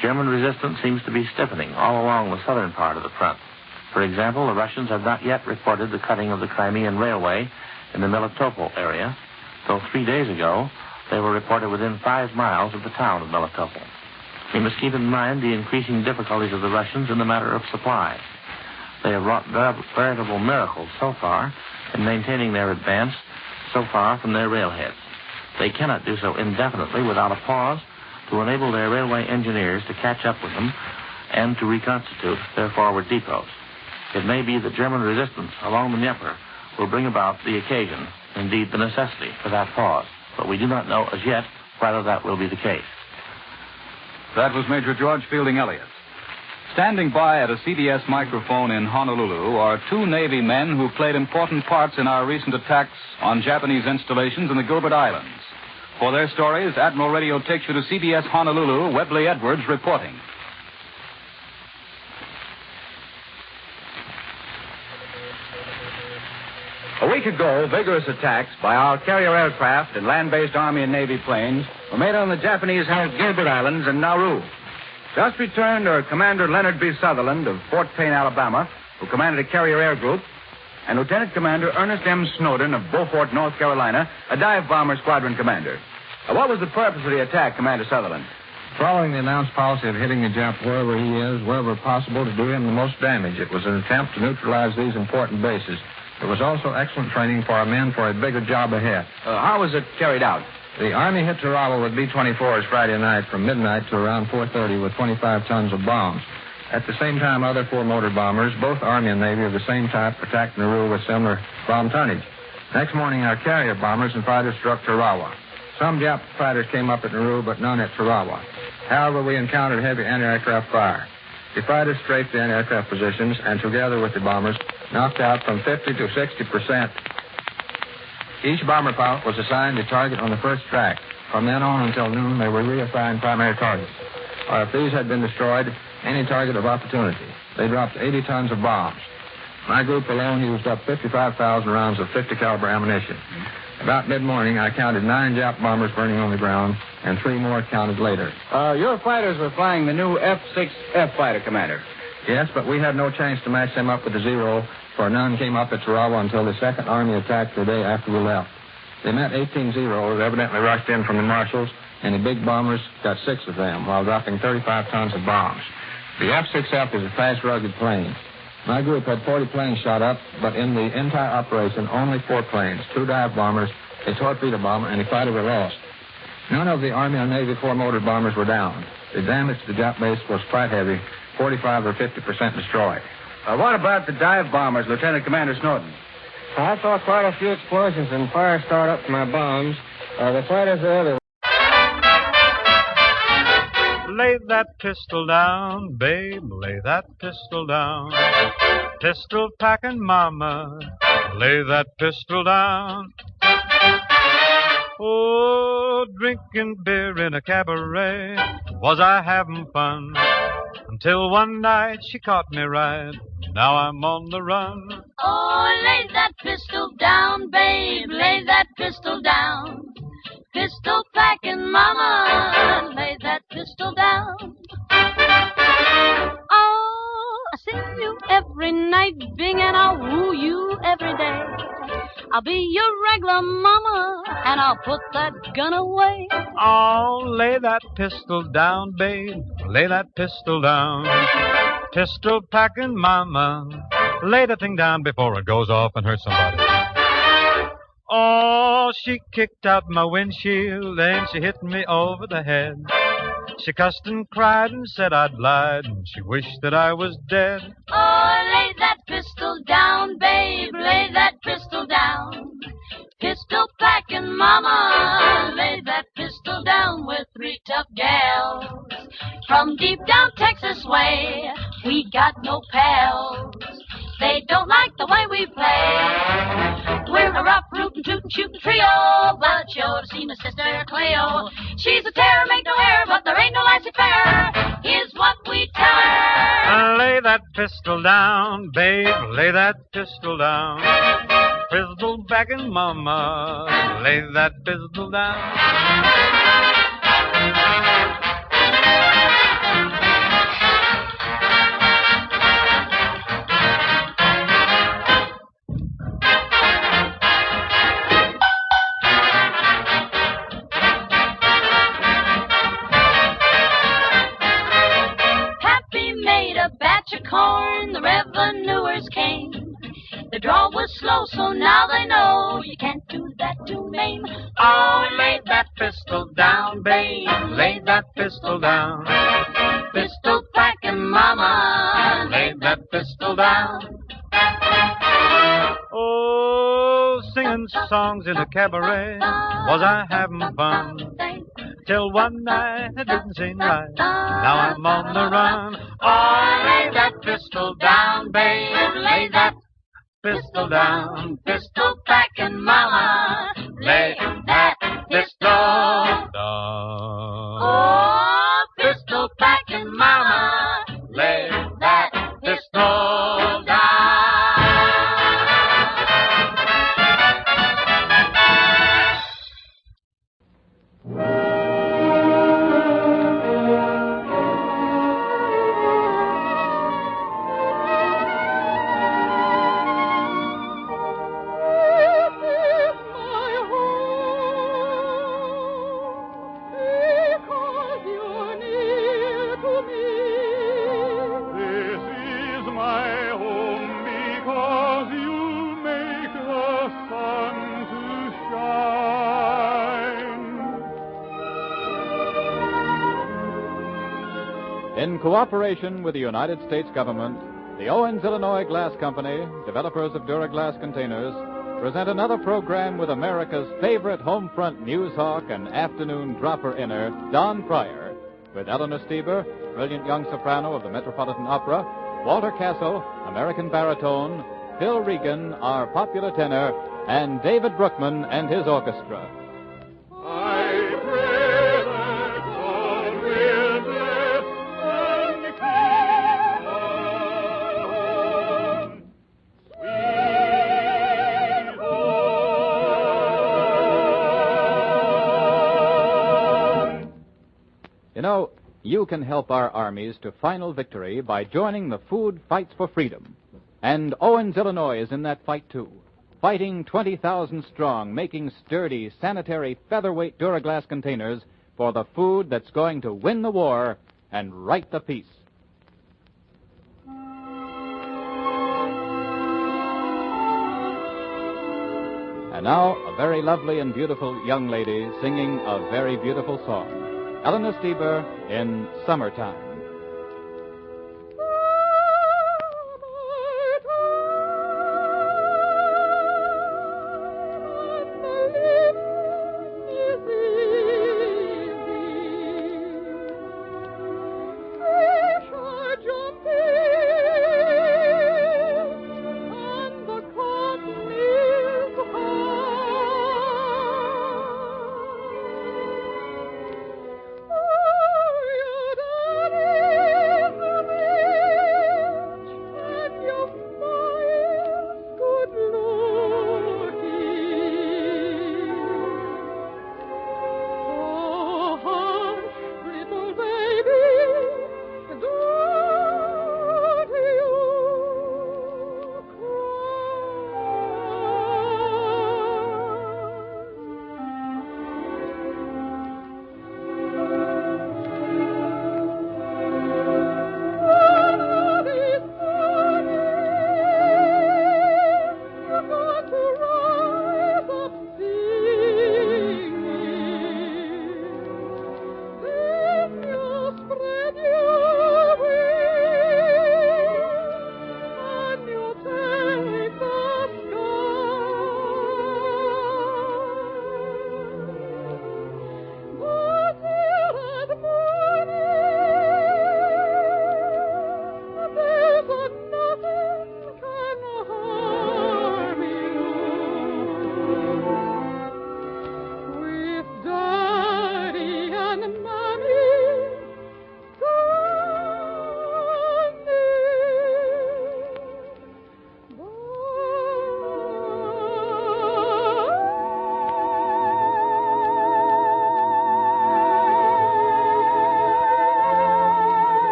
German resistance seems to be stiffening all along the southern part of the front. For example, the Russians have not yet reported the cutting of the Crimean Railway in the Melitopol area, though 3 days ago they were reported within 5 miles of the town of Melitopol. We must keep in mind the increasing difficulties of the Russians in the matter of supplies. They have wrought veritable miracles so far in maintaining their advance so far from their railheads. They cannot do so indefinitely without a pause to enable their railway engineers to catch up with them and to reconstitute their forward depots. It may be that German resistance along the Dnieper will bring about the occasion, indeed the necessity, for that pause. But we do not know as yet whether that will be the case. That was Major George Fielding Elliott. Standing by at a CBS microphone in Honolulu are 2 Navy men who played important parts in our recent attacks on Japanese installations in the Gilbert Islands. For their stories, Admiral Radio takes you to CBS Honolulu, Webley Edwards reporting. A week ago, vigorous attacks by our carrier aircraft and land-based Army and Navy planes were made on the Japanese-held Gilbert Islands and Nauru. Just returned are Commander Leonard B. Sutherland of Fort Payne, Alabama, who commanded a carrier air group, and Lieutenant Commander Ernest M. Snowden of Beaufort, North Carolina, a dive bomber squadron commander. What was the purpose of the attack, Commander Sutherland? Following the announced policy of hitting the Jap wherever he is, wherever possible, to do him the most damage, it was an attempt to neutralize these important bases. It was also excellent training for our men for a bigger job ahead. How was it carried out? The Army hit Tarawa with B-24s Friday night from midnight to around 4:30 with 25 tons of bombs. At the same time, other 4 motor bombers, both Army and Navy of the same type, attacked Nauru with similar bomb tonnage. Next morning, our carrier bombers and fighters struck Tarawa. Some Jap fighters came up at Nauru, but none at Tarawa. However, we encountered heavy anti-aircraft fire. The fighters strafed the anti-aircraft positions and, together with the bombers, knocked out from 50 to 60%. Each bomber pilot was assigned a target on the first track. From then on until noon, they were reassigned primary targets. Or if these had been destroyed, any target of opportunity. They dropped 80 tons of bombs. My group alone used up 55,000 rounds of 50 caliber ammunition. About mid-morning, I counted 9 Jap bombers burning on the ground, and 3 more counted later. Your fighters were flying the new F-6F fighter, Commander. Yes, but we had no chance to match them up with the Zero, for none came up at Tarawa until the Second Army attacked the day after we left. They met 18 Zeros, evidently rushed in from the Marshals, and the big bombers got 6 of them while dropping 35 tons of bombs. The F-6F is a fast, rugged plane. My group had 40 planes shot up, but in the entire operation, only 4 planes, 2 dive bombers, a torpedo bomber, and a fighter were lost. None of the Army or Navy 4-motor bombers were down. The damage to the Jap base was quite heavy, 45 or 50% destroyed. What about the dive bombers, Lieutenant Commander Snowden? I saw quite a few explosions and fire start up from our bombs. The fighters are everywhere. Lay that pistol down, babe, lay that pistol down. Pistol packing mama, lay that pistol down. Oh, drinking beer in a cabaret, was I having fun? Until one night she caught me right, now I'm on the run. Oh, lay that pistol down, babe, lay that pistol down. Pistol packing mama, lay that pistol down. Oh, I see you every night, Bing, and I'll woo you every day. I'll be your regular mama, and I'll put that gun away. Oh, lay that pistol down, babe, lay that pistol down. Pistol packing mama, lay that thing down before it goes off and hurts somebody. Oh, she kicked out my windshield and she hit me over the head. She cussed and cried and said I'd lied, and she wished that I was dead. Oh, lay that pistol down, babe, lay that pistol down. Pistol packing mama, lay that pistol down with 3 tough gals. From deep down Texas way, we got no pals. They don't like the way we play. We're a rough, rootin', tootin', shootin' trio, but you ought to see my sister Cleo. She's a terror, make no error, but there ain't no laissez-faire. Here's what we tell her. Lay that pistol down, babe, lay that pistol down. Pistol backing mama, lay that pistol down. revenuers came. The draw was slow, so now they know you can't do that to Maine. Oh, lay that pistol down, babe, lay that pistol down. Pistol packing mama, lay that pistol down. Oh, singing songs in a cabaret, was I having fun? Till one night it didn't seem right, now I'm on the run. Oh, lay that pistol down, babe, lay that pistol down. Pistol packing mama, lay that pistol down. Oh, pistol packing mama, lay that pistol down. In cooperation with the United States government, the Owens, Illinois Glass Company, developers of Duraglass containers, present another program with America's favorite home front news hawk and afternoon dropper-inner, Don Pryor, with Eleanor Stieber, brilliant young soprano of the Metropolitan Opera, Walter Castle, American baritone, Phil Regan, our popular tenor, and David Brookman and his orchestra. You know, you can help our armies to final victory by joining the Food Fights for Freedom. And Owens, Illinois is in that fight, too. Fighting 20,000 strong, making sturdy, sanitary, featherweight Duraglass containers for the food that's going to win the war and right the peace. And now, a very lovely and beautiful young lady singing a very beautiful song. Eleanor Stieber in Summertime.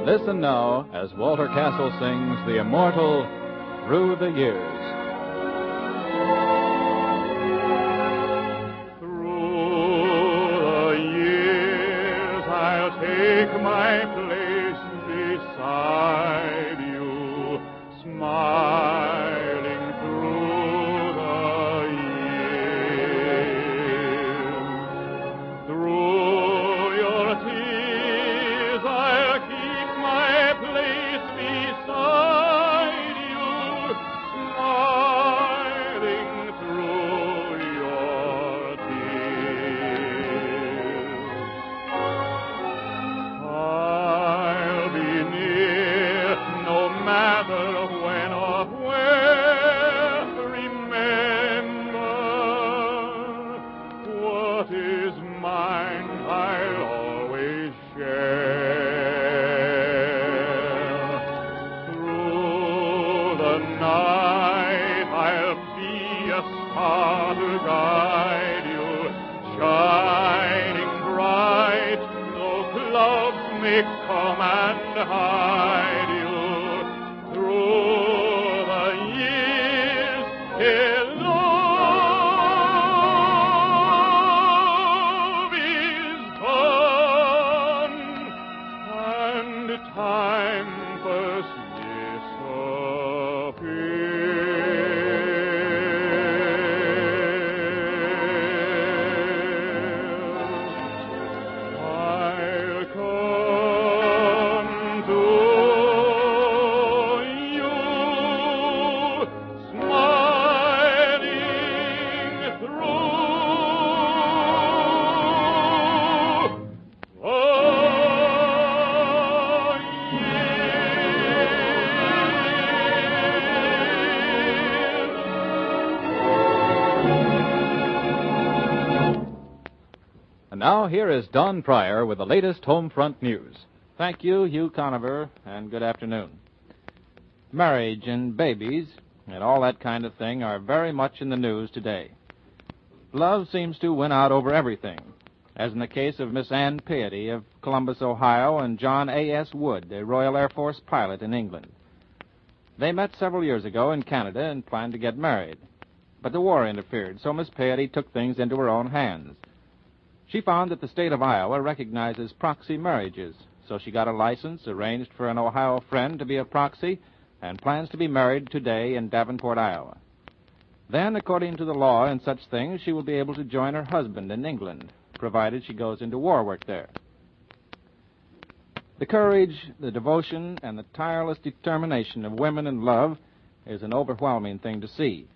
Listen now as Walter Castle sings the immortal Through the Years. I'll take my place beside you, smiling through the years. Through your tears, I'll keep my place beside you, smiling through your tears. I'll be near no matter when or where. Remember, what is mine I'll always share. Through the night I'll be a star to guide you, shining bright, though clouds may come and hide you. Through the years, till love is gone and time first disappears. I'll come to you, smiling through And now here is Don Pryor with the latest home front news. Thank you, Hugh Conover, and good afternoon. Marriage and babies and all that kind of thing are very much in the news today. Love seems to win out over everything, as in the case of Miss Ann Peatty of Columbus, Ohio, and John A.S. Wood, a Royal Air Force pilot in England. They met several years ago in Canada and planned to get married. But the war interfered, so Miss Peatty took things into her own hands. She found that the state of Iowa recognizes proxy marriages, so she got a license, arranged for an Ohio friend to be a proxy, and plans to be married today in Davenport, Iowa. Then, according to the law and such things, she will be able to join her husband in England, provided she goes into war work there. The courage, the devotion, and the tireless determination of women in love is an overwhelming thing to see.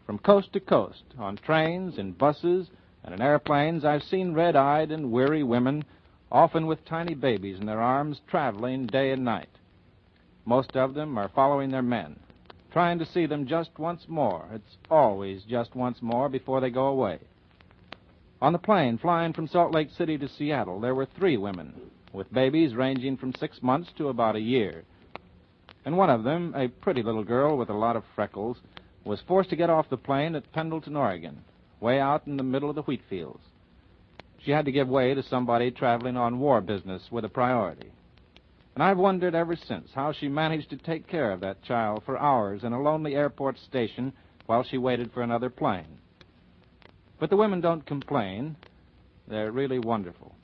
From coast to coast, on trains, in buses, and in airplanes, I've seen red-eyed and weary women, often with tiny babies in their arms, traveling day and night. Most of them are following their men, trying to see them just once more. It's always just once more before they go away. On the plane flying from Salt Lake City to Seattle, there were 3 women, with babies ranging from 6 months to about a year. And one of them, a pretty little girl with a lot of freckles, was forced to get off the plane at Pendleton, Oregon, way out in the middle of the wheat fields. She had to give way to somebody traveling on war business with a priority. And I've wondered ever since how she managed to take care of that child for hours in a lonely airport station while she waited for another plane. But the women don't complain. They're really wonderful.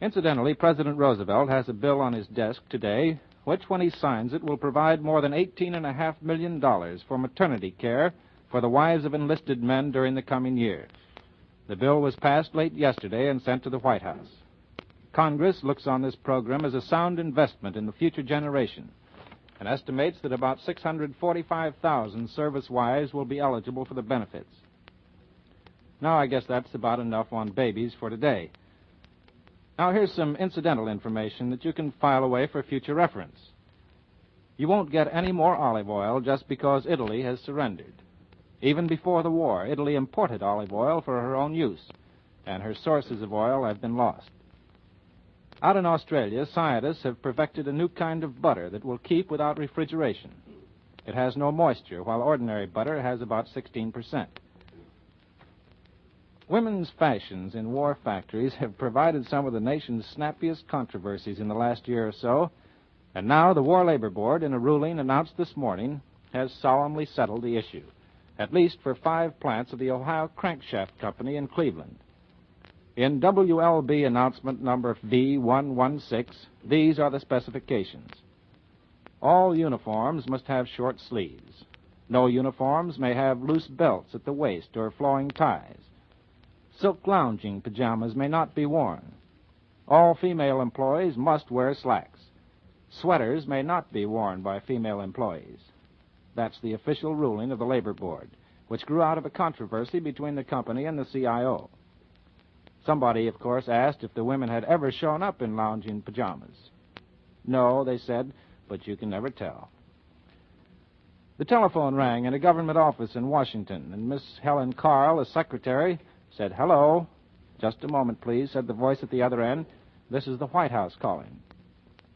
Incidentally, President Roosevelt has a bill on his desk today, which, when he signs it, will provide more than $18.5 million for maternity care for the wives of enlisted men during the coming year. The bill was passed late yesterday and sent to the White House. Congress looks on this program as a sound investment in the future generation and estimates that about 645,000 service wives will be eligible for the benefits. Now, I guess that's about enough on babies for today. Now, here's some incidental information that you can file away for future reference. You won't get any more olive oil just because Italy has surrendered. Even before the war, Italy imported olive oil for her own use, and her sources of oil have been lost. Out in Australia, scientists have perfected a new kind of butter that will keep without refrigeration. It has no moisture, while ordinary butter has about 16%. Women's fashions in war factories have provided some of the nation's snappiest controversies in the last year or so, and now the War Labor Board, in a ruling announced this morning, has solemnly settled the issue, at least for 5 plants of the Ohio Crankshaft Company in Cleveland. In WLB announcement number D116, these are the specifications. All uniforms must have short sleeves. No uniforms may have loose belts at the waist or flowing ties. Silk lounging pajamas may not be worn. All female employees must wear slacks. Sweaters may not be worn by female employees. That's the official ruling of the Labor Board, which grew out of a controversy between the company and the CIO. Somebody, of course, asked if the women had ever shown up in lounging pajamas. No, they said, but you can never tell. The telephone rang in a government office in Washington, and Miss Helen Carl, the secretary, said, "Hello." "Just a moment, please," said the voice at the other end. "This is the White House calling."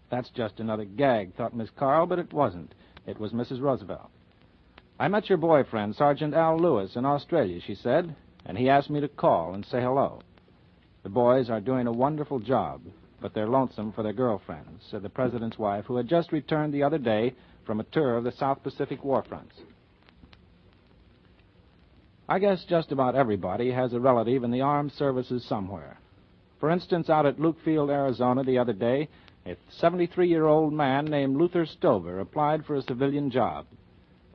That's just another gag, thought Miss Carl, but it wasn't. It was Mrs. Roosevelt. "I met your boyfriend, Sergeant Al Lewis, in Australia," she said, "and he asked me to call and say hello. The boys are doing a wonderful job, but they're lonesome for their girlfriends," said the President's wife, who had just returned the other day from a tour of the South Pacific war fronts. I guess just about everybody has a relative in the armed services somewhere. For instance, out at Lukefield, Arizona, the other day, a 73-year-old man named Luther Stover applied for a civilian job.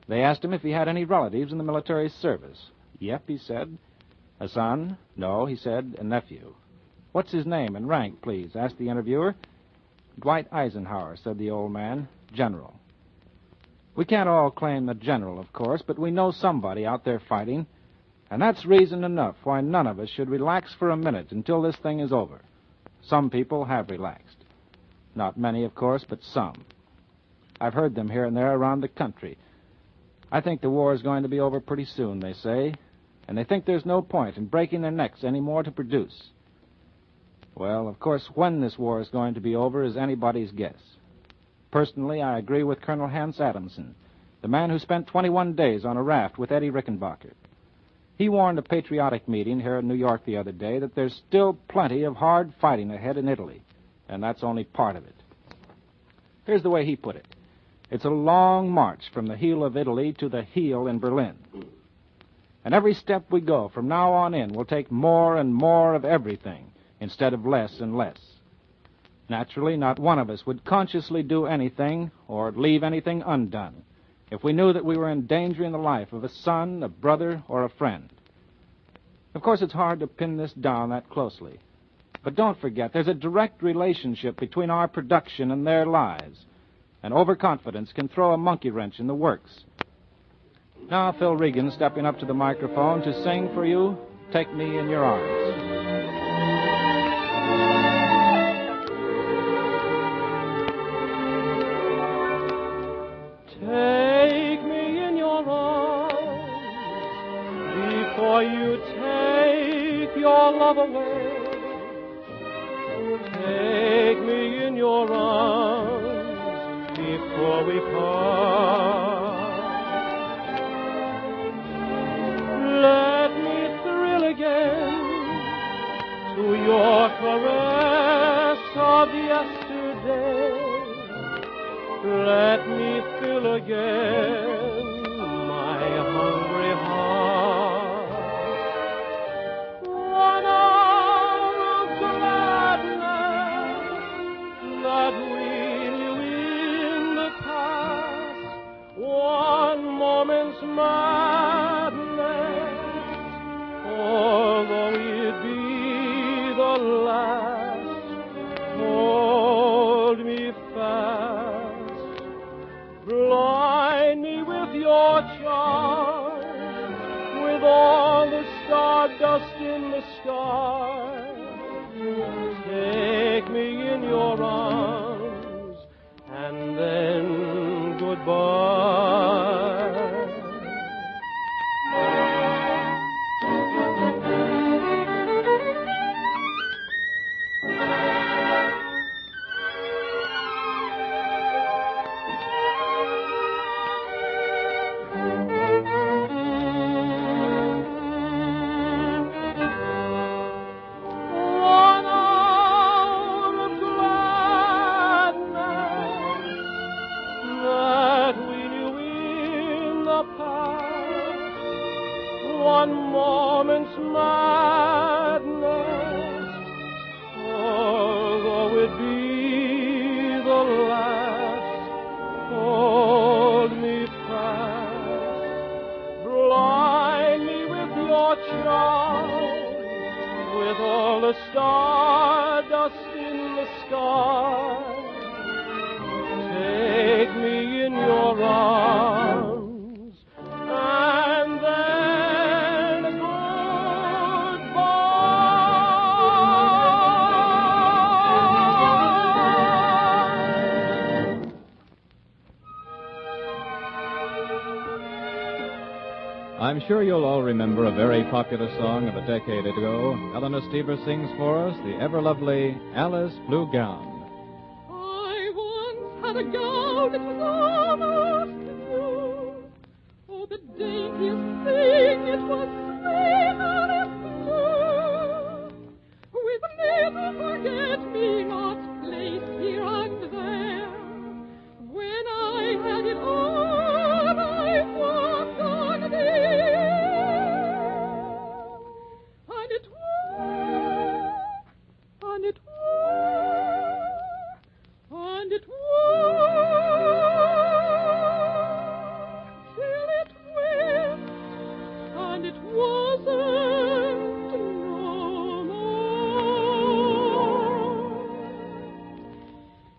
They asked him if he had any relatives in the military service. "Yep," he said. "A son?" "No," he said, "a nephew." "What's his name and rank, please?" asked the interviewer. "Dwight Eisenhower," said the old man. "General." We can't all claim the general, of course, but we know somebody out there fighting, and that's reason enough why none of us should relax for a minute until this thing is over. Some people have relaxed. Not many, of course, but some. I've heard them here and there around the country. I think the war is going to be over pretty soon, they say, and they think there's no point in breaking their necks any more to produce. Well, of course, when this war is going to be over is anybody's guess. Personally, I agree with Colonel Hans Adamson, the man who spent 21 days on a raft with Eddie Rickenbacker. He warned a patriotic meeting here in New York the other day that there's still plenty of hard fighting ahead in Italy, and that's only part of it. Here's the way he put it. It's a long march from the heel of Italy to the heel in Berlin. And every step we go from now on in will take more and more of everything instead of less and less. Naturally, not one of us would consciously do anything or leave anything undone if we knew that we were endangering the life of a son, a brother, or a friend. Of course, it's hard to pin this down that closely. But don't forget, there's a direct relationship between our production and their lives, and overconfidence can throw a monkey wrench in the works. Now, Phil Regan stepping up to the microphone to sing for you, "Take Me in Your Arms." Take me in your arms before you take your love away. Take me in your arms before we part. Let me thrill again to your caress of yesterday. Let me fill again my hungry heart. 1 hour of gladness that we knew in the past. 1 moment's madness, although it be the last. Hold me fast. Blind me with your charms, with sky. Take me in your arms, and then goodbye. I'm sure you'll all remember a very popular song of a decade ago. Eleanor Stever sings for us the ever-lovely Alice Blue Gown. I once had a gown that was almost new. Oh, the daintiest thing, it was sweeter blue. With little forget-me-nots placed here and there. When I had it on, I walked on the air. And it wore, and it wore, and it wore, till it went, and it wasn't no more.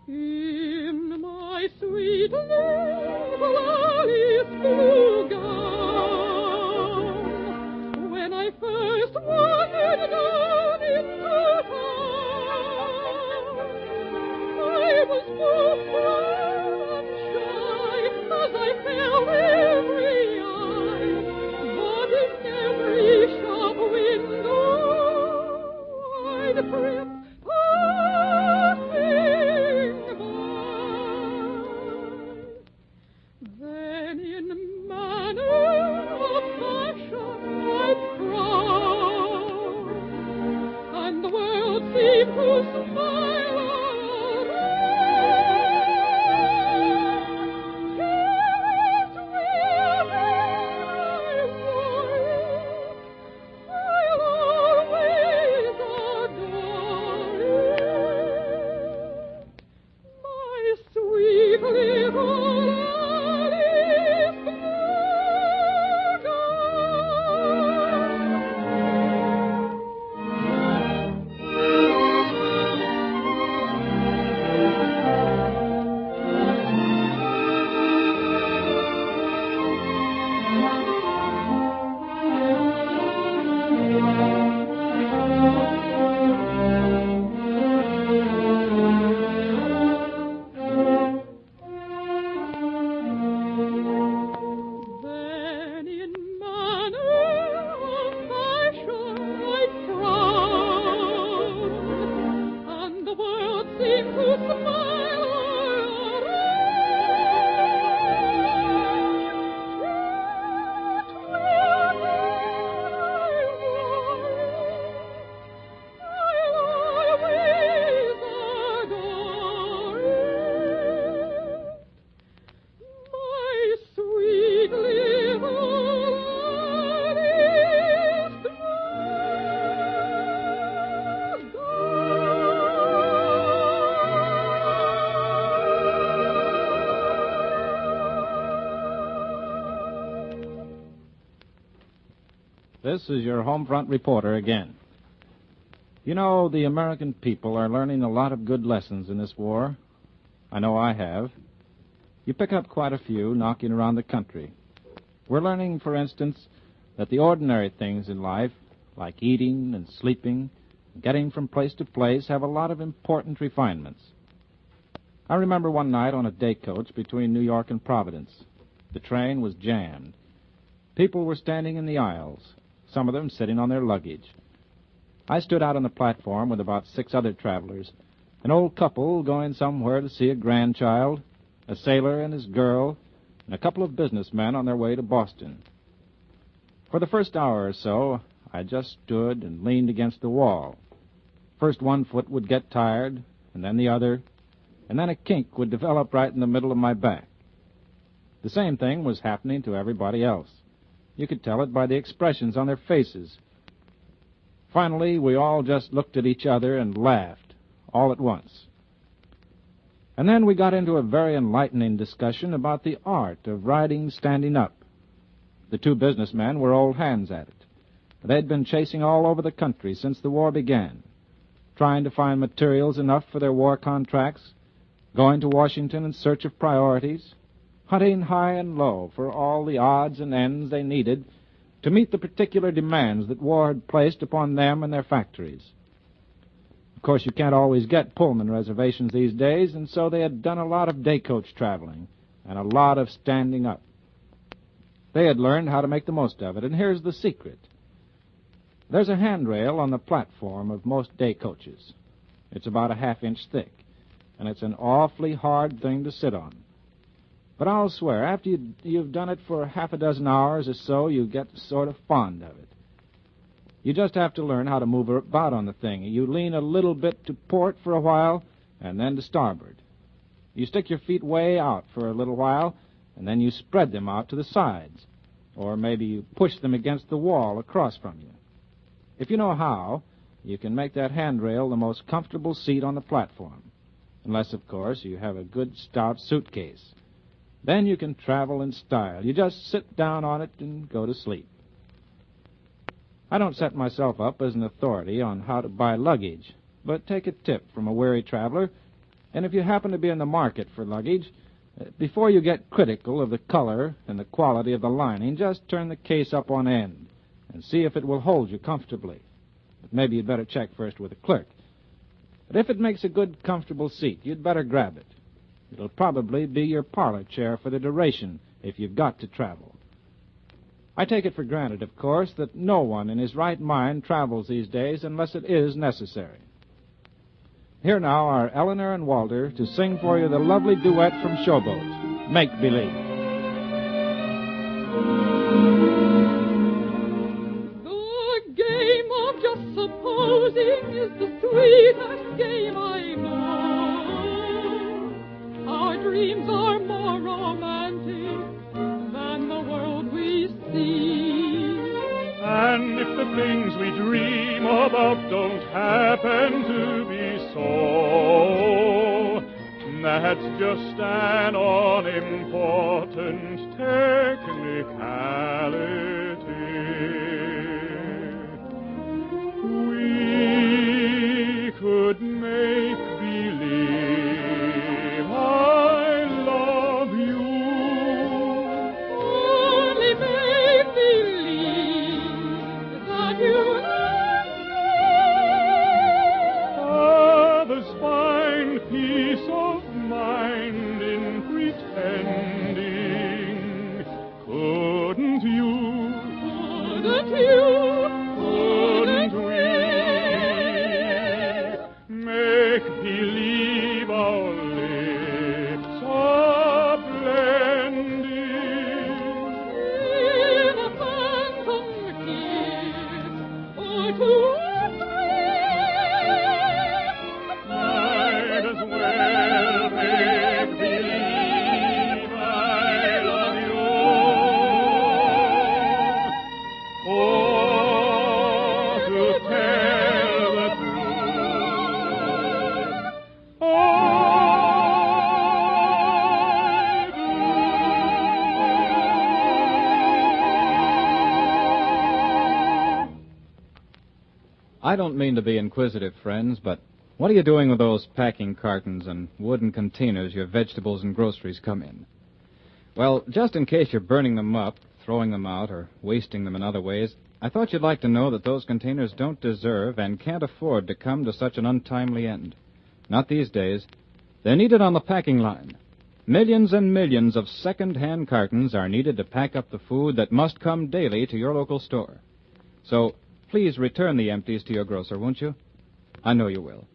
In my sweet little Alice blue gown, when I first wandered down into town, I was both proud and shy as I felt every eye, but in every shop window I'd trip passing by. Then in manner of fashion I'd frown, and the world seemed to smile around. Till wherever I wore it, I'll always adore it. My sweet little Alice Blue Then in manner of fashion I'd frown, and the world seemed to smile around. Wherever I wore it, I'll always adore it. My sweet little Alice This is your home front reporter again. You know, the American people are learning a lot of good lessons in this war. I know I have. You pick up quite a few knocking around the country. We're learning, for instance, that the ordinary things in life, like eating and sleeping, getting from place to place, have a lot of important refinements. I remember one night on a day coach between New York and Providence. The train was jammed. People were standing in the aisles, some of them sitting on their luggage. I stood out on the platform with about 6 other travelers, an old couple going somewhere to see a grandchild, a sailor and his girl, and a couple of businessmen on their way to Boston. For the first hour or so, I just stood and leaned against the wall. First one foot would get tired, and then the other, and then a kink would develop right in the middle of my back. The same thing was happening to everybody else. You could tell it by the expressions on their faces. Finally, we all just looked at each other and laughed, all at once. And then we got into a very enlightening discussion about the art of riding standing up. The 2 businessmen were old hands at it. They'd been chasing all over the country since the war began, trying to find materials enough for their war contracts, going to Washington in search of priorities, hunting high and low for all the odds and ends they needed to meet the particular demands that war had placed upon them and their factories. Of course, you can't always get Pullman reservations these days, and so they had done a lot of day-coach traveling and a lot of standing up. They had learned how to make the most of it, and here's the secret. There's a handrail on the platform of most day coaches. It's about a half-inch thick, and it's an awfully hard thing to sit on. But I'll swear, after you've done it for half a dozen hours or so, you get sort of fond of it. You just have to learn how to move about on the thing. You lean a little bit to port for a while, and then to starboard. You stick your feet way out for a little while, and then you spread them out to the sides. Or maybe you push them against the wall across from you. If you know how, you can make that handrail the most comfortable seat on the platform. Unless, of course, you have a good stout suitcase. Then you can travel in style. You just sit down on it and go to sleep. I don't set myself up as an authority on how to buy luggage, but take a tip from a weary traveler, and if you happen to be in the market for luggage, before you get critical of the color and the quality of the lining, just turn the case up on end and see if it will hold you comfortably. But maybe you'd better check first with a clerk. But if it makes a good, comfortable seat, you'd better grab it. It'll probably be your parlor chair for the duration if you've got to travel. I take it for granted, of course, that no one in his right mind travels these days unless it is necessary. Here now are Eleanor and Walter to sing for you the lovely duet from Showboat, Make Believe. The game of just supposing is the sweetest game I know. Our dreams are more romantic than the world we see. And if the things we dream about don't happen to be so, that's just an unimportant technicality. We could make believe I love you. Only make believe that you love me. Others find peace of mind in pretending. Couldn't you? Couldn't you? Couldn't we make believe our lips are blending? In a phantom kiss or two or three, Might as well make believe I love you. Oh, to tell the truth, I I don't mean to be inquisitive, friends, but what are you doing with those packing cartons and wooden containers your vegetables and groceries come in? Well, just in case you're burning them up, throwing them out, or wasting them in other ways, I thought you'd like to know that those containers don't deserve and can't afford to come to such an untimely end. Not these days. They're needed on the packing line. Millions and millions of second-hand cartons are needed to pack up the food that must come daily to your local store. So please return the empties to your grocer, won't you? I know you will.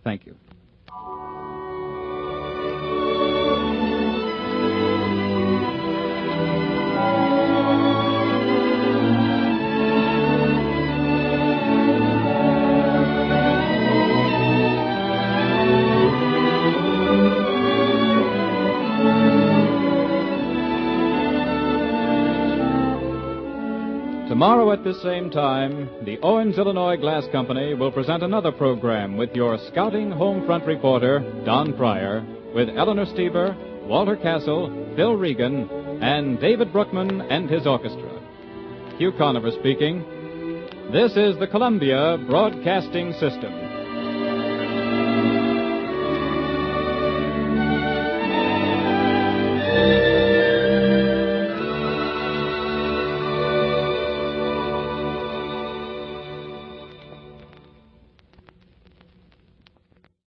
Thank you. Tomorrow at this same time, the Owens, Illinois Glass Company will present another program with your scouting home front reporter, Don Pryor, with Eleanor Steber, Walter Castle, Phil Regan, and David Brookman and his orchestra. Hugh Conover speaking. This is the Columbia Broadcasting System.